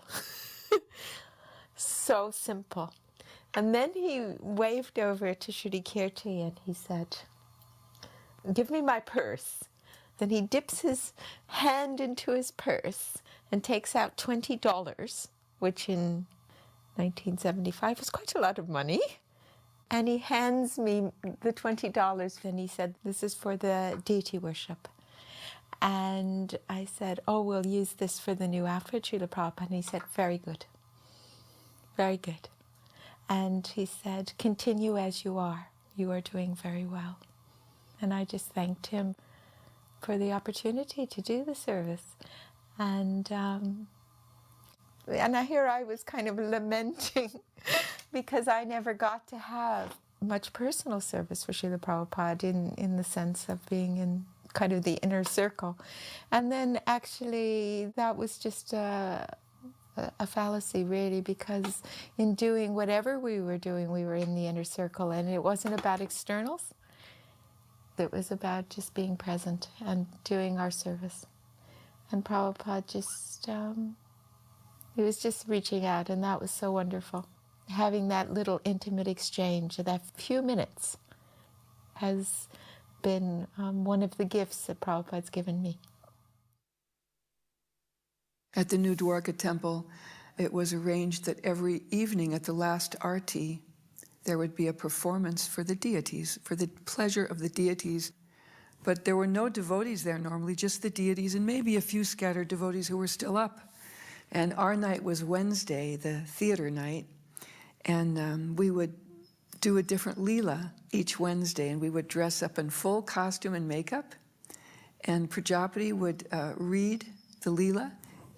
So simple. And then he waved over to Srila Kirti and he said, give me my purse. Then he dips his hand into his purse and takes out $20, which in 1975 was quite a lot of money. And he hands me the $20 and he said, this is for the deity worship. And I said, oh, we'll use this for the new outfit, Srila Prabhupada. And he said, very good. Very good. And he said, continue as you are. You are doing very well. And I just thanked him for the opportunity to do the service. And here I was kind of lamenting because I never got to have much personal service for Srila Prabhupada in the sense of being in kind of the inner circle. And then actually that was just a fallacy really, because in doing whatever we were doing, we were in the inner circle, and it wasn't about externals. It was about just being present and doing our service. And Prabhupada just, he was just reaching out, and that was so wonderful. Having that little intimate exchange, that few minutes, has been one of the gifts that Prabhupada's given me. At the new Dwarka temple, it was arranged that every evening at the last arti, there would be a performance for the deities, for the pleasure of the deities. But there were no devotees there normally, just the deities and maybe a few scattered devotees who were still up. And our night was Wednesday, the theater night, and we would do a different Leela each Wednesday, and we would dress up in full costume and makeup, and Prajapati would read the Leela,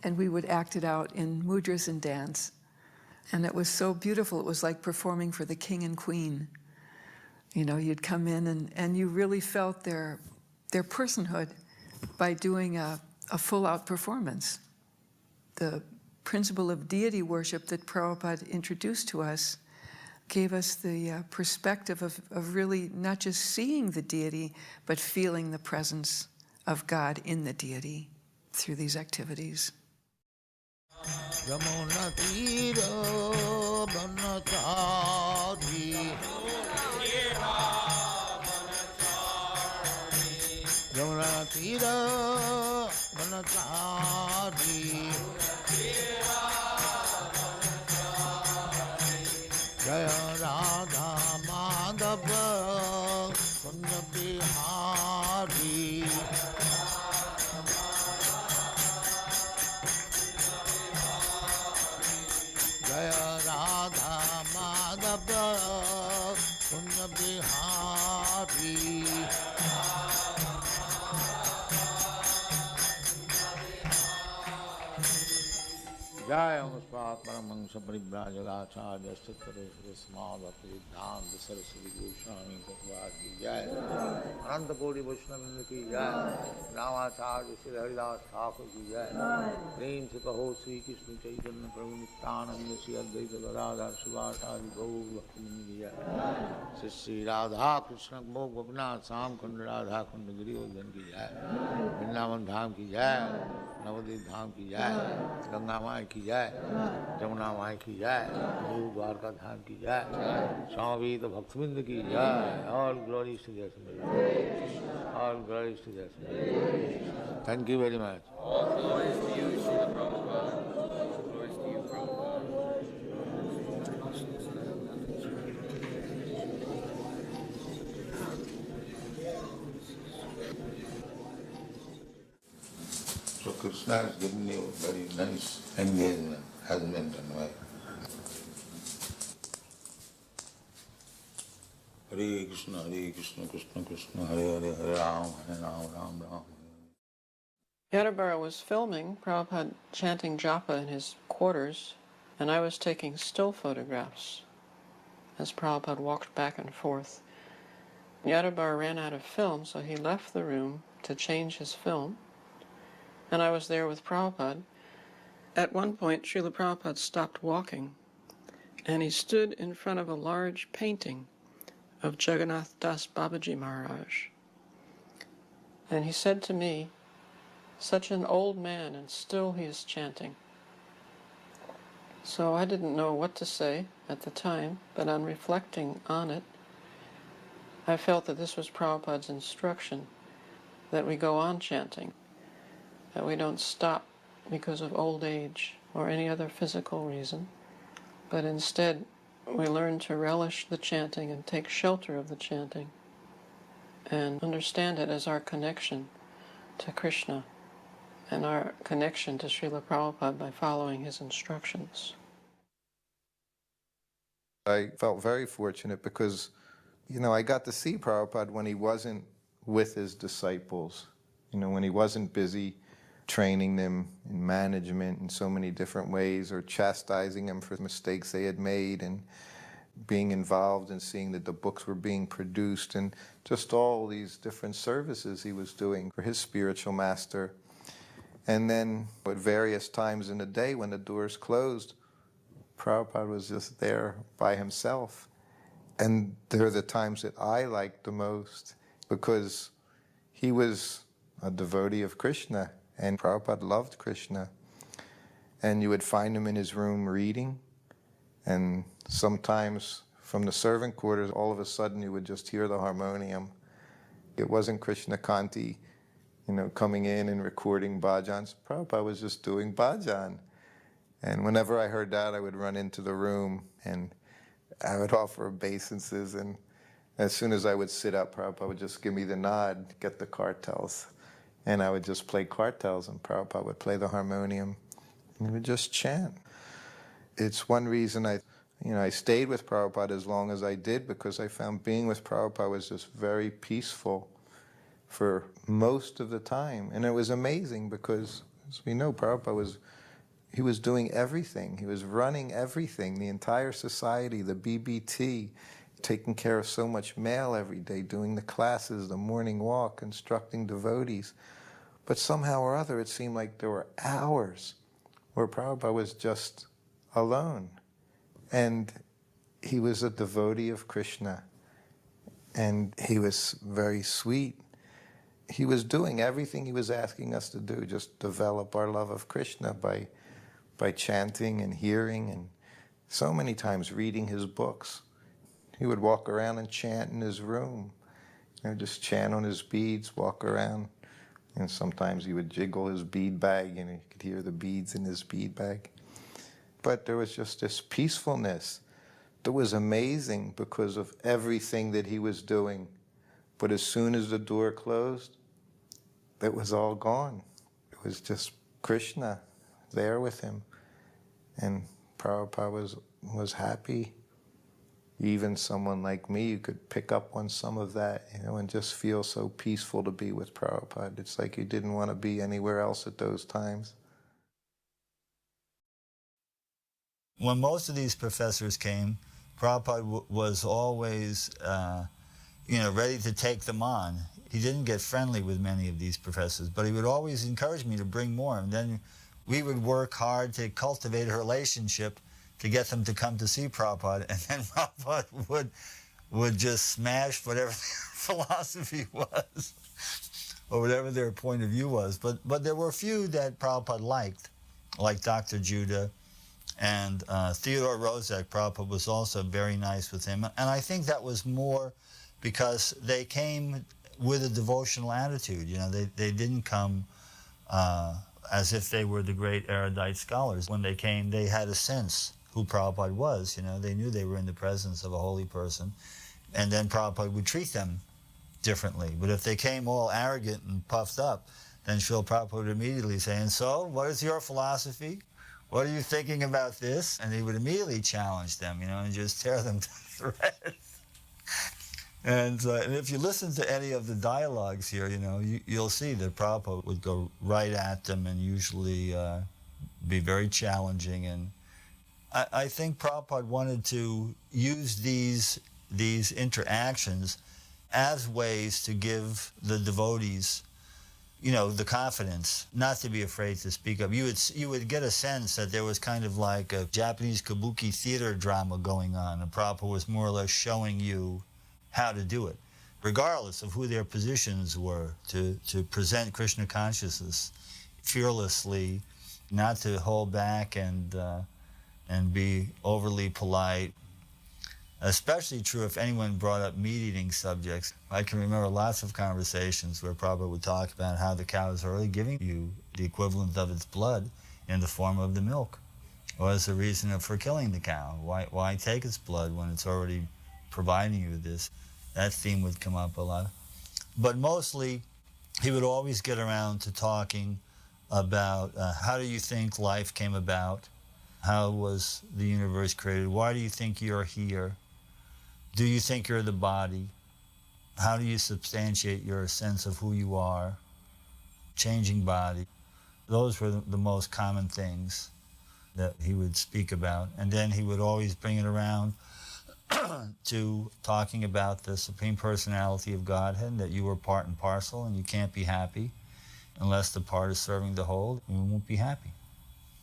and we would act it out in mudras and dance. And it was so beautiful, it was like performing for the king and queen. You know, you'd come in and you really felt their personhood by doing a full-out performance. The principle of deity worship that Prabhupada introduced to us gave us the perspective of really not just seeing the deity, but feeling the presence of God in the deity through these activities. Jaya Radha Madhava Kunja Bihari Jaya Radha Madhava Kunja Bihari Jaya Muspat Paramangsa Paribrajagacharya Sthattara Smada Bhaktisiddhānta Sarasvati Goswami Prabhupāda ki Jai Ananta Koti Vaishnava ki Jai Ramacharya Sri Haridas Thakur ki Jai Prem se Kaho Sri Krishna Chaitanya Prabhu Nityananda Sri Advaita Gadadhar Srivasadi Gaur Bhakti ki Jai Sri Radha Krishna Mokh Bhaknath Sam Kund Radha Kund Giriyodhan ki Jai Vrindavan Dham ki Jai Navadvip Dham ki Jai Ganga Mai ki Jai Jamuna Mai ki Jai Dwarka Dham ki Jai Swami Bhaktivedanta ki Jai. All glories to the Assembled. All glories to the Assembled. Thank you very much. All glories to you, Śrīla Prabhupada. All glories to you, Prabhupada. So Krishna has given you a very nice engagement, husband and wife. Hare Krishna, Krishna Krishna, Hare Hare, Hare Ram, Ram Ram. Yadabara was filming Prabhupada chanting japa in his quarters, and I was taking still photographs as Prabhupada walked back and forth. Yadabara ran out of film, so he left the room to change his film, and I was there with Prabhupada. At one point, Śrīla Prabhupada stopped walking, and he stood in front of a large painting of Jagannath Das Babaji Maharaj. And he said to me, "Such an old man, and still he is chanting." So I didn't know what to say at the time, but on reflecting on it, I felt that this was Prabhupada's instruction, that we go on chanting, that we don't stop because of old age or any other physical reason, but instead we learn to relish the chanting and take shelter of the chanting and understand it as our connection to Krishna and our connection to Śrīla Prabhupada by following his instructions. I felt very fortunate because, I got to see Prabhupada when he wasn't with his disciples, when he wasn't busy training them in management in so many different ways or chastising them for mistakes they had made and being involved in seeing that the books were being produced and just all these different services he was doing for his spiritual master. And then at various times in the day when the doors closed, Prabhupada was just there by himself. And they're the times that I liked the most because he was a devotee of Krishna and Prabhupada loved Krishna. And you would find him in his room reading, and sometimes from the servant quarters, all of a sudden you would just hear the harmonium. It wasn't Krishna Kanti, coming in and recording bhajans. Prabhupada was just doing bhajan. And whenever I heard that, I would run into the room and I would offer obeisances. And as soon as I would sit up, Prabhupada would just give me the nod, get the kartals. And I would just play kartals, and Prabhupada would play the harmonium. And we would just chant. It's one reason I stayed with Prabhupada as long as I did, because I found being with Prabhupada was just very peaceful for most of the time. And it was amazing because, as we know, Prabhupada was doing everything. He was running everything, the entire society, the BBT, taking care of so much mail every day, doing the classes, the morning walk, instructing devotees. But somehow or other, it seemed like there were hours where Prabhupada was just alone. And he was a devotee of Krishna. And he was very sweet. He was doing everything he was asking us to do, just develop our love of Krishna by chanting and hearing, and so many times reading his books. He would walk around and chant in his room, just chant on his beads, walk around. And sometimes he would jiggle his bead bag, and you could hear the beads in his bead bag. But there was just this peacefulness that was amazing because of everything that he was doing. But as soon as the door closed, it was all gone. It was just Krishna there with him. And Prabhupada was happy. Even someone like me, you could pick up on some of that, and just feel so peaceful to be with Prabhupada. It's like you didn't want to be anywhere else at those times. When most of these professors came, Prabhupada was always, ready to take them on. He didn't get friendly with many of these professors, but he would always encourage me to bring more. And then we would work hard to cultivate a relationship to get them to come to see Prabhupada, and then Prabhupada would just smash whatever their philosophy was, or whatever their point of view was. But there were a few that Prabhupada liked, like Dr. Judah, and Theodore Rozek. Prabhupada was also very nice with him. And I think that was more because they came with a devotional attitude. They didn't come as if they were the great erudite scholars. When they came, they had a sense who Prabhupada was. They knew they were in the presence of a holy person. And then Prabhupada would treat them differently. But if they came all arrogant and puffed up, then Śrīla Prabhupada would immediately say, "And so, what is your philosophy? What are you thinking about this?" And he would immediately challenge them, and just tear them to shreds. And if you listen to any of the dialogues here, you'll see that Prabhupada would go right at them and usually be very challenging. And I think Prabhupada wanted to use these interactions as ways to give the devotees, the confidence not to be afraid to speak up. You would get a sense that there was kind of like a Japanese kabuki theater drama going on, and Prabhupada was more or less showing you how to do it, regardless of who their positions were, to present Krishna consciousness fearlessly, not to hold back and be overly polite. Especially true if anyone brought up meat-eating subjects. I can remember lots of conversations where Prabhupada would talk about how the cow is already giving you the equivalent of its blood in the form of the milk. What is the reason for killing the cow? Why take its blood when it's already providing you this? That theme would come up a lot. But mostly, he would always get around to talking about how do you think life came about? How was the universe created? Why do you think you're here? Do you think you're the body? How do you substantiate your sense of who you are? Changing body. Those were the most common things that he would speak about. And then he would always bring it around to talking about the Supreme Personality of Godhead, that you are part and parcel, and you can't be happy unless the part is serving the whole, and you won't be happy.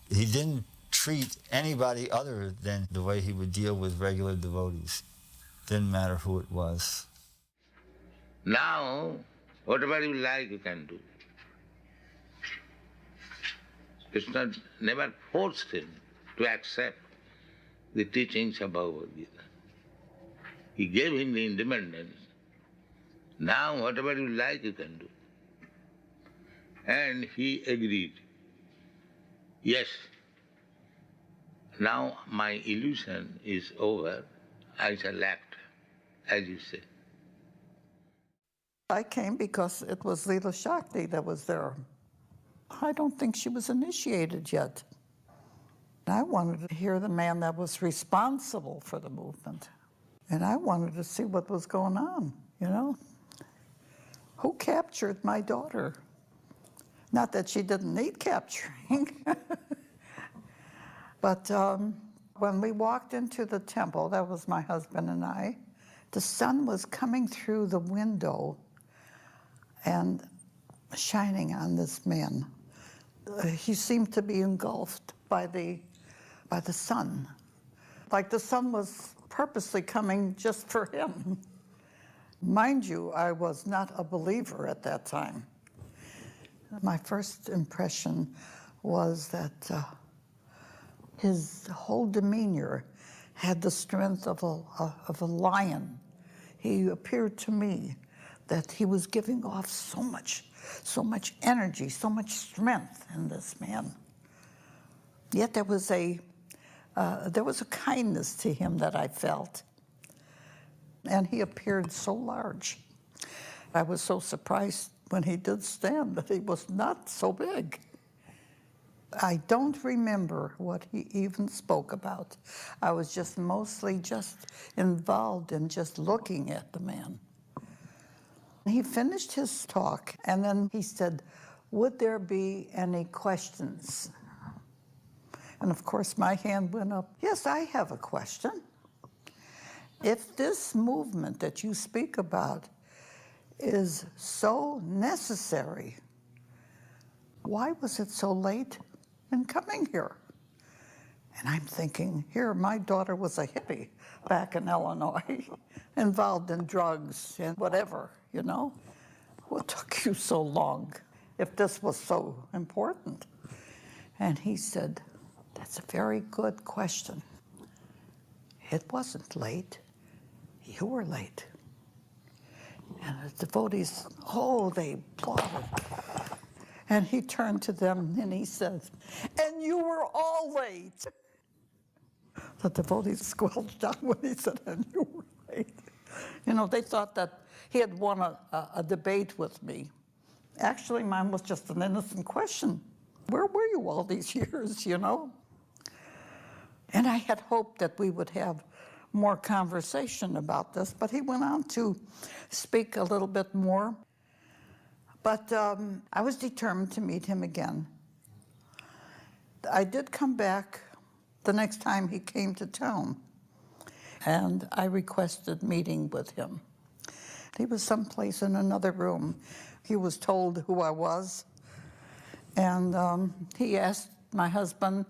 He didn't treat anybody other than the way he would deal with regular devotees. Didn't matter who it was. Now, whatever you like, you can do. Krishna never forced him to accept the teachings of Bhagavad Gita. He gave him the independence. Now, whatever you like, you can do. And he agreed. Yes, now my illusion is over. I shall act, as you say. I came because it was Leela Shakti that was there. I don't think she was initiated yet. I wanted to hear the man that was responsible for the movement. And I wanted to see what was going on, Who captured my daughter? Not that she didn't need capturing. But when we walked into the temple, that was my husband and I, The sun was coming through the window and shining on this man. He seemed to be engulfed by the sun, like the sun was purposely coming just for him. Mind you, I was not a believer at that time. My first impression was that his whole demeanor had the strength of a lion. He appeared to me that he was giving off so much energy, so much strength in this man. Yet there was a kindness to him that I felt. And he appeared so large. I was so surprised when he did stand that he was not so big. I don't remember what he even spoke about. I was just mostly involved in just looking at the man. He finished his talk, and then he said, "Would there be any questions?" And of course, my hand went up. Yes, I have a question. If this movement that you speak about is so necessary, why was it so late in coming here? And I'm thinking, here, my daughter was a hippie back in Illinois, involved in drugs and whatever, you know? What took you so long if this was so important? And he said, "That's a very good question. It wasn't late. You were late." And the devotees, they applauded. And he turned to them and he said, "And you were all late." The devotees squelched down when he said, "And you were late." You know, they thought that he had won a debate with me. Actually, mine was just an innocent question. Where were you all these years, you know? And I had hoped that we would have more conversation about this, but he went on to speak a little bit more. But I was determined to meet him again. I did come back the next time he came to town, and I requested meeting with him. He was someplace in another room. He was told who I was, and he asked my husband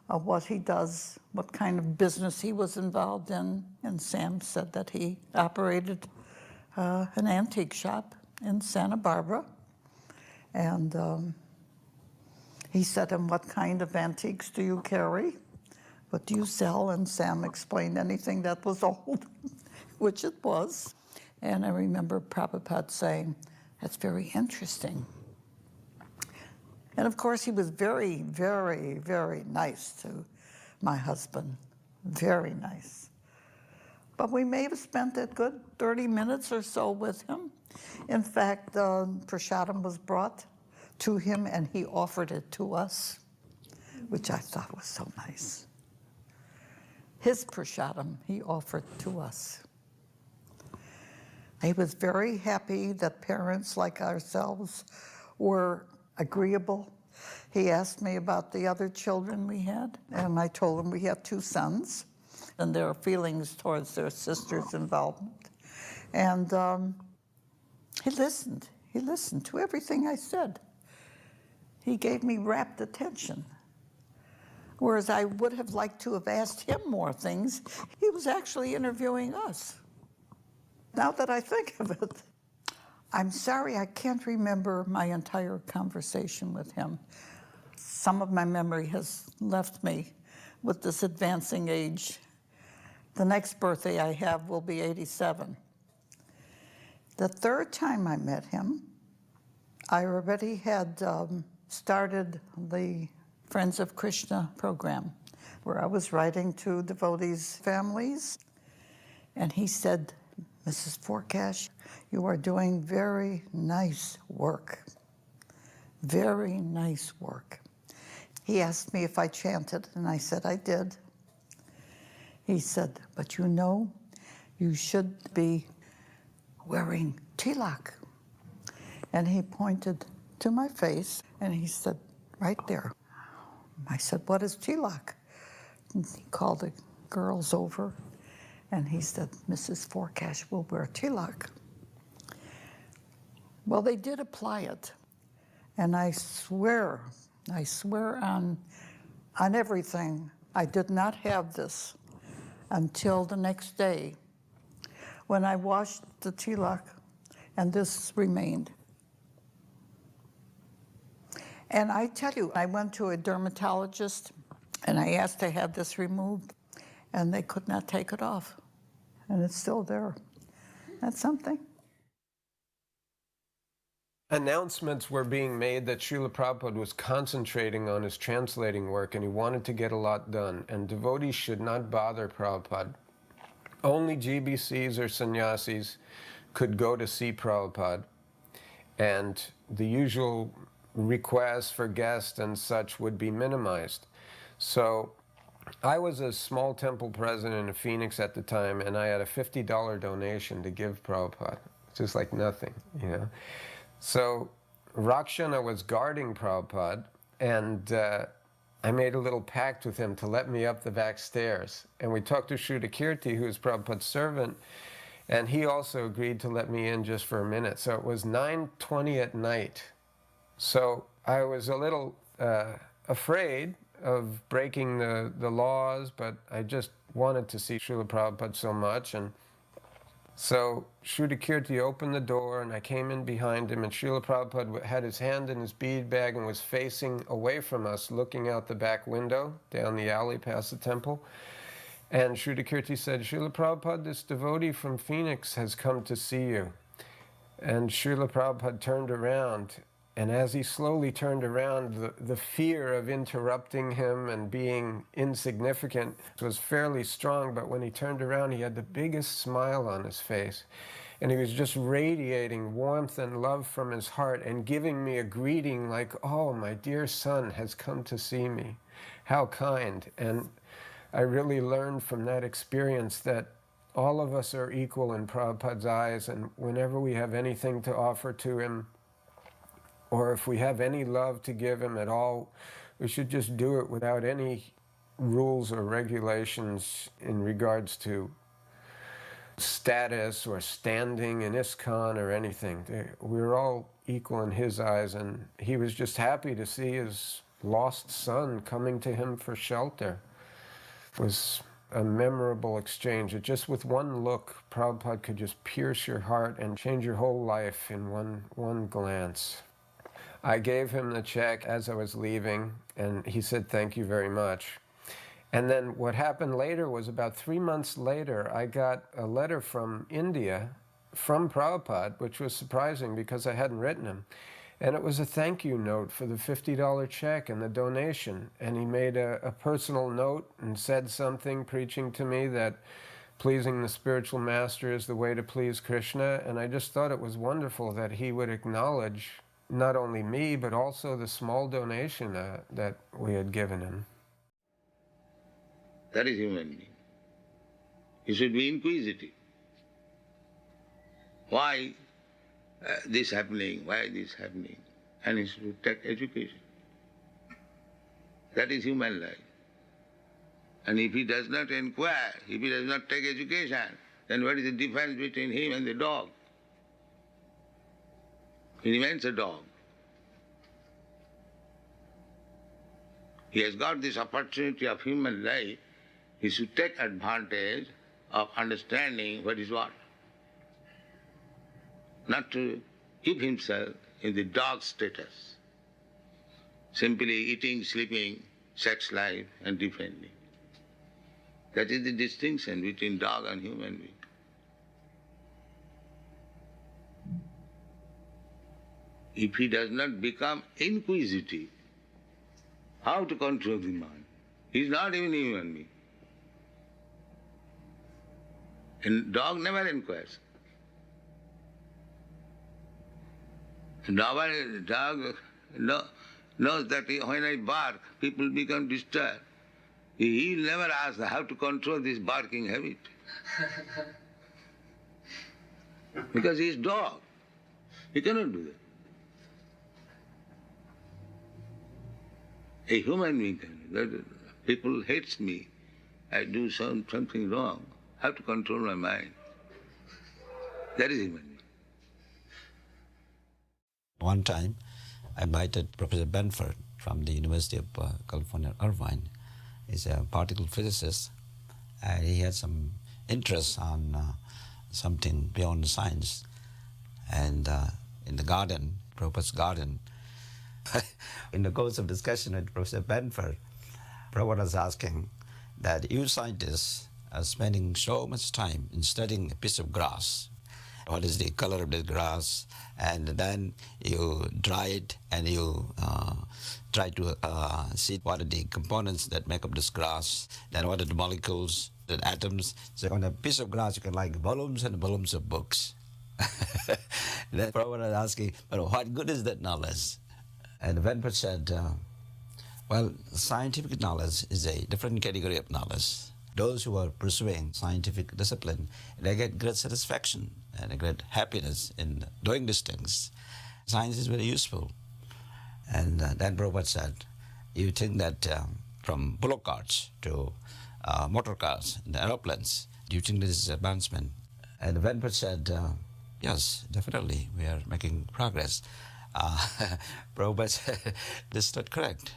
what he does, what kind of business he was involved in, and Sam said that he operated an antique shop in Santa Barbara, and he said, "And what kind of antiques do you carry? What do you sell?" And Sam explained anything that was old, which it was. And I remember Prabhupada saying, "That's very interesting." And of course, he was very, very, very nice to my husband. Very nice. But we may have spent a good 30 minutes or so with him. In fact, prasadam was brought to him and he offered it to us, which I thought was so nice. His prasadam he offered to us. He was very happy that parents like ourselves were agreeable. He asked me about the other children we had, and I told him we had 2 sons and their feelings towards their sister's involvement. And he listened. He listened to everything I said. He gave me rapt attention. Whereas I would have liked to have asked him more things, he was actually interviewing us. Now that I think of it, I'm sorry I can't remember my entire conversation with him. Some of my memory has left me with this advancing age. The next birthday I have will be 87. The 3rd time I met him, I already had started the Friends of Krishna program, where I was writing to devotees' families. And he said, "Mrs. Forkash, you are doing very nice work. Very nice work." He asked me if I chanted, and I said I did. He said, "But you know, you should be wearing tilak." And he pointed to my face, and he said, "Right there." I said, "What is tilak?" And he called the girls over, And he said, Mrs. Forcash will wear tilak. Well, they did apply it. And I swear on everything, I did not have this until the next day when I washed the tilak and this remained. And I tell you, I went to a dermatologist and I asked to have this removed and they could not take it off. And it's still there. That's something. Announcements were being made that Śrīla Prabhupada was concentrating on his translating work and he wanted to get a lot done, and devotees should not bother Prabhupada. Only GBCs or sannyasis could go to see Prabhupada, and the usual requests for guests and such would be minimized. So I was a small temple president in Phoenix at the time, and I had a $50 donation to give Prabhupada, just like nothing, you know. So Rakshana was guarding Prabhupada, and I made a little pact with him to let me up the back stairs. And we talked to Shrudakirti, who was Prabhupada's servant, and he also agreed to let me in just for a minute. So it was 9:20 at night. So I was a little afraid of breaking the laws, but I just wanted to see Śrīla Prabhupada so much. And so Shrudakirti opened the door, and I came in behind him, and Śrīla Prabhupada had his hand in his bead bag and was facing away from us, looking out the back window, down the alley past the temple. And Shrudakirti said, "Śrīla Prabhupada, this devotee from Phoenix has come to see you." And Śrīla Prabhupada turned around, and as he slowly turned around, the fear of interrupting him and being insignificant was fairly strong, but when he turned around, he had the biggest smile on his face. And he was just radiating warmth and love from his heart and giving me a greeting like, "Oh, my dear son has come to see me. How kind." And I really learned from that experience that all of us are equal in Prabhupada's eyes, and whenever we have anything to offer to him, or if we have any love to give him at all, we should just do it without any rules or regulations in regards to status or standing in Iskcon or anything. We're all equal in his eyes, and he was just happy to see his lost son coming to him for shelter. It was a memorable exchange. Just with one look, Prabhupada could just pierce your heart and change your whole life in one glance. I gave him the check as I was leaving, and he said, "Thank you very much." And then what happened later was about 3 months later, I got a letter from India, from Prabhupada, which was surprising because I hadn't written him. And it was a thank you note for the $50 check and the donation. And he made a personal note and said something, preaching to me that pleasing the spiritual master is the way to please Krishna. And I just thought it was wonderful that he would acknowledge not only me, but also the small donation that we had given him. That is human being. He should be inquisitive. Why this happening? Why this happening? And he should take education. That is human life. And if he does not inquire, if he does not take education, then what is the difference between him and the dog? He remains a dog. He has got this opportunity of human life. He should take advantage of understanding what is what. Not to keep himself in the dog status, simply eating, sleeping, sex life, and defending. That is the distinction between dog and human being. If he does not become inquisitive, how to control the mind? He is not even a human being. And dog never inquires. Dog knows that when I bark, people become disturbed. He never asks how to control this barking habit. Because he is dog. He cannot do that. A human being can do that. People hate me. I do something wrong. have to control my mind. That is human. One time, I invited Professor Benford from the University of California, Irvine. He's a particle physicist, and he had some interest on something beyond science. And in the garden, Prabhupada's garden, in the course of discussion with Professor Benford, Prabhupada was asking that you scientists are spending so much time in studying a piece of grass. What is the color of the grass? And then you dry it and you try to see what are the components that make up this grass, then what are the molecules, the atoms. So on a piece of grass you can like volumes and volumes of books. Then Prabhupada was asking, but what good is that knowledge? And Venpur said, well, scientific knowledge is a different category of knowledge. Those who are pursuing scientific discipline, they get great satisfaction and a great happiness in doing these things. Science is very useful. And then Prabhupada said, you think that from bullock carts to motor cars and aeroplanes, do you think this is advancement? And Venpur said, yes, definitely, we are making progress. Prabhupada said, this is not correct,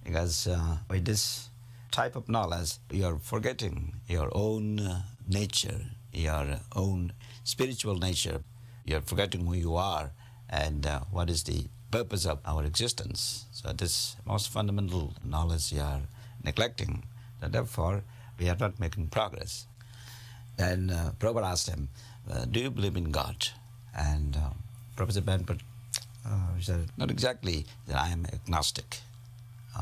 because with this type of knowledge, you are forgetting your own nature, your own spiritual nature. You are forgetting who you are and what is the purpose of our existence. So this most fundamental knowledge you are neglecting. And therefore, we are not making progress. And Prabhupada asked him, do you believe in God? And Professor Benford said, not exactly, that I am agnostic.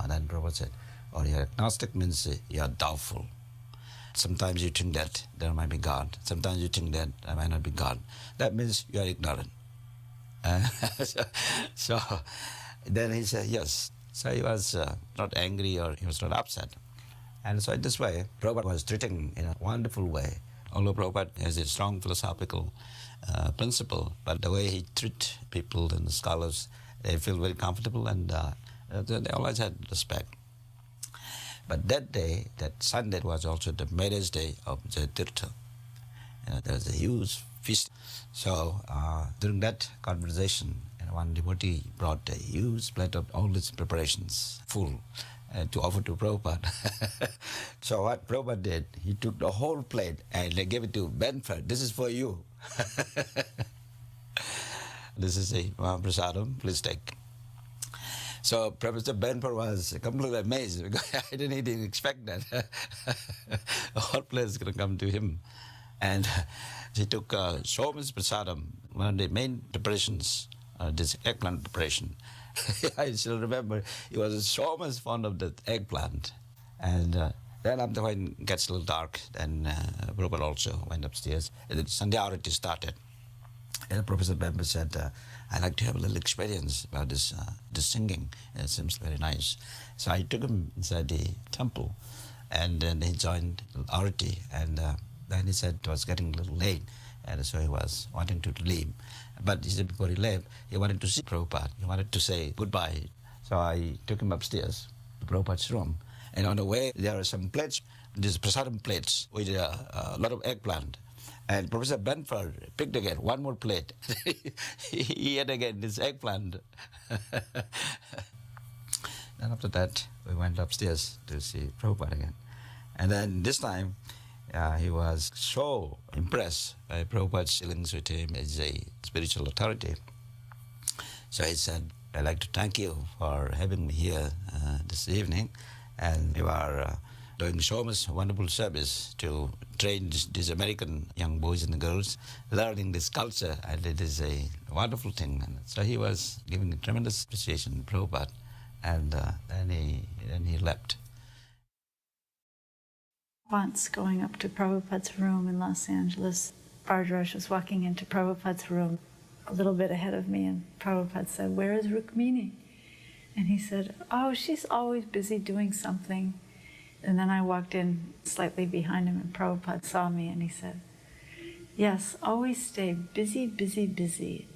Then Prabhupada said, oh, you're agnostic means you're doubtful. Sometimes you think that there might be God. Sometimes you think that there might not be God. That means you are ignorant. So then he said, yes. So he was not angry or he was not upset. And so in this way, Prabhupada was treating in a wonderful way. Although Prabhupada has a strong philosophical principle, but the way he treats people and the scholars, they feel very comfortable and they always had respect. But that day, that Sunday, was also the marriage day of Jaitirtha. There was a huge feast. So during that conversation, one devotee brought a huge plate of all these preparations, full, to offer to Prabhupada. So what Prabhupada did, he took the whole plate and they gave it to Benford. This is for you. This is a maha-prasadam, please take. So Professor Benford was completely amazed because I didn't expect that. The whole place is going to come to him. And he took so much prasadam, one of the main preparations, this eggplant preparation. I still remember he was so much fond of the eggplant. And then after when it gets a little dark, then Prabhupada also went upstairs. And the Sandhya Arati started. And Professor Benford said, I'd like to have a little experience about this singing. It seems very nice. So I took him inside the temple, and then he joined Arati, and then he said it was getting a little late, and so he was wanting to leave. But he said before he left, he wanted to see Prabhupada. He wanted to say goodbye. So I took him upstairs to Prabhupada's room, and on the way there are some plates, these prasadam plates with a lot of eggplant. And Professor Benford picked again one more plate. He ate again this eggplant. Then after that, we went upstairs to see Prabhupada again. And then this time, he was so impressed by Prabhupada's dealings with him as a spiritual authority. So he said, I'd like to thank you for having me here this evening. And you are doing so much wonderful service to train these American young boys and girls learning this culture, and it is a wonderful thing. And so he was giving a tremendous appreciation to Prabhupada, and then he left. Once going up to Prabhupada's room in Los Angeles, Bhardraj was walking into Prabhupada's room a little bit ahead of me, and Prabhupada said, where is Rukmini? And he said, oh, she's always busy doing something. And then I walked in slightly behind him, and Prabhupada saw me, and he said, yes, always stay busy, busy, busy.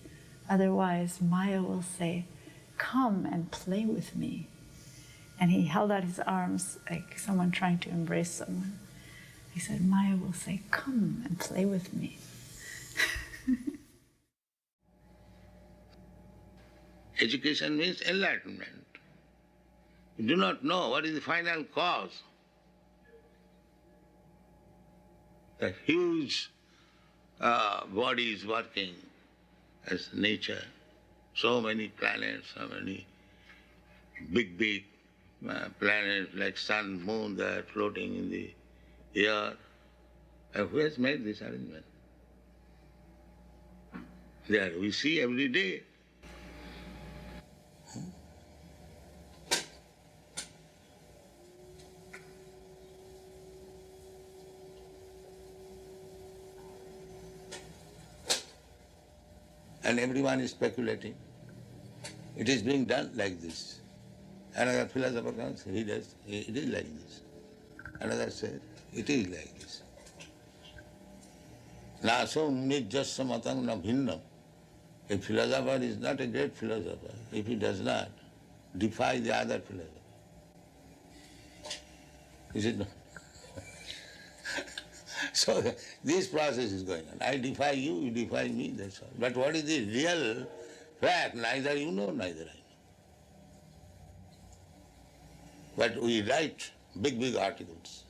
Otherwise, Maya will say, come and play with me. And he held out his arms like someone trying to embrace someone. He said, Maya will say, come and play with me. Education means enlightenment. You do not know what is the final cause. The huge body is working as nature. So many planets, so many big planets like sun, moon, they are floating in the air. And who has made this arrangement? There we see every day. And everyone is speculating. It is being done like this. Another philosopher comes, he does, it is like this. Another says, it is like this. Naso nijjasya matang na bhinnam. A philosopher is not a great philosopher if he does not defy the other philosopher. Is it not? So this process is going on. I defy you, you defy me, that's all. But what is the real fact? Neither you know, neither I know. But we write big articles.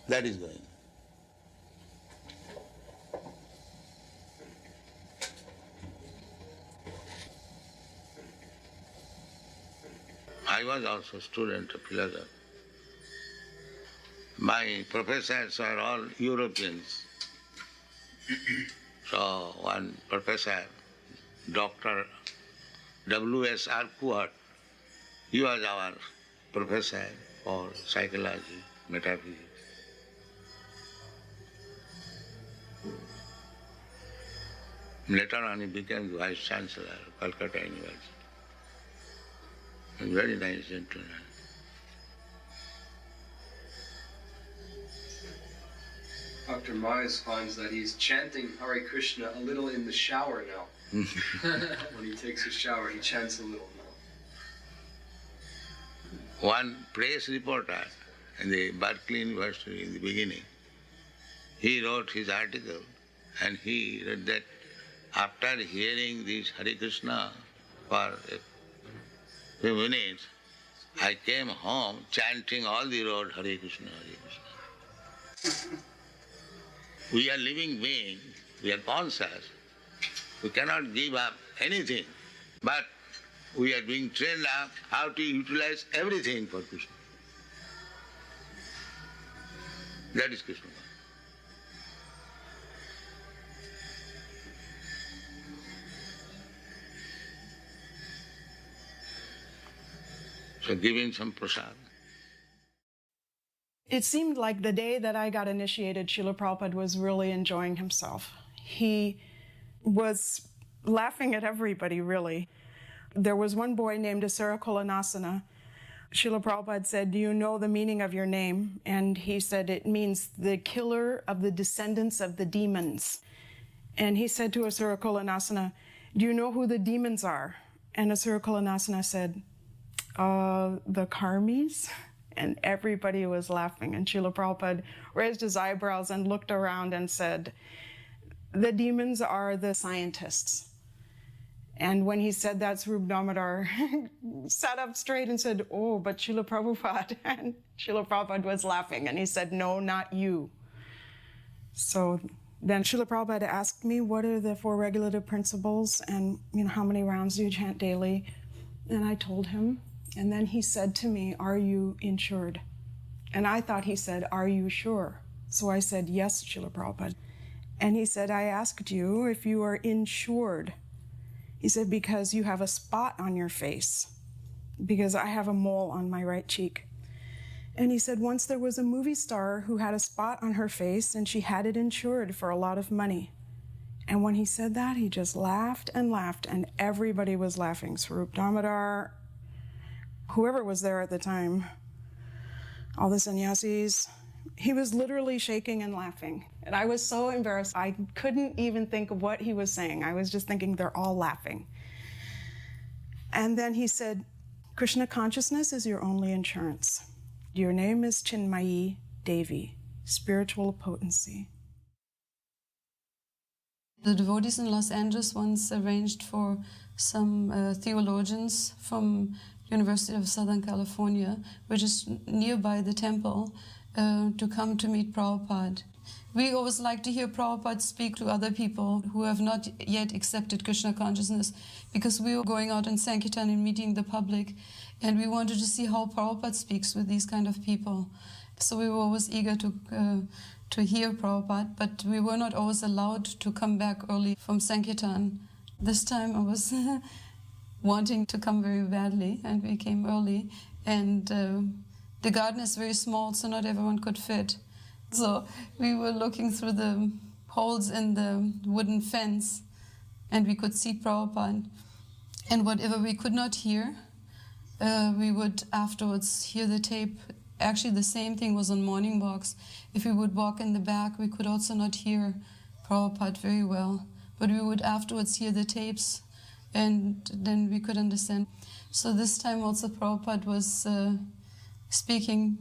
That is going on. I was also a student of philosophy. My professors are all Europeans. So one professor, Dr. W.S. Arkuat, he was our professor for psychology, metaphysics. Later on he became the Vice Chancellor of Calcutta University. A very nice gentleman. Dr. Mize finds that he's chanting Hare Krishna a little in the shower now. When he takes his shower, he chants a little now. One press reporter in the Berkeley University in the beginning, he wrote his article and he read that after hearing this Hare Krishna for a few minutes, I came home chanting all the road Hare Krishna, Hare Krishna. We are living beings, we are conscious, we cannot give up anything, but we are being trained up how to utilize everything for Krishna. That is Krishna. So give him some prasad. It seemed like the day that I got initiated, Śrīla Prabhupada was really enjoying himself. He was laughing at everybody, really. There was one boy named Asura Kulanasana. Śrīla Prabhupada said, "Do you know the meaning of your name?" And he said, "It means the killer of the descendants of the demons." And he said to Asura Kulanasana, "Do you know who the demons are?" And Asura Kulanasana said, "The karmis?" And everybody was laughing. And Śrīla Prabhupada raised his eyebrows and looked around and said, "The demons are the scientists." And when he said that, Swarup Damodar sat up straight and said, "Oh, but Śrīla Prabhupada." And Śrīla Prabhupada was laughing. And he said, "No, not you." So then Śrīla Prabhupada asked me, "What are the 4 regulative principles? And how many rounds do you chant daily?" And I told him. And then he said to me, "Are you insured?" And I thought he said, "Are you sure?" So I said, "Yes, Śrīla Prabhupada." And he said, "I asked you if you are insured." He said, "Because you have a spot on your face, because I have a mole on my right cheek." And he said, once there was a movie star who had a spot on her face and she had it insured for a lot of money. And when he said that, he just laughed, and everybody was laughing. Swarup Damodar, whoever was there at the time, all the sannyasis, he was literally shaking and laughing. And I was so embarrassed, I couldn't even think of what he was saying. I was just thinking, they're all laughing. And then he said, "Krishna consciousness is your only insurance. Your name is Chinmayi Devi, spiritual potency. The devotees in Los Angeles once arranged for some theologians from University of Southern California, which is nearby the temple, to come to meet Prabhupada. We always like to hear Prabhupada speak to other people who have not yet accepted Krishna consciousness, because we were going out in Sankirtan and meeting the public, and we wanted to see how Prabhupada speaks with these kind of people. So we were always eager to hear Prabhupada, but we were not always allowed to come back early from Sankirtan. This time I was wanting to come very badly, and we came early, and the garden is very small, so not everyone could fit. So we were looking through the holes in the wooden fence, and we could see Prabhupada. And whatever we could not hear, we would afterwards hear the tape. Actually, the same thing was on morning walks. If we would walk in the back, we could also not hear Prabhupada very well. But we would afterwards hear the tapes, and then we could understand. So this time also Prabhupada was speaking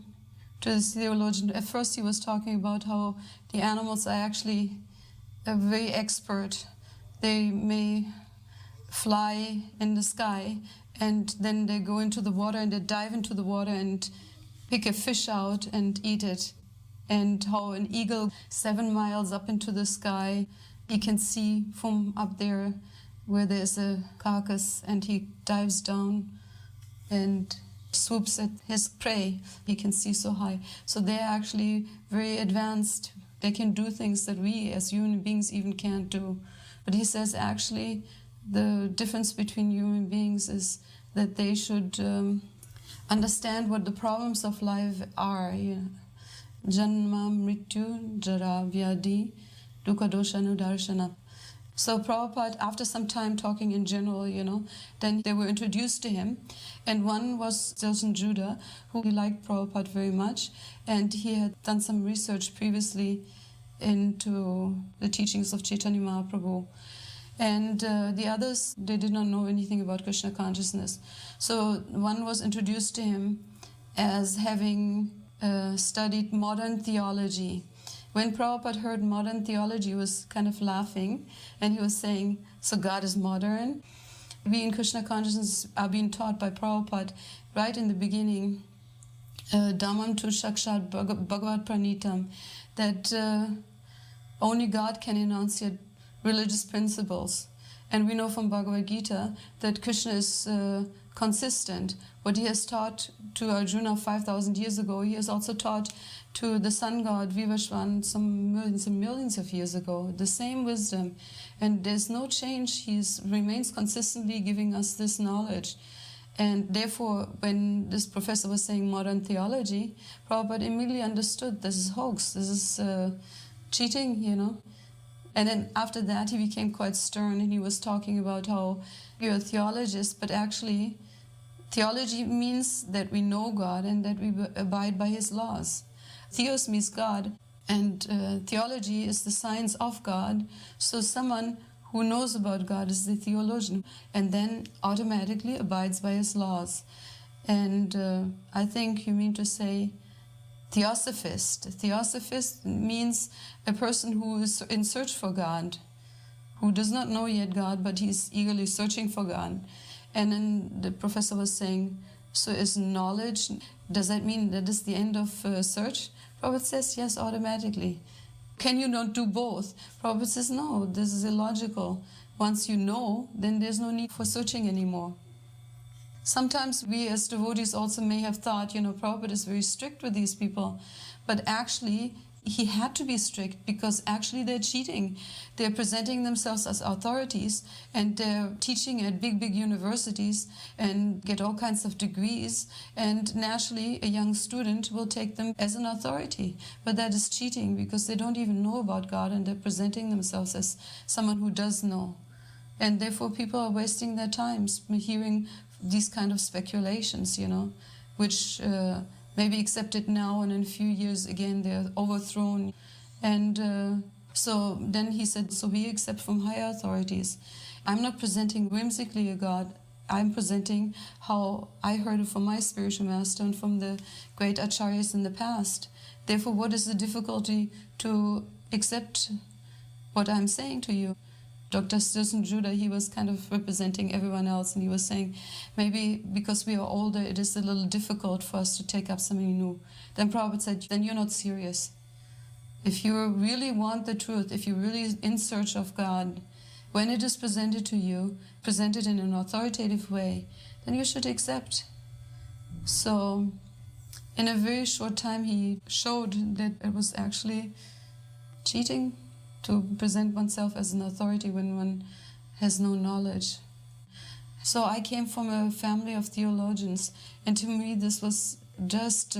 to this theologian. At first he was talking about how the animals are actually very expert. They may fly in the sky, and then they go into the water and they dive into the water and pick a fish out and eat it. And how an eagle 7 miles up into the sky, he can see from up there where there's a carcass, and he dives down and swoops at his prey. He can see so high. So they're actually very advanced. They can do things that we as human beings even can't do. But he says actually the difference between human beings is that they should understand what the problems of life are. Janma, mrityu, jara, vyadi, dukkha, dosha, nudarshana. So Prabhupada, after some time talking in general, then they were introduced to him. And one was Zilson Judah, who liked Prabhupada very much. And he had done some research previously into the teachings of Chaitanya Mahaprabhu. And the others, they did not know anything about Krishna consciousness. So one was introduced to him as having studied modern theology. When Prabhupada heard modern theology, he was kind of laughing, and he was saying, so God is modern? We in Krishna consciousness are being taught by Prabhupada right in the beginning, Dhammam tu Sakshat Bhagavad Pranitam, that only God can enunciate religious principles. And we know from Bhagavad Gita that Krishna is consistent. What he has taught to Arjuna 5,000 years ago, he has also taught to the sun god Vivaswan some millions and millions of years ago. The same wisdom. And there's no change. He remains consistently giving us this knowledge. And therefore, when this professor was saying modern theology, Prabhupada immediately understood this is hoax, this is cheating, And then after that, he became quite stern, and he was talking about how you're a theologist, but actually theology means that we know God and that we abide by his laws. Theos means God, and theology is the science of God. So someone who knows about God is the theologian, and then automatically abides by his laws. And I think you mean to say Theosophist. Theosophist means a person who is in search for God, who does not know yet God, but he's eagerly searching for God. And then the professor was saying, so is knowledge, does that mean that is the end of search? Prabhupada says, yes, automatically. Can you not do both? Prabhupada says, no, this is illogical. Once you know, then there's no need for searching anymore. Sometimes we as devotees also may have thought, Prabhupada is very strict with these people, but actually he had to be strict because actually they're cheating. They're presenting themselves as authorities, and they're teaching at big, big universities and get all kinds of degrees, and naturally a young student will take them as an authority. But that is cheating because they don't even know about God, and they're presenting themselves as someone who does know. And therefore people are wasting their time hearing these kind of speculations, which may be accepted now, and in a few years again they're overthrown. And so then he said, so we accept from higher authorities. I'm not presenting whimsically a God. I'm presenting how I heard it from my spiritual master and from the great acharyas in the past. Therefore, what is the difficulty to accept what I'm saying to you? Dr. Sturgeon Judah, he was kind of representing everyone else, and he was saying, maybe because we are older, it is a little difficult for us to take up something new. Then Prabhupada said, then you're not serious. If you really want the truth, if you're really in search of God, when it is presented to you, presented in an authoritative way, then you should accept. So, in a very short time, he showed that it was actually cheating to present oneself as an authority when one has no knowledge. So I came from a family of theologians, and to me this was just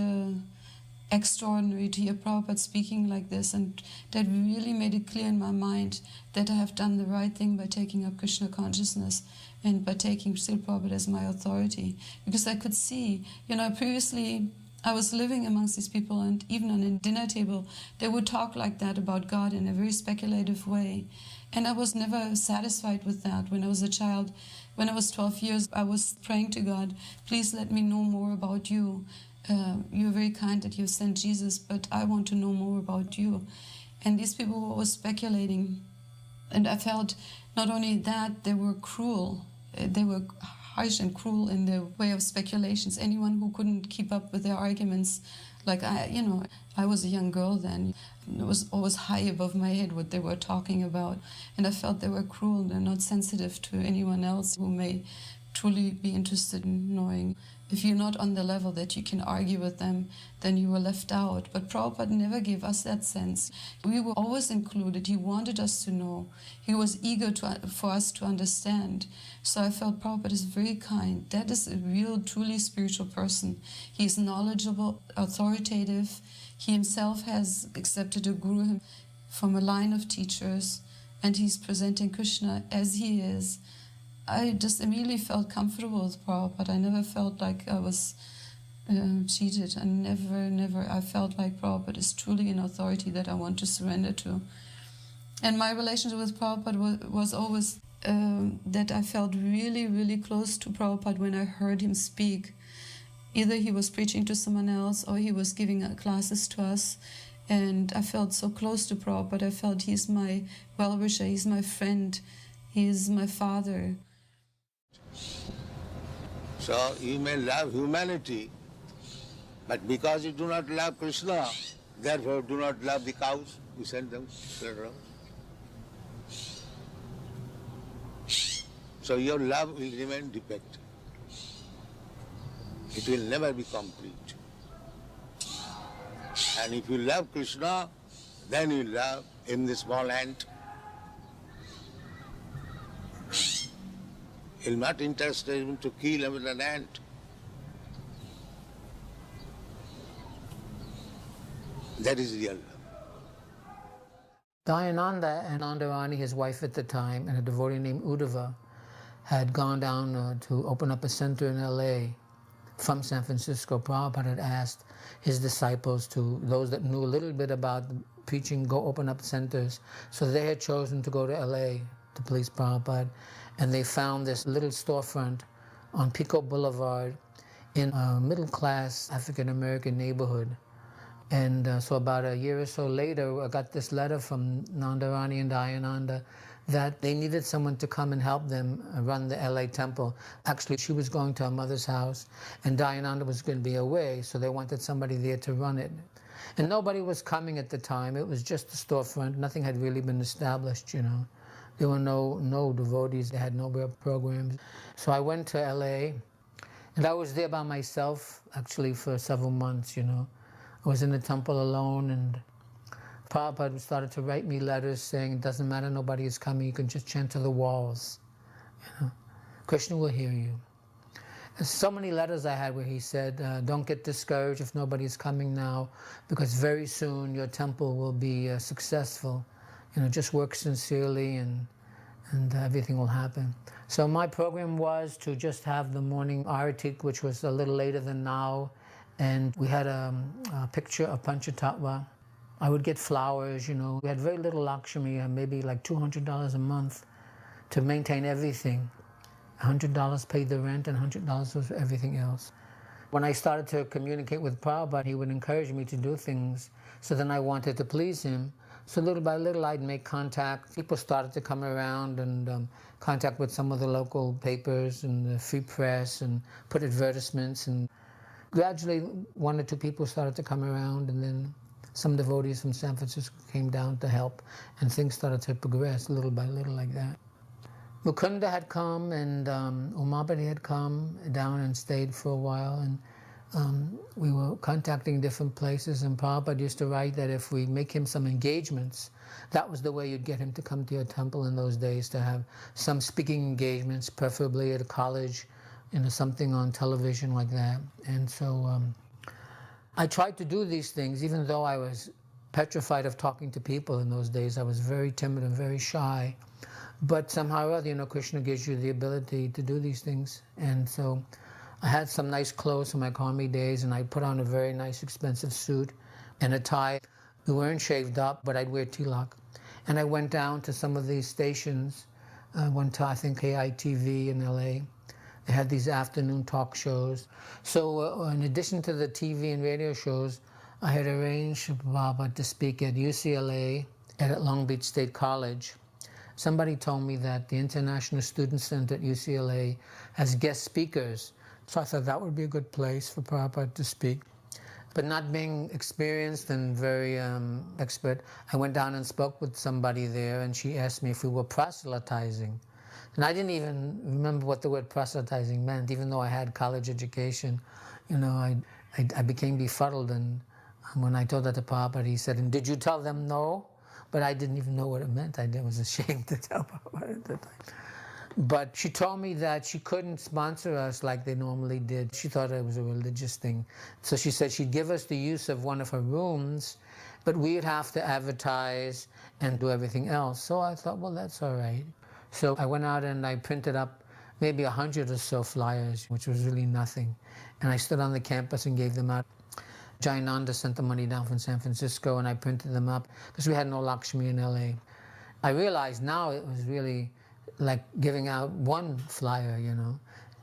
extraordinary to hear Prabhupada speaking like this, and that really made it clear in my mind that I have done the right thing by taking up Krishna consciousness and by taking Srila Prabhupada as my authority. Because I could see, previously I was living amongst these people, and even on a dinner table, they would talk like that about God in a very speculative way. And I was never satisfied with that. When I was a child, when I was 12 years, I was praying to God, please let me know more about you. You're very kind that you sent Jesus, but I want to know more about you. And these people were always speculating. And I felt not only that, they were cruel. They were harsh and cruel in their way of speculations. Anyone who couldn't keep up with their arguments, like I was a young girl then. It was always high above my head what they were talking about. And I felt they were cruel. They're not sensitive to anyone else who may truly be interested in knowing. If you're not on the level that you can argue with them, then you were left out. But Prabhupada never gave us that sense. We were always included. He wanted us to know. He was eager for us to understand. So I felt Prabhupada is very kind. That is a real, truly spiritual person. He is knowledgeable, authoritative. He himself has accepted a guru from a line of teachers, and he's presenting Krishna as he is. I just immediately felt comfortable with Prabhupada. I never felt like I was cheated. I never, I felt like Prabhupada is truly an authority that I want to surrender to. And my relationship with Prabhupada was always that I felt really, really close to Prabhupada when I heard him speak. Either he was preaching to someone else or he was giving classes to us. And I felt so close to Prabhupada. I felt he's my well-wisher, he's my friend, he's my father. So you may love humanity, but because you do not love Krishna, therefore do not love the cows, you send them around. So your love will remain defective. It will never be complete. And if you love Krishna, then you love in the small ant. You're not interested in to kill even an ant. That is real love. Dayananda and Nandarani, his wife at the time, and a devotee named Uddhava, had gone down to open up a center in LA from San Francisco. Prabhupada had asked his disciples, to those that knew a little bit about preaching, go open up centers. So they had chosen to go to LA to please Prabhupada. And they found this little storefront on Pico Boulevard in a middle-class African-American neighborhood. And so about a year or so later, I got this letter from Nandarani and Dayananda that they needed someone to come and help them run the LA temple. Actually, she was going to her mother's house, and Dayananda was going to be away, so they wanted somebody there to run it. And nobody was coming at the time. It was just a storefront. Nothing had really been established, There were no devotees. They had no programs. So I went to LA, and I was there by myself, actually, for several months, I was in the temple alone, and Prabhupada started to write me letters saying, it doesn't matter, nobody is coming, you can just chant to the walls. Krishna will hear you. There's so many letters I had where he said, don't get discouraged if nobody's coming now, because very soon your temple will be successful. Just work sincerely and everything will happen. So my program was to just have the morning arati, which was a little later than now, and we had a picture of Panchatattva. I would get flowers, We had very little Lakshmi, maybe like $200 a month to maintain everything. $100 paid the rent and $100 was for everything else. When I started to communicate with Prabhupada, he would encourage me to do things. So then I wanted to please him. So little by little, I'd make contact. People started to come around and contact with some of the local papers and the free press and put advertisements. And gradually, 1 or 2 people started to come around, and then some devotees from San Francisco came down to help, and things started to progress little by little like that. Mukunda had come, and Umabati had come down and stayed for a while, and we were contacting different places, and Prabhupada used to write that if we make him some engagements, that was the way you'd get him to come to your temple in those days, to have some speaking engagements, preferably at a college, something on television like that. And so I tried to do these things, even though I was petrified of talking to people in those days. I was very timid and very shy. But somehow or other, Krishna gives you the ability to do these things. And so I had some nice clothes from my Karmi days, and I put on a very nice, expensive suit and a tie. We weren't shaved up, but I'd wear tilak. And I went down to some of these stations. Went to, I think, KITV in LA. They had these afternoon talk shows. So in addition to the TV and radio shows, I had arranged for Prabhupada to speak at UCLA and at Long Beach State College. Somebody told me that the International Student Center at UCLA has guest speakers. So I thought that would be a good place for Prabhupada to speak. But not being experienced and very expert, I went down and spoke with somebody there, and she asked me if we were proselytizing. And I didn't even remember what the word proselytizing meant, even though I had college education. I became befuddled, and when I told that to Prabhupada, he said, "And did you tell them no?" But I didn't even know what it meant. I was ashamed to tell Prabhupada at the time. But she told me that she couldn't sponsor us like they normally did. She thought it was a religious thing. So she said she'd give us the use of one of her rooms, but we'd have to advertise and do everything else. So I thought, well, that's all right. So I went out and I printed up maybe 100 or so flyers, which was really nothing. And I stood on the campus and gave them out. Jayananda sent the money down from San Francisco, and I printed them up because we had no Lakshmi in LA. I realized now it was really like giving out one flyer,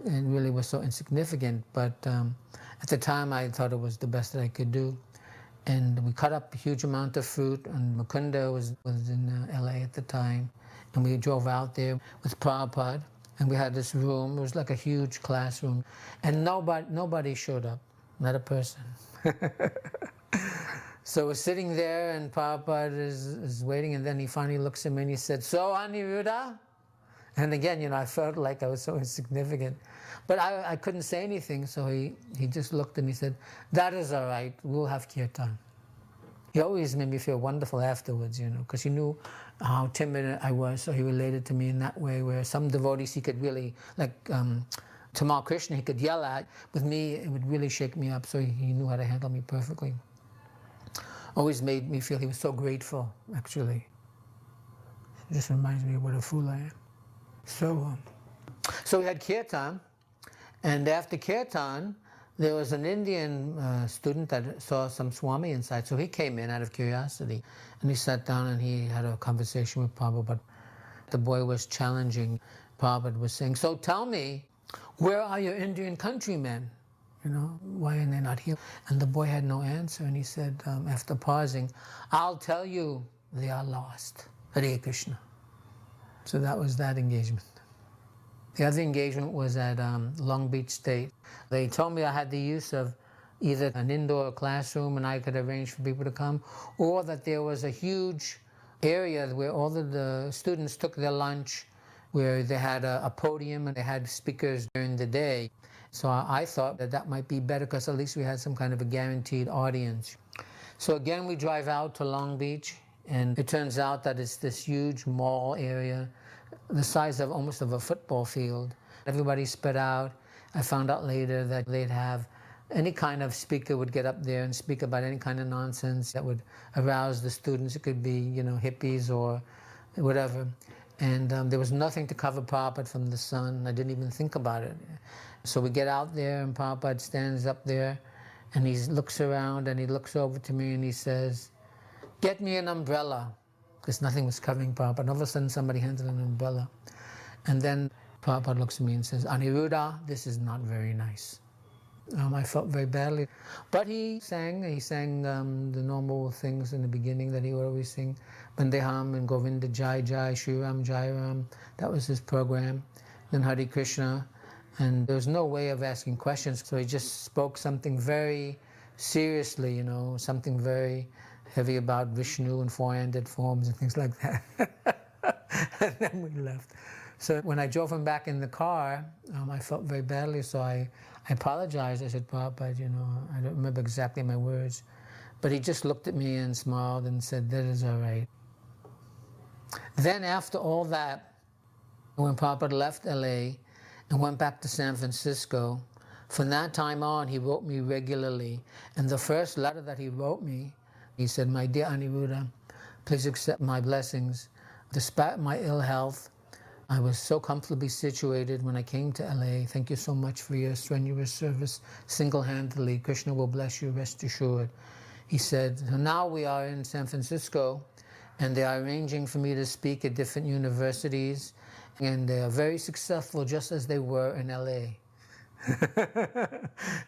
It really was so insignificant. But at the time, I thought it was the best that I could do. And we cut up a huge amount of fruit, and Mukunda was in LA at the time. And we drove out there with Prabhupada, and we had this room. It was like a huge classroom, and nobody showed up, not a person. So we're sitting there, and Prabhupada is waiting, and then he finally looks at me and he said, "So, Aniruddha?" And again, I felt like I was so insignificant. But I couldn't say anything, so he just looked and he said, "That is all right, we'll have kirtan." He always made me feel wonderful afterwards, because he knew how timid I was, so he related to me in that way, where some devotees he could really, like Tamal Krishna, he could yell at. With me, it would really shake me up, so he knew how to handle me perfectly. Always made me feel he was so grateful, actually. It just reminds me of what a fool I am. So we had kirtan, and after kirtan, there was an Indian student that saw some Swami inside, so he came in out of curiosity, and he sat down and he had a conversation with Prabhupada. The boy was challenging. Prabhupada was saying, "So tell me, where are your Indian countrymen? Why are they not here?" And the boy had no answer, and he said, after pausing, "I'll tell you, they are lost. Hare Krishna." So that was that engagement. The other engagement was at Long Beach State. They told me I had the use of either an indoor classroom and I could arrange for people to come, or that there was a huge area where all of the students took their lunch, where they had a podium and they had speakers during the day. So I thought that might be better because at least we had some kind of a guaranteed audience. So again, we drive out to Long Beach, and it turns out that it's this huge mall area, the size of almost of a football field. Everybody spread out. I found out later that they'd have any kind of speaker would get up there and speak about any kind of nonsense that would arouse the students. It could be, hippies or whatever. And there was nothing to cover Prabhupada from the sun. I didn't even think about it. So we get out there, and Prabhupada stands up there, and he looks around, and he looks over to me, and he says, "Get me an umbrella," because nothing was covering Prabhupada. And all of a sudden, somebody handed an umbrella. And then Prabhupada looks at me and says, Aniruddha, this is not very nice. I felt very badly. But he sang the normal things in the beginning that he would always sing. Bandeham and Govinda Jai Jai, Shri Ram Jai Ram. That was his program. Then Harekrishna. And there was no way of asking questions, so he just spoke something very seriously, you know, something very heavy about Vishnu and four-handed forms and things like that. And then we left. So when I drove him back in the car, I felt very badly, so I apologized. I said, Prabhupada, you know, I don't remember exactly my words. But he just looked at me and smiled and said, that is all right. Then after all that, when Prabhupada left LA and went back to San Francisco, from that time on, he wrote me regularly. And the first letter that he wrote me, he said, my dear Aniruddha, please accept my blessings. Despite my ill health, I was so comfortably situated when I came to LA. Thank you so much for your strenuous service. Single-handedly, Krishna will bless you, rest assured. He said, so now we are in San Francisco, and they are arranging for me to speak at different universities, and they are very successful, just as they were in LA.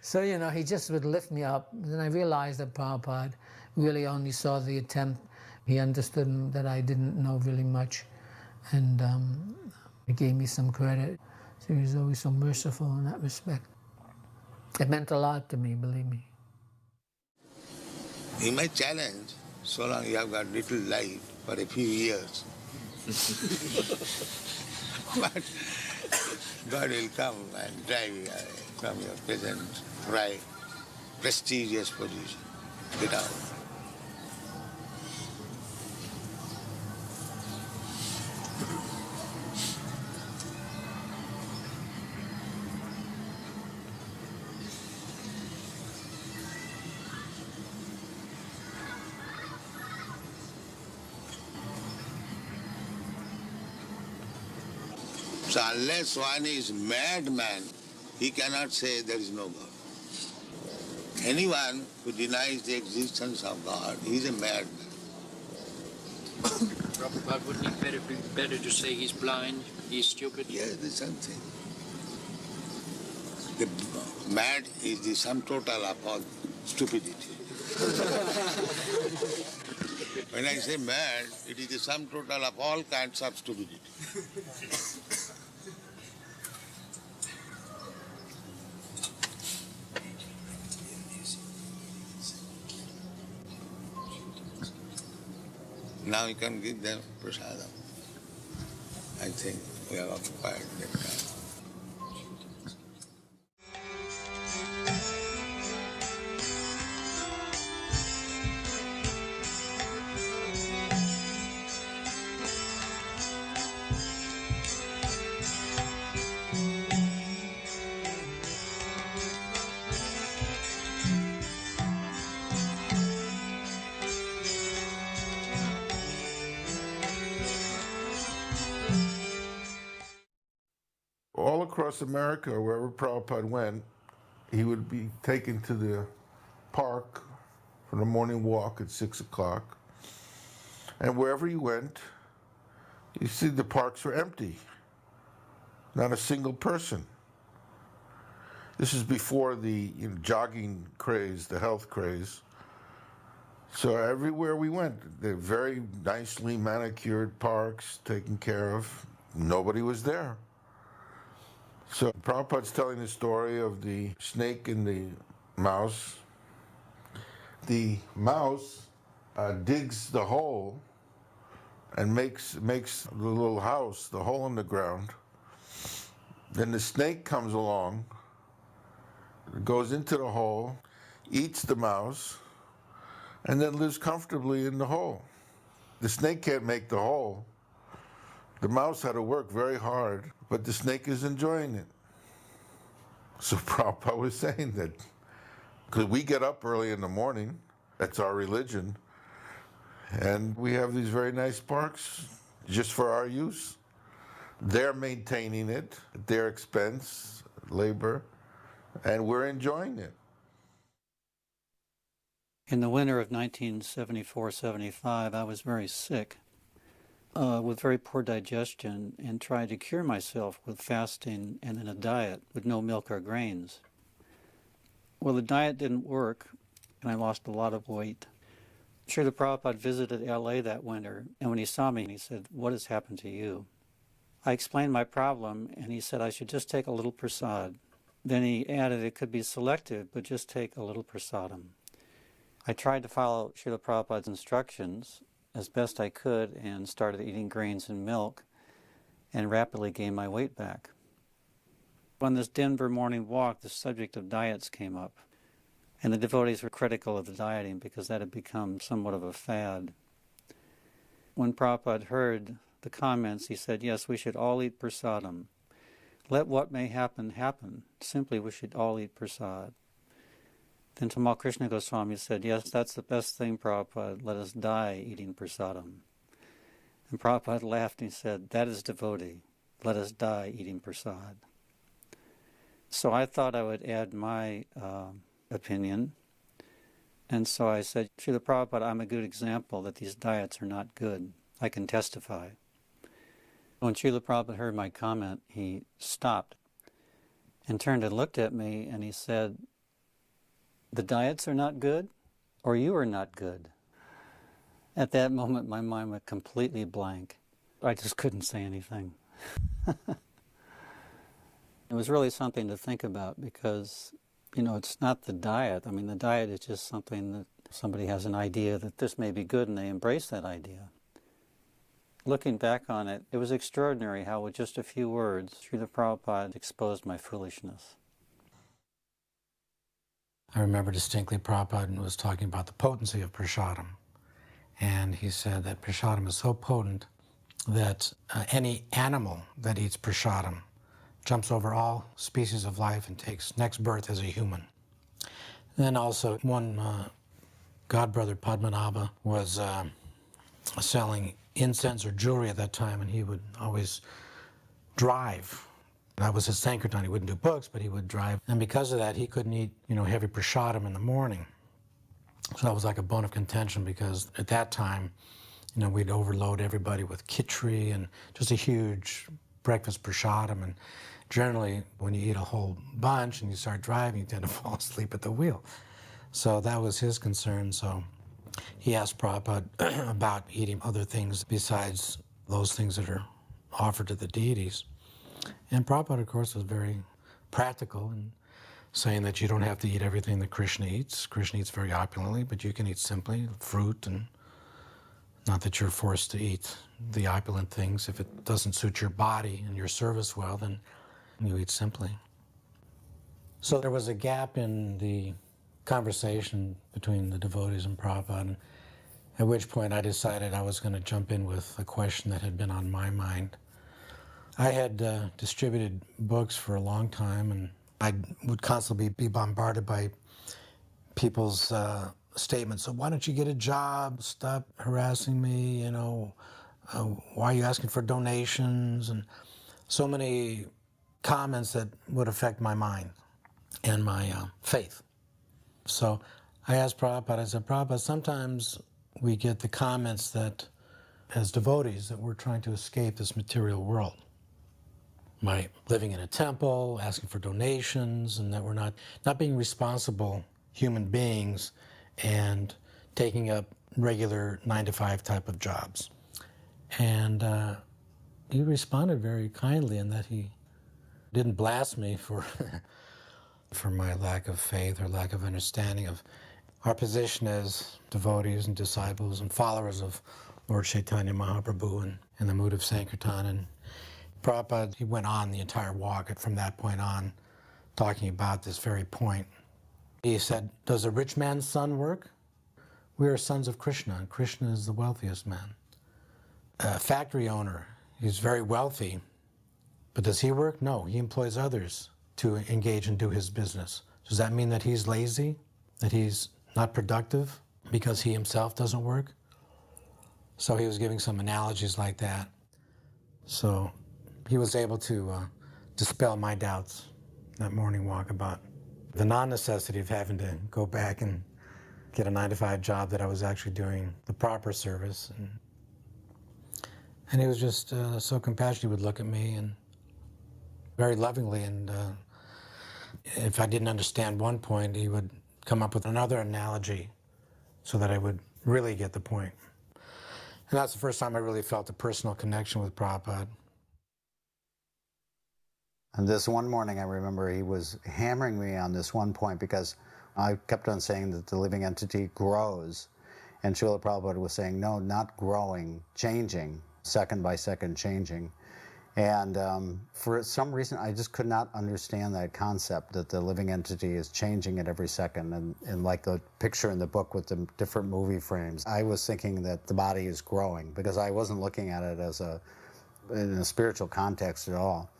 So, you know, he just would lift me up. Then I realized that Prabhupada really only saw the attempt. He understood that I didn't know really much, and he gave me some credit. So he was always so merciful in that respect. It meant a lot to me, believe me. He may challenge, so long you have got little life for a few years. But God will come and drive you away from your present right, prestigious position. Get out. So unless one is madman, he cannot say there is no God. Anyone who denies the existence of God is a madman. Prabhupada, wouldn't it be better to say he's blind, he's stupid? Yes, the same thing. The mad is the sum total of all stupidity. When I say mad, it is the sum total of all kinds of stupidity. Now you can give them prasadam. I think we have occupied that time. All across America, wherever Prabhupada went, he would be taken to the park for the morning walk at 6 o'clock. And wherever he went, you see the parks were empty. Not a single person. This is before the jogging craze, the health craze. So everywhere we went, they're very nicely manicured parks, taken care of. Nobody was there. So Prabhupada's telling the story of the snake and the mouse. The mouse digs the hole and makes the little house, the hole in the ground. Then the snake comes along, goes into the hole, eats the mouse, and then lives comfortably in the hole. The snake can't make the hole. The mouse had to work very hard, but the snake is enjoying it. So Prabhupada was saying that, because we get up early in the morning, that's our religion, and we have these very nice parks just for our use. They're maintaining it at their expense, labor, and we're enjoying it. In the winter of 1974-75, I was very sick. with very poor digestion and tried to cure myself with fasting and in a diet with no milk or grains. Well, the diet didn't work, and I lost a lot of weight. Srila Prabhupada visited LA that winter, and when he saw me, he said, "What has happened to you?" I explained my problem, and he said I should just take a little prasad. Then he added it could be selective, but just take a little prasadam. I tried to follow Srila Prabhupada's instructions as best I could and started eating grains and milk and rapidly gained my weight back. On this Denver morning walk, the subject of diets came up, and the devotees were critical of the dieting because that had become somewhat of a fad. When Prabhupada heard the comments, he said, yes, we should all eat prasadam. Let what may happen, happen. Simply, we should all eat prasad. Then Tamal Krishna Goswami said, yes, that's the best thing, Prabhupada. Let us die eating prasadam. And Prabhupada laughed and he said, that is devotee. Let us die eating prasad. So I thought I would add my opinion. And so I said, Srila Prabhupada, I'm a good example that these diets are not good. I can testify. When Srila Prabhupada heard my comment, he stopped and turned and looked at me and he said, the diets are not good, or you are not good. At that moment, my mind went completely blank. I just couldn't say anything. It was really something to think about because, it's not the diet. I mean, the diet is just something that somebody has an idea that this may be good and they embrace that idea. Looking back on it, it was extraordinary how with just a few words, Srila Prabhupada exposed my foolishness. I remember distinctly Prabhupada was talking about the potency of prasadam. And he said that prasadam is so potent that any animal that eats prasadam jumps over all species of life and takes next birth as a human. Then also one godbrother, Padmanabha, was selling incense or jewelry at that time, and he would always drive. That was his Sankirtan. He wouldn't do books, but he would drive. And because of that, he couldn't eat, heavy prasadam in the morning. So that was like a bone of contention because at that time, we'd overload everybody with khichdi and just a huge breakfast prasadam. And generally, when you eat a whole bunch and you start driving, you tend to fall asleep at the wheel. So that was his concern. So he asked Prabhupada about eating other things besides those things that are offered to the deities. And Prabhupada, of course, was very practical in saying that you don't have to eat everything that Krishna eats. Krishna eats very opulently, but you can eat simply fruit, and not that you're forced to eat the opulent things. If it doesn't suit your body and your service well, then you eat simply. So there was a gap in the conversation between the devotees and Prabhupada, at which point I decided I was going to jump in with a question that had been on my mind. I had distributed books for a long time, and I would constantly be bombarded by people's statements. So why don't you get a job? Stop harassing me, why are you asking for donations? And so many comments that would affect my mind and my faith. So I asked Prabhupada, I said, Prabhupada, sometimes we get the comments that, as devotees, that we're trying to escape this material world by living in a temple, asking for donations, and that we're not being responsible human beings and taking up regular 9-to-5 type of jobs. And he responded very kindly in that he didn't blast me for for my lack of faith or lack of understanding of our position as devotees and disciples and followers of Lord Chaitanya Mahaprabhu and in the mood of Sankirtan. And Prabhupada, he went on the entire walk from that point on, talking about this very point. He said, does a rich man's son work? We are sons of Krishna, and Krishna is the wealthiest man. A factory owner, he's very wealthy, but does he work? No, he employs others to engage and do his business. Does that mean that he's lazy, that he's not productive because he himself doesn't work? So he was giving some analogies like that. So he was able to dispel my doubts that morning walk about the non-necessity of having to go back and get a 9-to-5 job, that I was actually doing the proper service. And he was just so compassionate. He would look at me and very lovingly, and if I didn't understand one point, he would come up with another analogy so that I would really get the point. And that's the first time I really felt a personal connection with Prabhupada. And this one morning, I remember he was hammering me on this one point because I kept on saying that the living entity grows. And Śrīla Prabhupada was saying, no, not growing, changing, second by second changing. And for some reason, I just could not understand that concept that the living entity is changing at every second. And like the picture in the book with the different movie frames, I was thinking that the body is growing because I wasn't looking at it as in a spiritual context at all.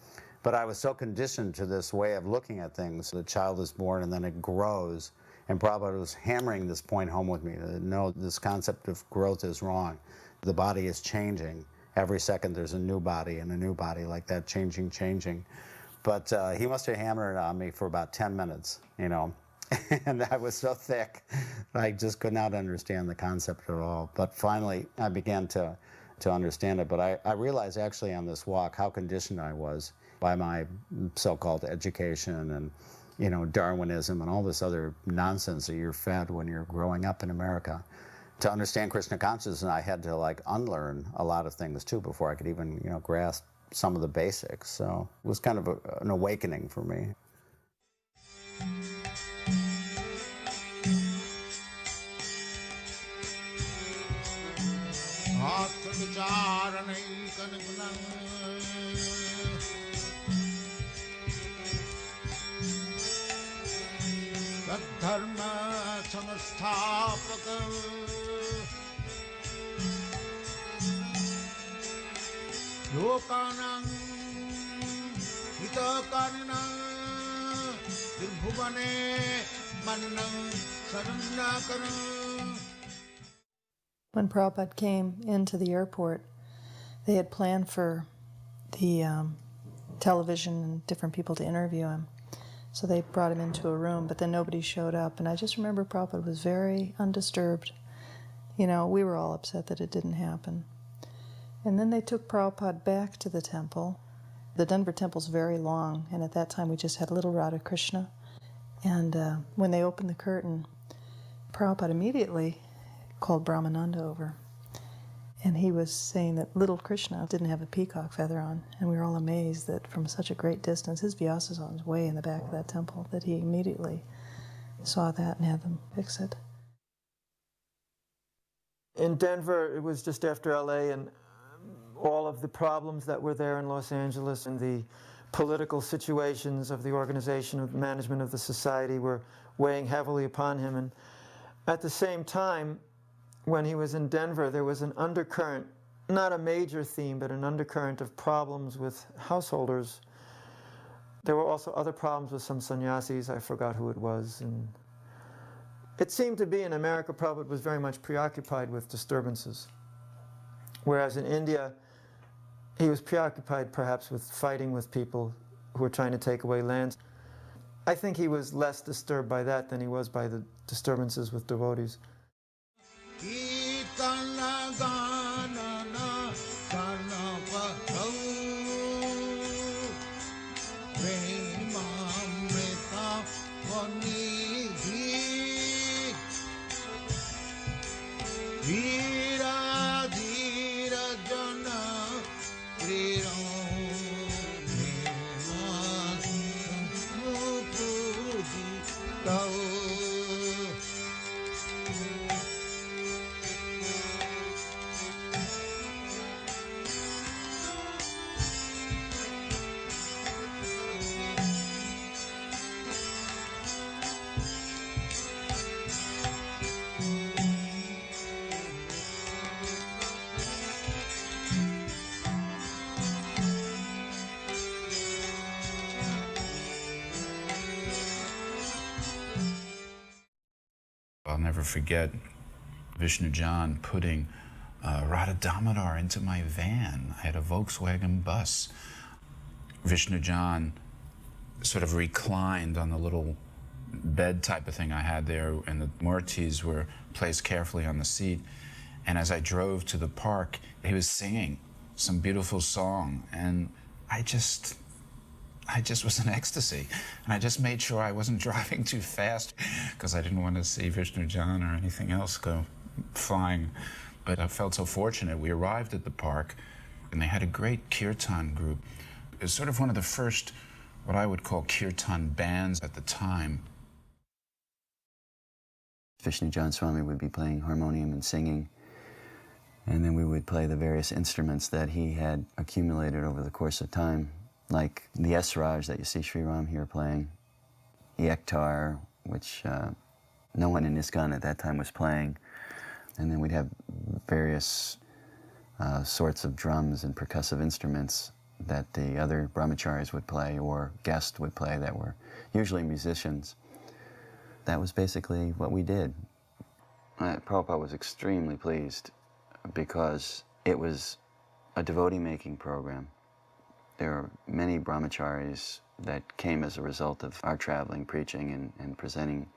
But I was so conditioned to this way of looking at things. The child is born and then it grows. And Prabhupada was hammering this point home with me. That, no, this concept of growth is wrong. The body is changing. Every second there's a new body and a new body like that, changing. But he must have hammered it on me for about 10 minutes, you know. And that was so thick, I just could not understand the concept at all. But finally, I began to understand it. But I realized actually on this walk how conditioned I was by my so-called education and, you know, Darwinism and all this other nonsense that you're fed when you're growing up in America. To understand Krishna consciousness, I had to like unlearn a lot of things too before I could even, you know, grasp some of the basics. So it was kind of an awakening for me. Lokanang hitakarnang dirbhuvane mannang sarannakarang. When Prabhupada came into the airport, they had planned for the television and different people to interview him. So they brought him into a room, but then nobody showed up. And I just remember Prabhupada was very undisturbed. You know, we were all upset that it didn't happen. And then they took Prabhupada back to the temple. The Denver temple's very long, and at that time we just had little Radhakrishna. And when they opened the curtain, Prabhupada immediately called Brahmananda over. And he was saying that little Krishna didn't have a peacock feather on. And we were all amazed that from such a great distance, his Vyasasana was way in the back of that temple, that he immediately saw that and had them fix it. In Denver, it was just after LA, and all of the problems that were there in Los Angeles and the political situations of the organization, of the management of the society were weighing heavily upon him. And at the same time, when he was in Denver, there was an undercurrent, not a major theme, but an undercurrent of problems with householders. There were also other problems with some sannyasis. I forgot who it was. And it seemed to be in America, Prabhupada was very much preoccupied with disturbances. Whereas in India, he was preoccupied perhaps with fighting with people who were trying to take away lands. I think he was less disturbed by that than he was by the disturbances with devotees. I'll never forget Vishnu John putting Radha Damodar into my van. I had a Volkswagen bus. Vishnu John sort of reclined on the little bed type of thing I had there, and the murtis were placed carefully on the seat. And as I drove to the park, he was singing some beautiful song, and I just was in ecstasy. And I just made sure I wasn't driving too fast because I didn't want to see Vishnu John or anything else go flying. But I felt so fortunate. We arrived at the park, and they had a great kirtan group. It was sort of one of the first, what I would call kirtan bands at the time. Vishnu John Swami would be playing harmonium and singing, and then we would play the various instruments that he had accumulated over the course of time, like the Esraj that you see Sri Ram here playing, the Ektar, which no one in Iskcon at that time was playing, and then we'd have various sorts of drums and percussive instruments that the other brahmacharis would play or guests would play that were usually musicians. That was basically what we did. Prabhupada was extremely pleased because it was a devotee-making program. There are many brahmacharis that came as a result of our traveling, preaching, and presenting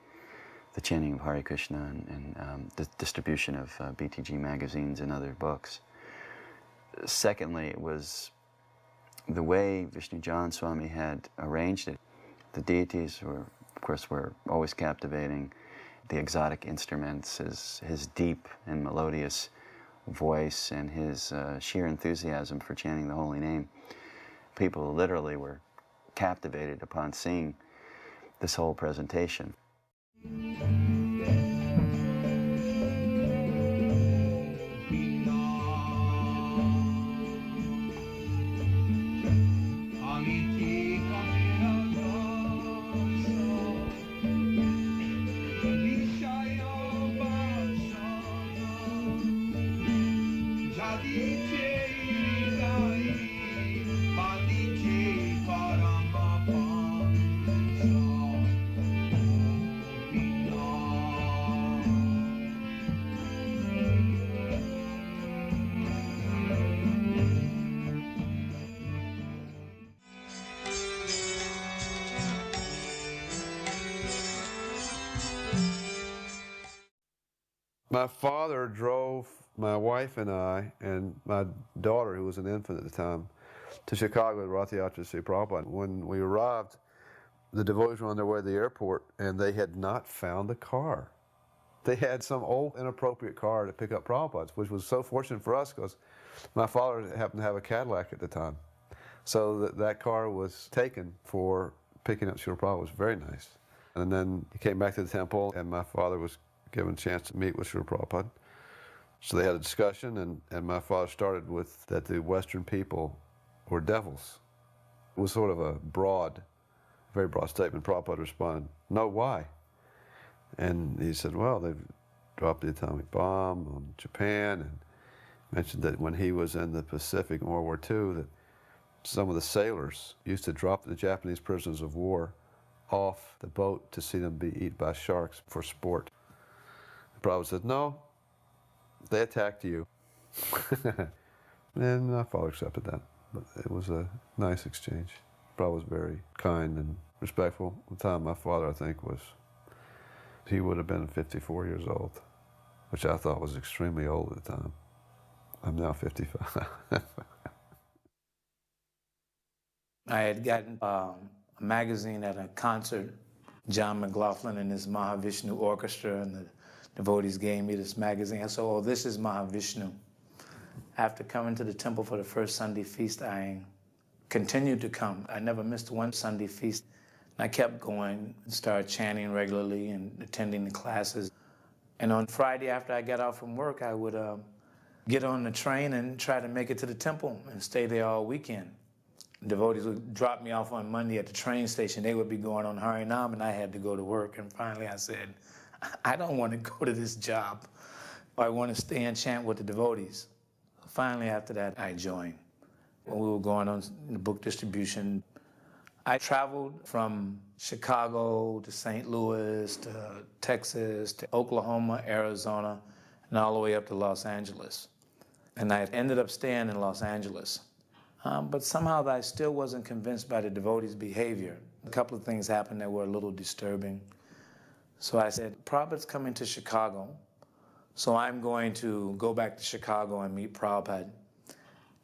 the chanting of Harekrishna and the distribution of BTG magazines and other books. Secondly, it was the way Vishnu John Swami had arranged it. The deities were, of course, were always captivating. The exotic instruments, his deep and melodious voice, and his sheer enthusiasm for chanting the holy name. People literally were captivated upon seeing this whole presentation. My father drove my wife and I and my daughter, who was an infant at the time, to Chicago to Rathayatra to see Prabhupada. When we arrived, the devotees were on their way to the airport, and they had not found the car. They had some old, inappropriate car to pick up Prabhupada, which was so fortunate for us because my father happened to have a Cadillac at the time. So that car was taken for picking up Śrīla Prabhupada. It was very nice. And then he came back to the temple, and my father was given a chance to meet with Śrīla Prabhupada. So they had a discussion, and my father started with that the Western people were devils. It was sort of a very broad statement. Prabhupada responded, "No, why?" And he said, well, they've dropped the atomic bomb on Japan, and mentioned that when he was in the Pacific in World War II, that some of the sailors used to drop the Japanese prisoners of war off the boat to see them be eaten by sharks for sport. Prabhupada said, no, they attacked you. And my father accepted that. But it was a nice exchange. Prabhupada was very kind and respectful. At the time, my father, I think, he would have been 54 years old, which I thought was extremely old at the time. I'm now 55. I had gotten a magazine at a concert, John McLaughlin and his Mahavishnu Orchestra, and the devotees gave me this magazine. I said, oh, this is Mahavishnu. After coming to the temple for the first Sunday feast, I continued to come. I never missed one Sunday feast. I kept going, started chanting regularly and attending the classes. And on Friday after I got out from work, I would get on the train and try to make it to the temple and stay there all weekend. Devotees would drop me off on Monday at the train station. They would be going on Harinam, and I had to go to work. And finally I said, I don't want to go to this job. I want to stay and chant with the devotees. Finally, after that, I joined. When we were going on the book distribution, I traveled from Chicago to St. Louis to Texas to Oklahoma, Arizona, and all the way up to Los Angeles. And I ended up staying in Los Angeles. But somehow I still wasn't convinced by the devotees' behavior. A couple of things happened that were a little disturbing. So I said, Prabhupada's coming to Chicago, so I'm going to go back to Chicago and meet Prabhupada.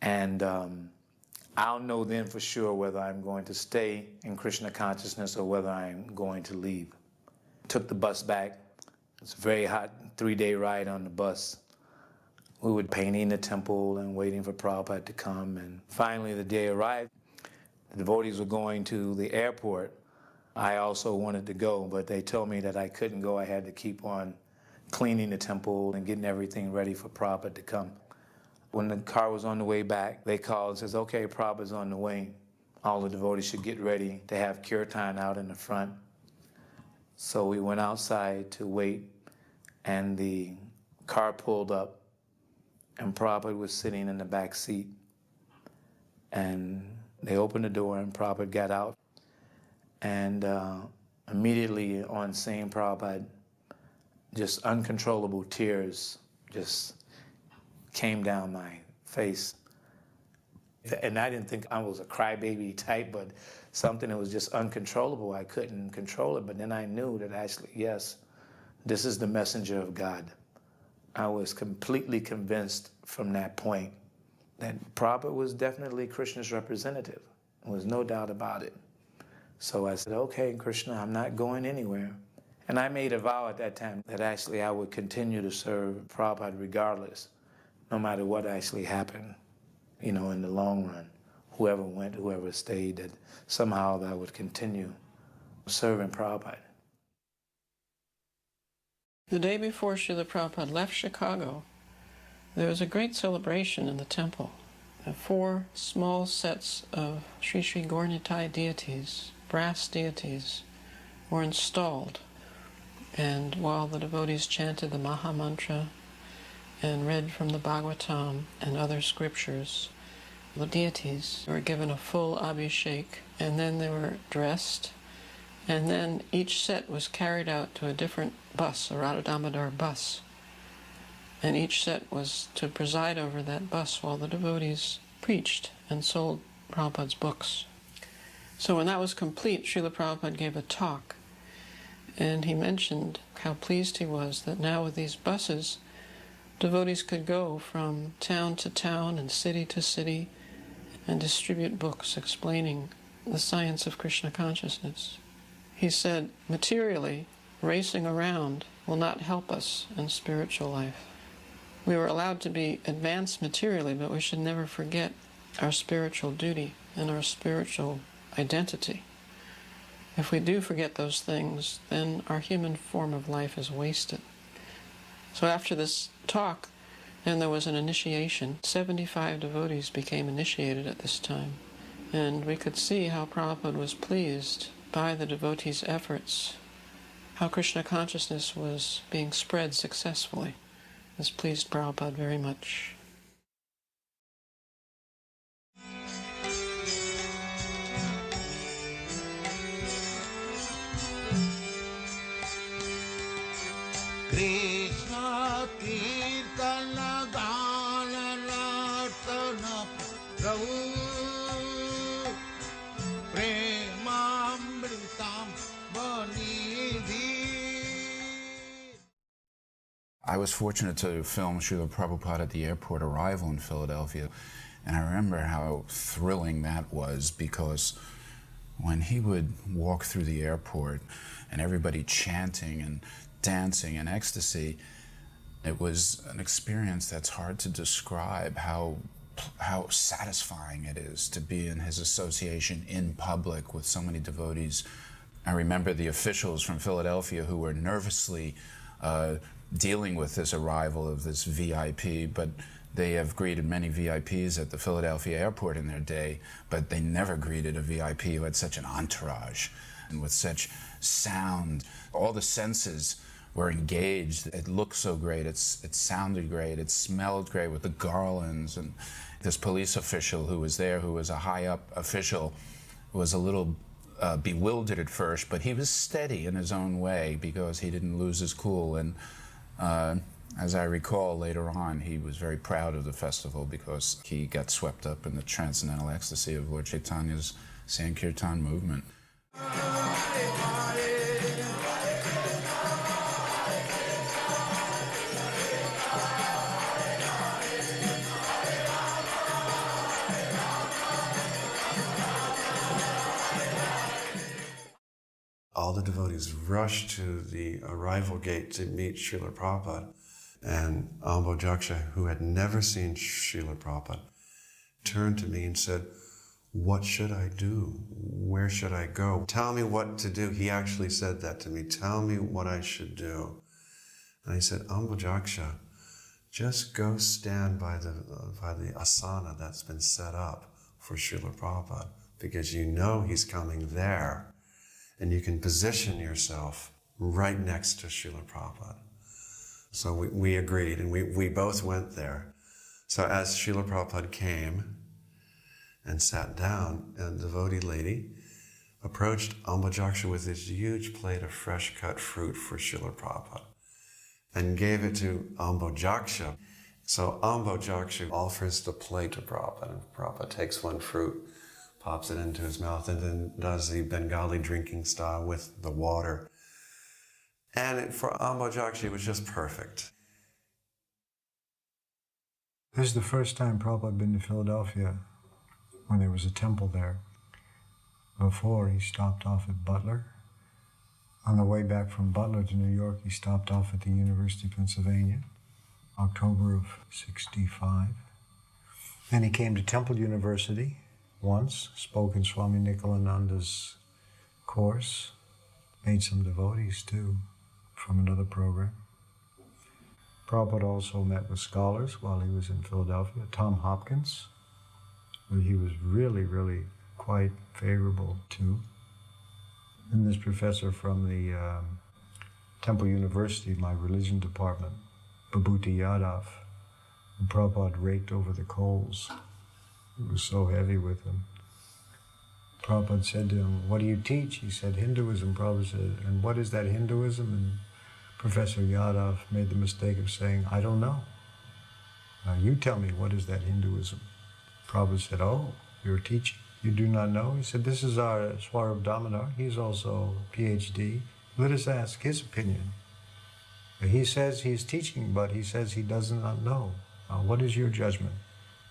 And I'll know then for sure whether I'm going to stay in Krishna consciousness or whether I'm going to leave. Took the bus back. It's a very hot 3-day ride on the bus. We were painting the temple and waiting for Prabhupada to come. And finally the day arrived. The devotees were going to the airport. I also wanted to go, but they told me that I couldn't go. I had to keep on cleaning the temple and getting everything ready for Prabhupada to come. When the car was on the way back, they called and says, okay, Prabhupada's on the way. All the devotees should get ready to have kirtan out in the front. So we went outside to wait, and the car pulled up, and Prabhupada was sitting in the back seat. And they opened the door, and Prabhupada got out. And immediately on seeing Prabhupada, just uncontrollable tears just came down my face. And I didn't think I was a crybaby type, but something that was just uncontrollable. I couldn't control it, but then I knew that actually, yes, this is the messenger of God. I was completely convinced from that point that Prabhupada was definitely Krishna's representative. There was no doubt about it. So I said, okay, Krishna, I'm not going anywhere. And I made a vow at that time that actually I would continue to serve Prabhupada regardless, no matter what actually happened, in the long run. Whoever went, whoever stayed, that somehow I would continue serving Prabhupada. The day before Śrīla Prabhupada left Chicago, there was a great celebration in the temple. 4 small sets of Sri Sri Gaura deities, brass deities, were installed. And while the devotees chanted the maha-mantra and read from the Bhagavatam and other scriptures, the deities were given a full abhishek, and then they were dressed, and then each set was carried out to a different bus, a Radha Damodar bus. And each set was to preside over that bus while the devotees preached and sold Prabhupada's books. So when that was complete, Śrīla Prabhupada gave a talk, and he mentioned how pleased he was that now with these buses, devotees could go from town to town and city to city and distribute books explaining the science of Krishna consciousness. He said, materially, racing around will not help us in spiritual life. We were allowed to be advanced materially, but we should never forget our spiritual duty and our spiritual identity. If we do forget those things, then our human form of life is wasted. So after this talk, then there was an initiation. 75 devotees became initiated at this time. And we could see how Prabhupada was pleased by the devotees' efforts, how Krishna consciousness was being spread successfully. This pleased Prabhupada very much. Krishna Kirtana Gana Ratana Prabhu Premamritam Vanidhi. I was fortunate to film Śrīla Prabhupada at the airport arrival in Philadelphia, and I remember how thrilling that was, because when he would walk through the airport and everybody chanting and dancing in ecstasy, it was an experience that's hard to describe, how satisfying it is to be in his association in public with so many devotees. I remember the officials from Philadelphia who were nervously dealing with this arrival of this VIP, but they have greeted many VIPs at the Philadelphia airport in their day, but they never greeted a VIP who had such an entourage and with such sound. All the senses were engaged. It looked so great, it sounded great, it smelled great with the garlands. And this police official who was there, who was a high-up official, was a little bewildered at first, but he was steady in his own way because he didn't lose his cool. And as I recall later on, he was very proud of the festival because he got swept up in the transcendental ecstasy of Lord Chaitanya's Sankirtan movement. all the devotees rushed to the arrival gate to meet Śrīla Prabhupada. And Ambojaksha, who had never seen Śrīla Prabhupada, turned to me and said, "What should I do? Where should I go? Tell me what to do." He actually said that to me. "Tell me what I should do." And I said, "Ambojaksha, just go stand by the asana that's been set up for Śrīla Prabhupada, because you know he's coming there, and you can position yourself right next to Śrīla Prabhupada." So we agreed, and we both went there. So as Śrīla Prabhupada came and sat down, a devotee lady approached Ambojaksha with this huge plate of fresh cut fruit for Śrīla Prabhupada and gave it to Ambojaksha. So Ambojaksha offers the plate to Prabhupada, and Prabhupada takes one fruit, pops it into his mouth, and then does the Bengali drinking style with the water. And for Ambojaksha, it was just perfect. This is the first time Prabhupada had been to Philadelphia, when there was a temple there. Before, he stopped off at Butler. On the way back from Butler to New York, he stopped off at the University of Pennsylvania, October of '65. Then he came to Temple University once, spoke in Swami Nikalananda's course, made some devotees too from another program. Prabhupada also met with scholars while he was in Philadelphia. Tom Hopkins, who he was really, really quite favorable to. And this professor from the Temple University, my religion department, Vibhuti Yadav, and Prabhupada raked over the coals. It was so heavy with him. Prabhupada said to him, "What do you teach?" He said, "Hinduism." Prabhupada said, "And what is that Hinduism?" And Professor Yadav made the mistake of saying, "I don't know. Now you tell me, what is that Hinduism?" Prabhupada said, "Oh, you're teaching. You do not know?" He said, "This is our Swarab Damodar. He's also a PhD. Let us ask his opinion. He says he's teaching, but he says he does not know. What is your judgment?"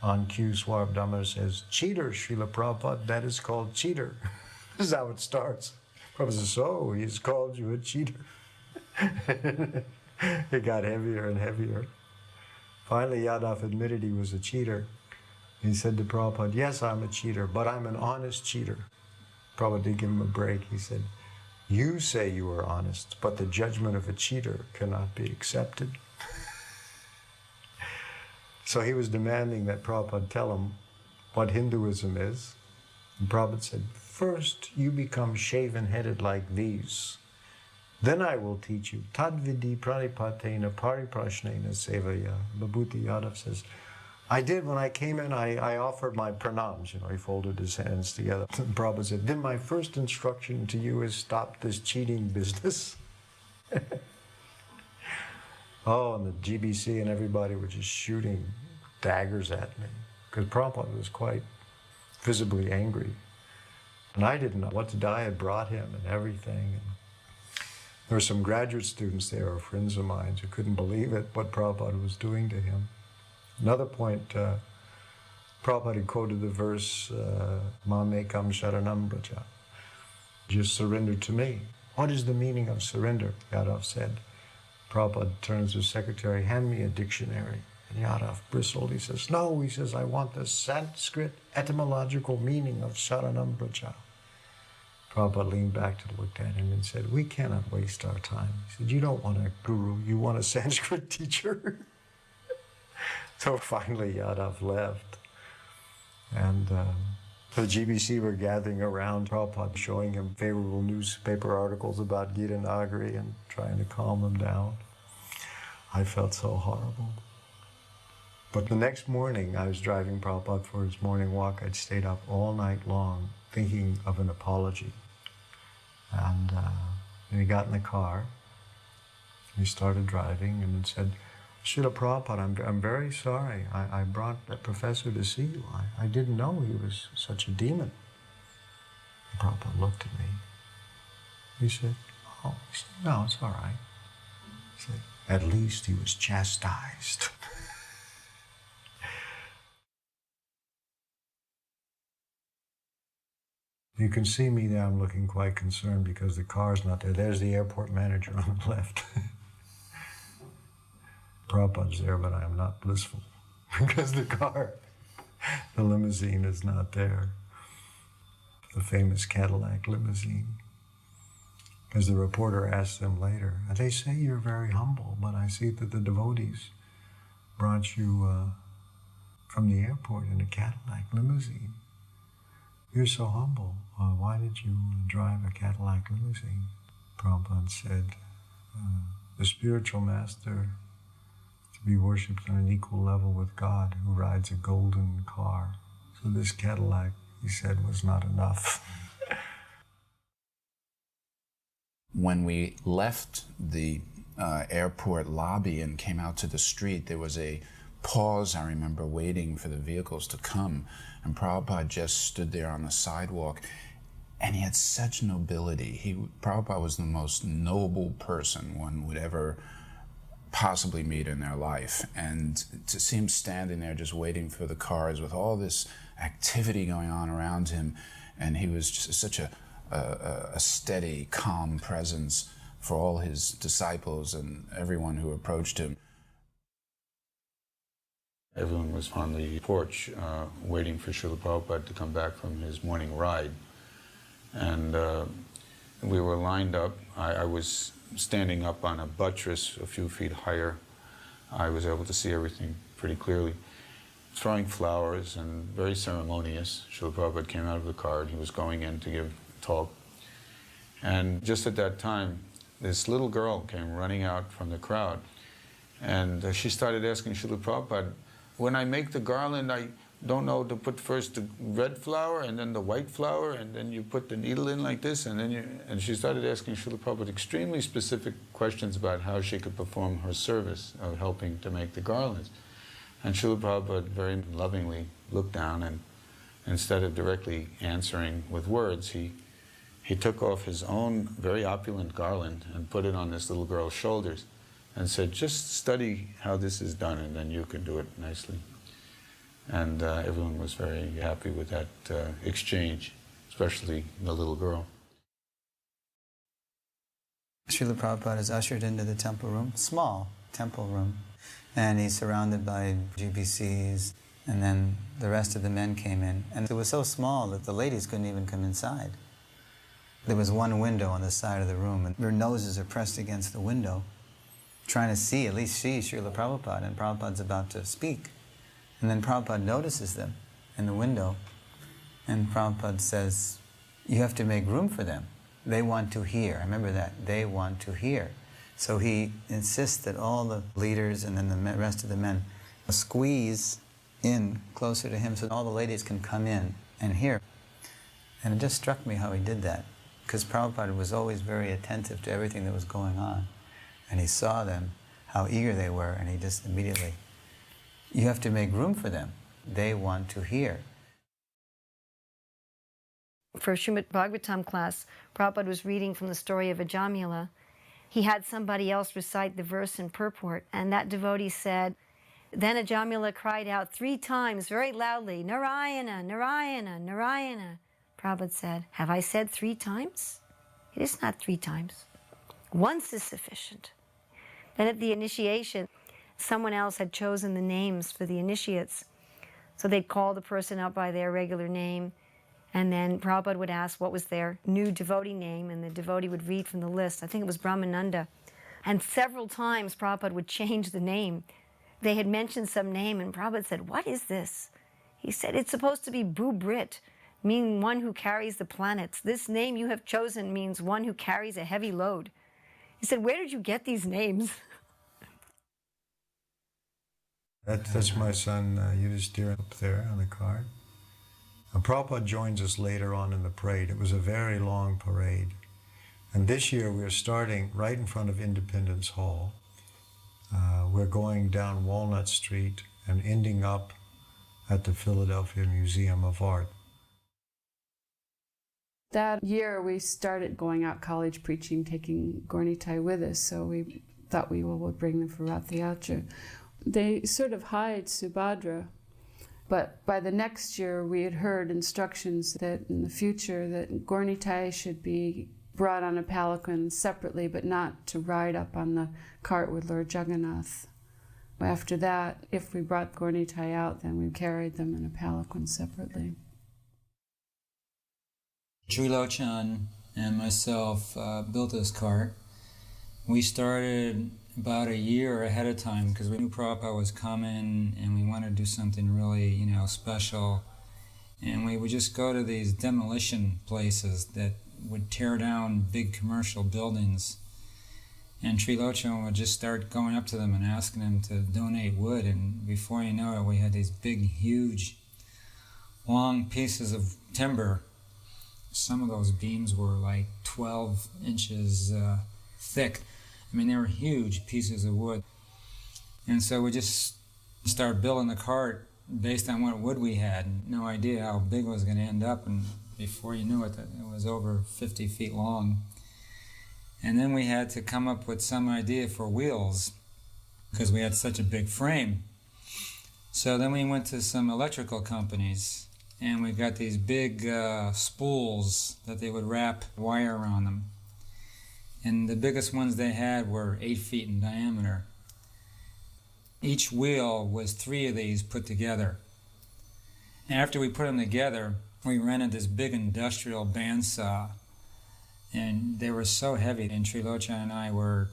On cue, Swarab Damodar says, "Cheater, Srila Prabhupada, that is called cheater." This is how it starts. Prabhupada says, "So, he's called you a cheater." It got heavier and heavier. Finally, Yadav admitted he was a cheater. He said to Prabhupada, "Yes, I'm a cheater, but I'm an honest cheater." Prabhupada didn't give him a break. He said, "You say you are honest, but the judgment of a cheater cannot be accepted." So he was demanding that Prabhupada tell him what Hinduism is. And Prabhupada said, "First, you become shaven-headed like these. Then I will teach you. Tadvidi pranipatena pariprashnena sevaya." Vibhuti Yadav says, "I did when I came in, I offered my pranams." He folded his hands together. And Prabhupada said, "Then my first instruction to you is stop this cheating business." Oh, and the GBC and everybody were just shooting daggers at me, because Prabhupada was quite visibly angry. And I didn't know what to do. I had brought him and everything. And there were some graduate students there, or friends of mine, who couldn't believe it, what Prabhupada was doing to him. Another point, Prabhupada had quoted the verse, "Mamekam sharanam braja," just surrender to me. What is the meaning of surrender? Yadav said. Prabhupada turns to his secretary, "Hand me a dictionary." And Yadav bristled. He says, "No," he says, "I want the Sanskrit etymological meaning of sharanam braja." Prabhupada leaned back and looked at him and said, "We cannot waste our time." He said, "You don't want a guru, you want a Sanskrit teacher." So finally Yadav left. And the GBC were gathering around Prabhupada, showing him favorable newspaper articles about Gita Nagari and trying to calm him down. I felt so horrible. But the next morning, I was driving Prabhupada for his morning walk. I'd stayed up all night long thinking of an apology. And he got in the car, he started driving, and said, "Srila Prabhupada, I'm very sorry. I brought that professor to see you. I didn't know he was such a demon." And Prabhupada looked at me. He said, "Oh," he said, "No, it's all right." He said, "At least he was chastised." You can see me there, I'm looking quite concerned because the car's not there. There's the airport manager on the left. Prabhupada's there, but I am not blissful because the limousine is not there. The famous Cadillac limousine. Because the reporter asked them later, they say you're very humble, but I see that the devotees brought you from the airport in a Cadillac limousine. You're so humble. Why did you drive a Cadillac limousine? Prabhupada said, the spiritual master to be worshipped on an equal level with God who rides a golden car. So this Cadillac, he said, was not enough. When we left the airport lobby and came out to the street, there was a pause, I remember, waiting for the vehicles to come. And Prabhupada just stood there on the sidewalk, and he had such nobility. Prabhupada was the most noble person one would ever possibly meet in their life. And to see him standing there just waiting for the cars with all this activity going on around him, and he was just such a steady, calm presence for all his disciples and everyone who approached him. Everyone was on the porch waiting for Śrīla Prabhupada to come back from his morning ride. And we were lined up. I was standing up on a buttress a few feet higher. I was able to see everything pretty clearly. Throwing flowers and very ceremonious. Śrīla Prabhupada came out of the car and he was going in to give a talk. And just at that time, this little girl came running out from the crowd. And she started asking Śrīla Prabhupada, when I make the garland, I don't know to put first the red flower and then the white flower, and then you put the needle in like this, and then and she started asking Śrīla Prabhupada extremely specific questions about how she could perform her service of helping to make the garlands. And Śrīla Prabhupada very lovingly looked down, and instead of directly answering with words, he took off his own very opulent garland and put it on this little girl's shoulders and said, just study how this is done and then you can do it nicely. And everyone was very happy with that exchange, especially the little girl. Śrīla Prabhupada is ushered into the temple room, small temple room, and he's surrounded by GBCs, and then the rest of the men came in. And it was so small that the ladies couldn't even come inside. There was one window on the side of the room, and their noses are pressed against the window, trying to see, at least see, Śrīla Prabhupada, and Prabhupada's about to speak. And then Prabhupada notices them in the window, and Prabhupada says, you have to make room for them. They want to hear. Remember that. They want to hear. So he insists that all the leaders and then the rest of the men squeeze in closer to him so all the ladies can come in and hear. And it just struck me how he did that, because Prabhupada was always very attentive to everything that was going on. And he saw them, how eager they were, and he just immediately, you have to make room for them. They want to hear. For Srimad Bhagavatam class, Prabhupada was reading from the story of Ajamila. He had somebody else recite the verse in purport, and that devotee said, then Ajamila cried out 3 times very loudly, Narayana, Narayana, Narayana. Prabhupada said, have I said 3 times? It is not 3 times. Once is sufficient. Then at the initiation, someone else had chosen the names for the initiates. So they'd call the person up by their regular name, and then Prabhupada would ask what was their new devotee name, and the devotee would read from the list. I think it was Brahmananda. And several times Prabhupada would change the name. They had mentioned some name, and Prabhupada said, what is this? He said, it's supposed to be Bhubrit, meaning one who carries the planets. This name you have chosen means one who carries a heavy load. He said, where did you get these names? That's my son Yudhishthira up there on the card. And Prabhupada joins us later on in the parade. It was a very long parade. And this year we're starting right in front of Independence Hall. We're going down Walnut Street and ending up at the Philadelphia Museum of Art. That year we started going out college preaching, taking Gaurnitai with us, so we thought we would bring them for Rathayatra. They sort of hide Subhadra But by the next year, we had heard instructions that in the future that Gaur Nitai should be brought on a palanquin separately, but not to ride up on the cart with Lord Jagannath. After that, if we brought Gaur Nitai out, then we carried them in a palanquin separately. Trilochan and myself built this cart. We started about a year ahead of time because we knew Prabhupada was coming and we wanted to do something really, special. And we would just go to these demolition places that would tear down big commercial buildings. And Trilochan would just start going up to them and asking them to donate wood. And before you know it, we had these big, huge, long pieces of timber. Some of those beams were like 12 inches thick. I mean, they were huge pieces of wood. And so we just started building the cart based on what wood we had. No idea how big it was going to end up. And before you knew it, it was over 50 feet long. And then we had to come up with some idea for wheels because we had such a big frame. So then we went to some electrical companies and we got these big spools that they would wrap wire around them. And the biggest ones they had were 8 feet in diameter. Each wheel was 3 of these put together. And after we put them together, we rented this big industrial bandsaw. And they were so heavy, and Trilochan and I were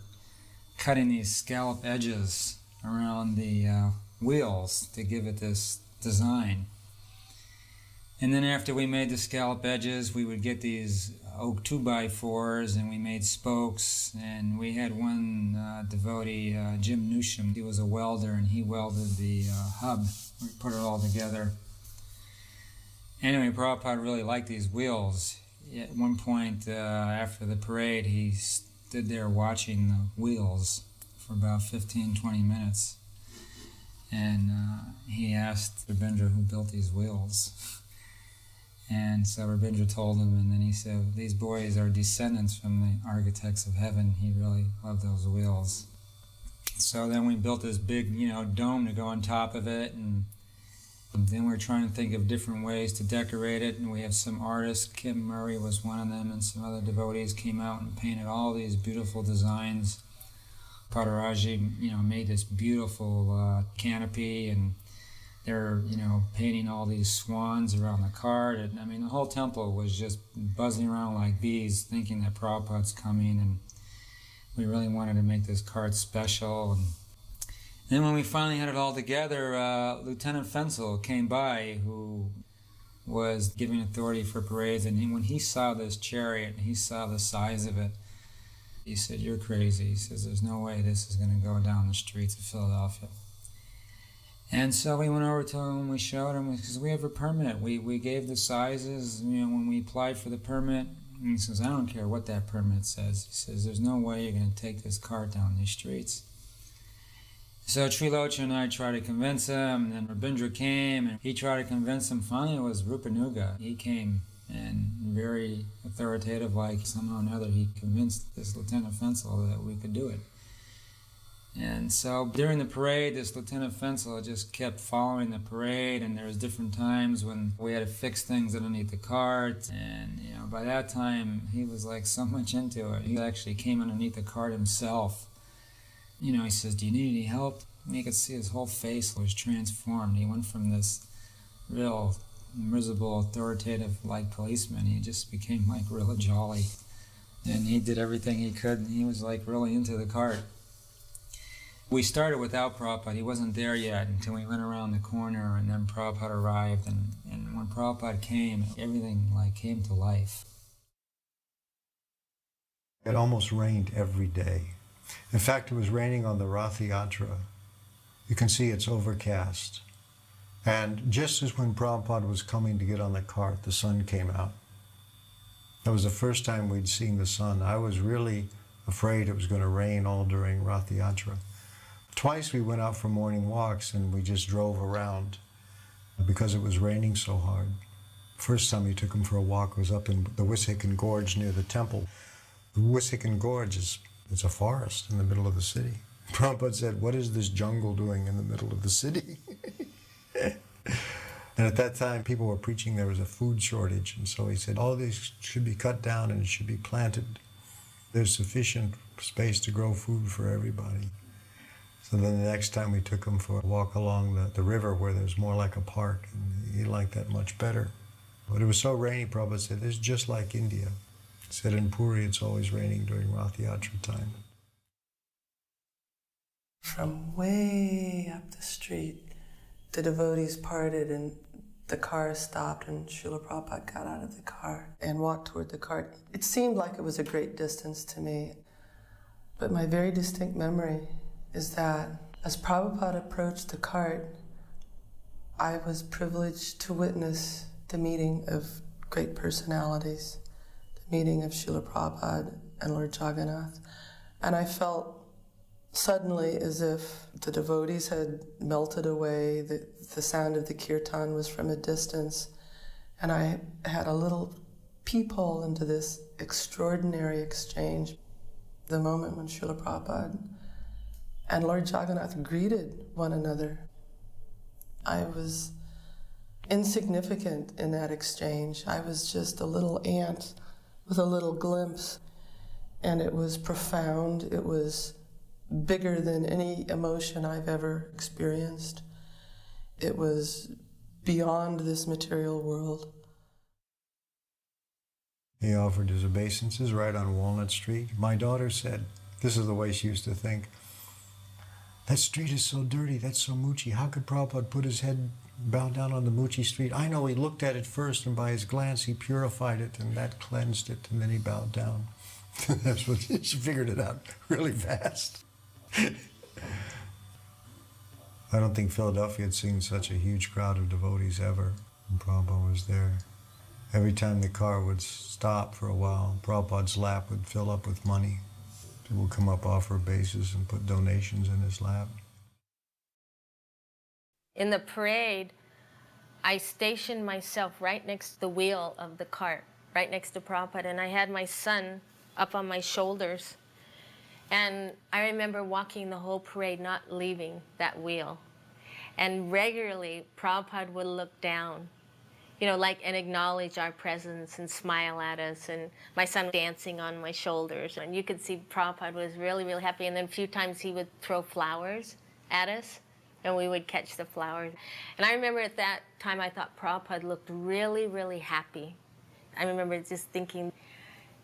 cutting these scallop edges around the wheels to give it this design. And then after we made the scallop edges, we would get these oak 2x4s, and we made spokes. And we had one devotee, Jim Newsham, he was a welder, and he welded the hub. We put it all together. Anyway, Prabhupada really liked these wheels. At one point after the parade, he stood there watching the wheels for about 15-20 minutes. And he asked Rabindra who built these wheels. And so Rabindra told him, and then he said, these boys are descendants from the architects of heaven. He really loved those wheels. So then we built this big, dome to go on top of it, and then we're trying to think of different ways to decorate it, and we have some artists, Kim Murray was one of them, and some other devotees came out and painted all these beautiful designs. Padaraji, made this beautiful canopy, and they're, painting all these swans around the cart. And, I mean, the whole temple was just buzzing around like bees, thinking that Prabhupada's coming, and we really wanted to make this cart special. And then when we finally had it all together, Lieutenant Fensel came by, who was giving authority for parades, and when he saw this chariot, and he saw the size of it, he said, "You're crazy." He says, "There's no way this is going to go down the streets of Philadelphia." And so we went over to him, we showed him, because we have a permit. We gave the sizes, when we applied for the permit. And he says, "I don't care what that permit says." He says, "There's no way you're going to take this cart down these streets." So Trilochan and I tried to convince him, and then Rabindra came, and he tried to convince him. Finally, it was Rupanuga. He came, and very authoritative, like somehow or another, he convinced this Lieutenant Fensel that we could do it. And so during the parade, this Lieutenant Fensel just kept following the parade, and there was different times when we had to fix things underneath the cart, and by that time he was like so much into it. He actually came underneath the cart himself. He says, "Do you need any help?" And you could see his whole face was transformed. He went from this real miserable, authoritative like policeman, he just became like really jolly. And he did everything he could, and he was like really into the cart. We started without Prabhupada. He wasn't there yet until we went around the corner, and then Prabhupada arrived, and when Prabhupada came, everything like came to life. It almost rained every day. In fact, it was raining on the Rathayatra. You can see it's overcast. And just as when Prabhupada was coming to get on the cart, the sun came out. That was the first time we'd seen the sun. I was really afraid it was going to rain all during Rathayatra. Twice we went out for morning walks and we just drove around because it was raining so hard. First time we took him for a walk was up in the Wissahickon Gorge near the temple. The Wissahickon Gorge it's a forest in the middle of the city. Prabhupada said, "What is this jungle doing in the middle of the city?" And at that time, people were preaching there was a food shortage, and so he said, all these should be cut down and it should be planted. There's sufficient space to grow food for everybody. So then the next time we took him for a walk along the river where there's more like a park, and he liked that much better. But it was so rainy, Prabhupada said, this is just like India. He said in Puri it's always raining during Rathayatra time. From way up the street, the devotees parted and the car stopped, and Śrīla Prabhupada got out of the car and walked toward the cart. It seemed like it was a great distance to me, but my very distinct memory is that as Prabhupada approached the cart, I was privileged to witness the meeting of great personalities, the meeting of Śrīla Prabhupada and Lord Jagannath, and I felt suddenly as if the devotees had melted away, the sound of the kirtan was from a distance, and I had a little peephole into this extraordinary exchange. The moment when Śrīla Prabhupada and Lord Jagannath greeted one another. I was insignificant in that exchange. I was just a little ant with a little glimpse, and it was profound. It was bigger than any emotion I've ever experienced. It was beyond this material world. He offered his obeisances right on Walnut Street. My daughter said, this is the way she used to think, that street is so dirty, that's so muchi. How could Prabhupada put his head bow down on the muchi street? I know he looked at it first, and by his glance he purified it, and that cleansed it, and then he bowed down. That's what she figured it out really fast. I don't think Philadelphia had seen such a huge crowd of devotees ever when Prabhupada was there. Every time the car would stop for a while, Prabhupada's lap would fill up with money. People would come up, offer obeisances, and put donations in his lap. In the parade, I stationed myself right next to the wheel of the cart, right next to Prabhupada, and I had my son up on my shoulders. And I remember walking the whole parade, not leaving that wheel. And regularly, Prabhupada would look down, you know, like, and acknowledge our presence and smile at us, and my son dancing on my shoulders. And you could see Prabhupada was really, really happy. And then a few times he would throw flowers at us, and we would catch the flowers. And I remember at that time I thought Prabhupada looked really, really happy. I remember just thinking,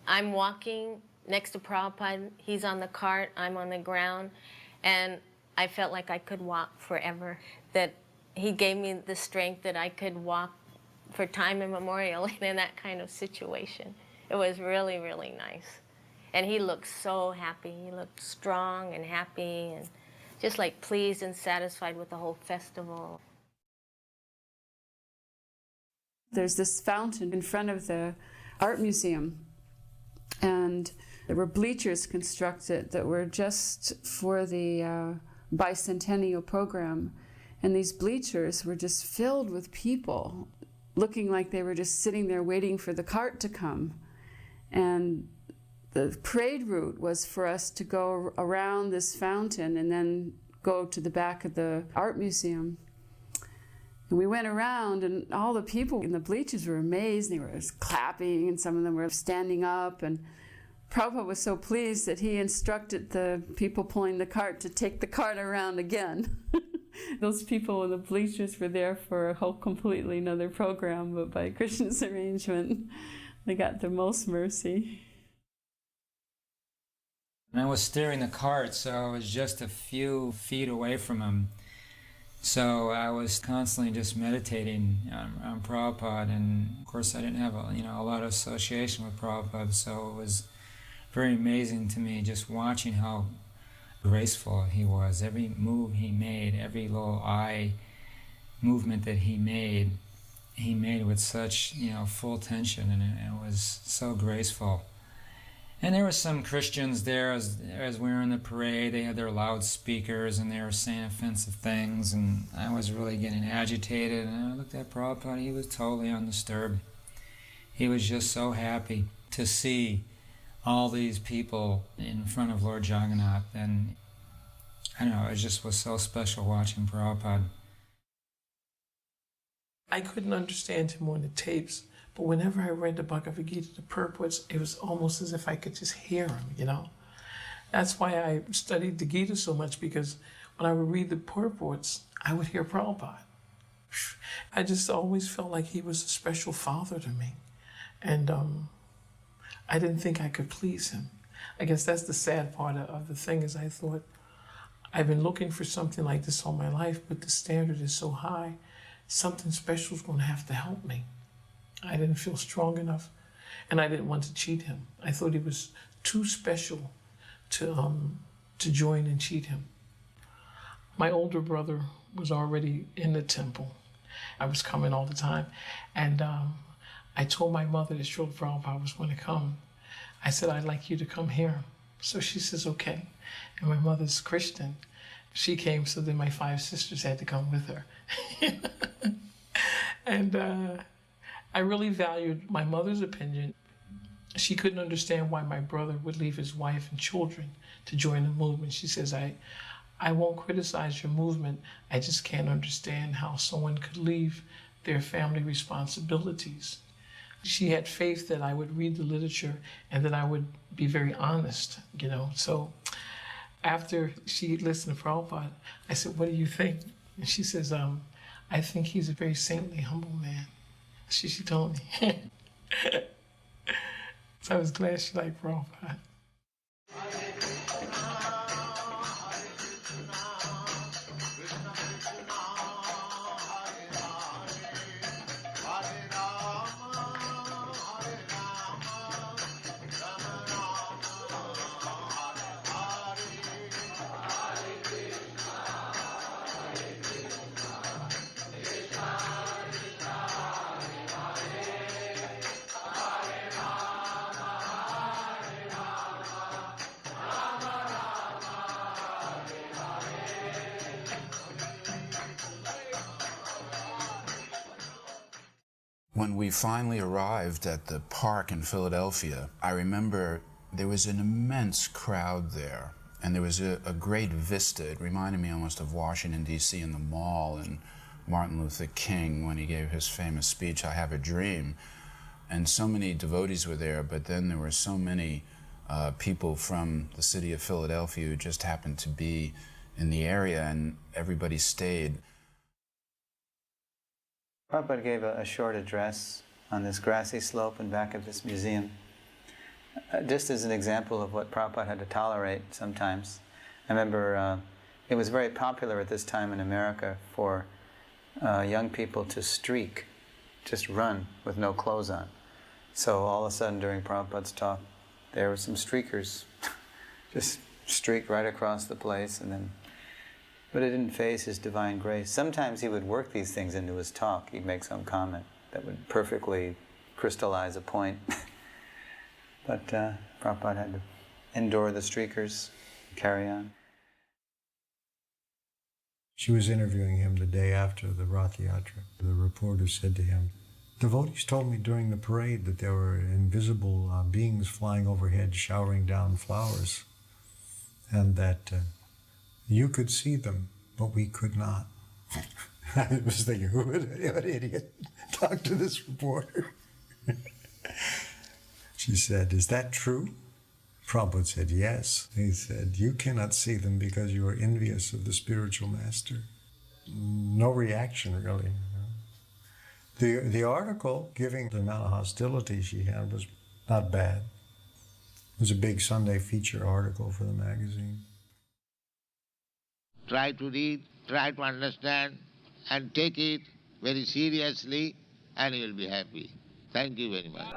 I'm walking next to Prabhupada, he's on the cart, I'm on the ground, and I felt like I could walk forever, that he gave me the strength that I could walk for time immemorial in that kind of situation. It was really, really nice. And he looked so happy. He looked strong and happy and just like pleased and satisfied with the whole festival. There's this fountain in front of the art museum, and there were bleachers constructed that were just for the bicentennial program. And these bleachers were just filled with people, looking like they were just sitting there waiting for the cart to come. And the parade route was for us to go around this fountain and then go to the back of the art museum. And we went around, and all the people in the bleachers were amazed. They were clapping, and some of them were standing up. And Prabhupada was so pleased that he instructed the people pulling the cart to take the cart around again. Those people in the bleachers were there for a whole completely another program, but by Krishna's arrangement, they got the most mercy. And I was steering the cart, so I was just a few feet away from him. So I was constantly just meditating on Prabhupada, and of course I didn't have a lot of association with Prabhupada, so it was very amazing to me just watching how graceful he was. Every move he made, every little eye movement that he made with such full tension, and it was so graceful. And there were some Christians there as we were in the parade. They had their loudspeakers and they were saying offensive things, and I was really getting agitated. And I looked at Prabhupada, he was totally undisturbed. He was just so happy to see all these people in front of Lord Jagannath, and I don't know, it just was so special watching Prabhupada. I couldn't understand him on the tapes, but whenever I read the Bhagavad Gita, the purports, it was almost as if I could just hear him, you know? That's why I studied the Gita so much, because when I would read the purports, I would hear Prabhupada. I just always felt like he was a special father to me. And I didn't think I could please him. I guess that's the sad part of the thing, is I thought, I've been looking for something like this all my life, but the standard is so high, something special is going to have to help me. I didn't feel strong enough, and I didn't want to cheat him. I thought he was too special to join and cheat him. My older brother was already in the temple. I was coming all the time, and I told my mother that Śrīla Prabhupada was going to come. I said, I'd like you to come here. So she says, okay. And my mother's Christian. She came, so then my 5 sisters had to come with her. And I really valued my mother's opinion. She couldn't understand why my brother would leave his wife and children to join the movement. She says, I won't criticize your movement. I just can't understand how someone could leave their family responsibilities. She had faith that I would read the literature and that I would be very honest, you know. So after she listened to Prabhupada, I said, what do you think? And she says, I think he's a very saintly, humble man. She told me. So I was glad she liked Prabhupada. When we finally arrived at the park in Philadelphia, I remember there was an immense crowd there, and there was a great vista. It reminded me almost of Washington, D.C. and the Mall, and Martin Luther King when he gave his famous speech, I Have a Dream. And so many devotees were there, but then there were so many people from the city of Philadelphia who just happened to be in the area, and everybody stayed. Prabhupada gave a short address on this grassy slope in back of this museum, just as an example of what Prabhupada had to tolerate sometimes. I remember it was very popular at this time in America for young people to streak, just run with no clothes on. So all of a sudden during Prabhupada's talk, there were some streakers just streaked right across the place, and then but it didn't phase His Divine Grace. Sometimes he would work these things into his talk. He'd make some comment that would perfectly crystallize a point. But Prabhupada had to endure the streakers, carry on. She was interviewing him the day after the Rathayatra. The reporter said to him, devotees told me during the parade that there were invisible beings flying overhead showering down flowers, and that you could see them, but we could not. I was thinking, what an idiot. Talk to this reporter. She said, is that true? Prabhupada said, yes. He said, you cannot see them because you are envious of the spiritual master. No reaction, really. The article giving the amount of hostility she had was not bad. It was a big Sunday feature article for the magazine. Try to read, try to understand, and take it very seriously, and you will be happy. Thank you very much.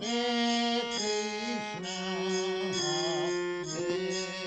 Hare Krishna, Hare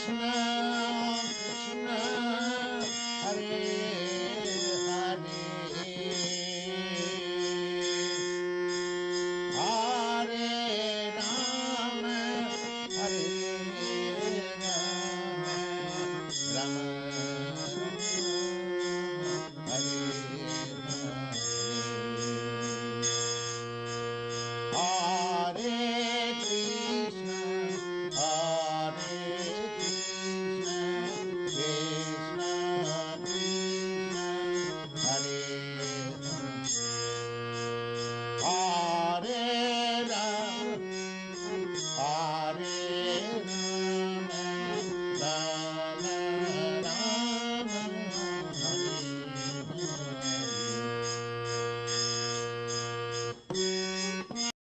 Krishna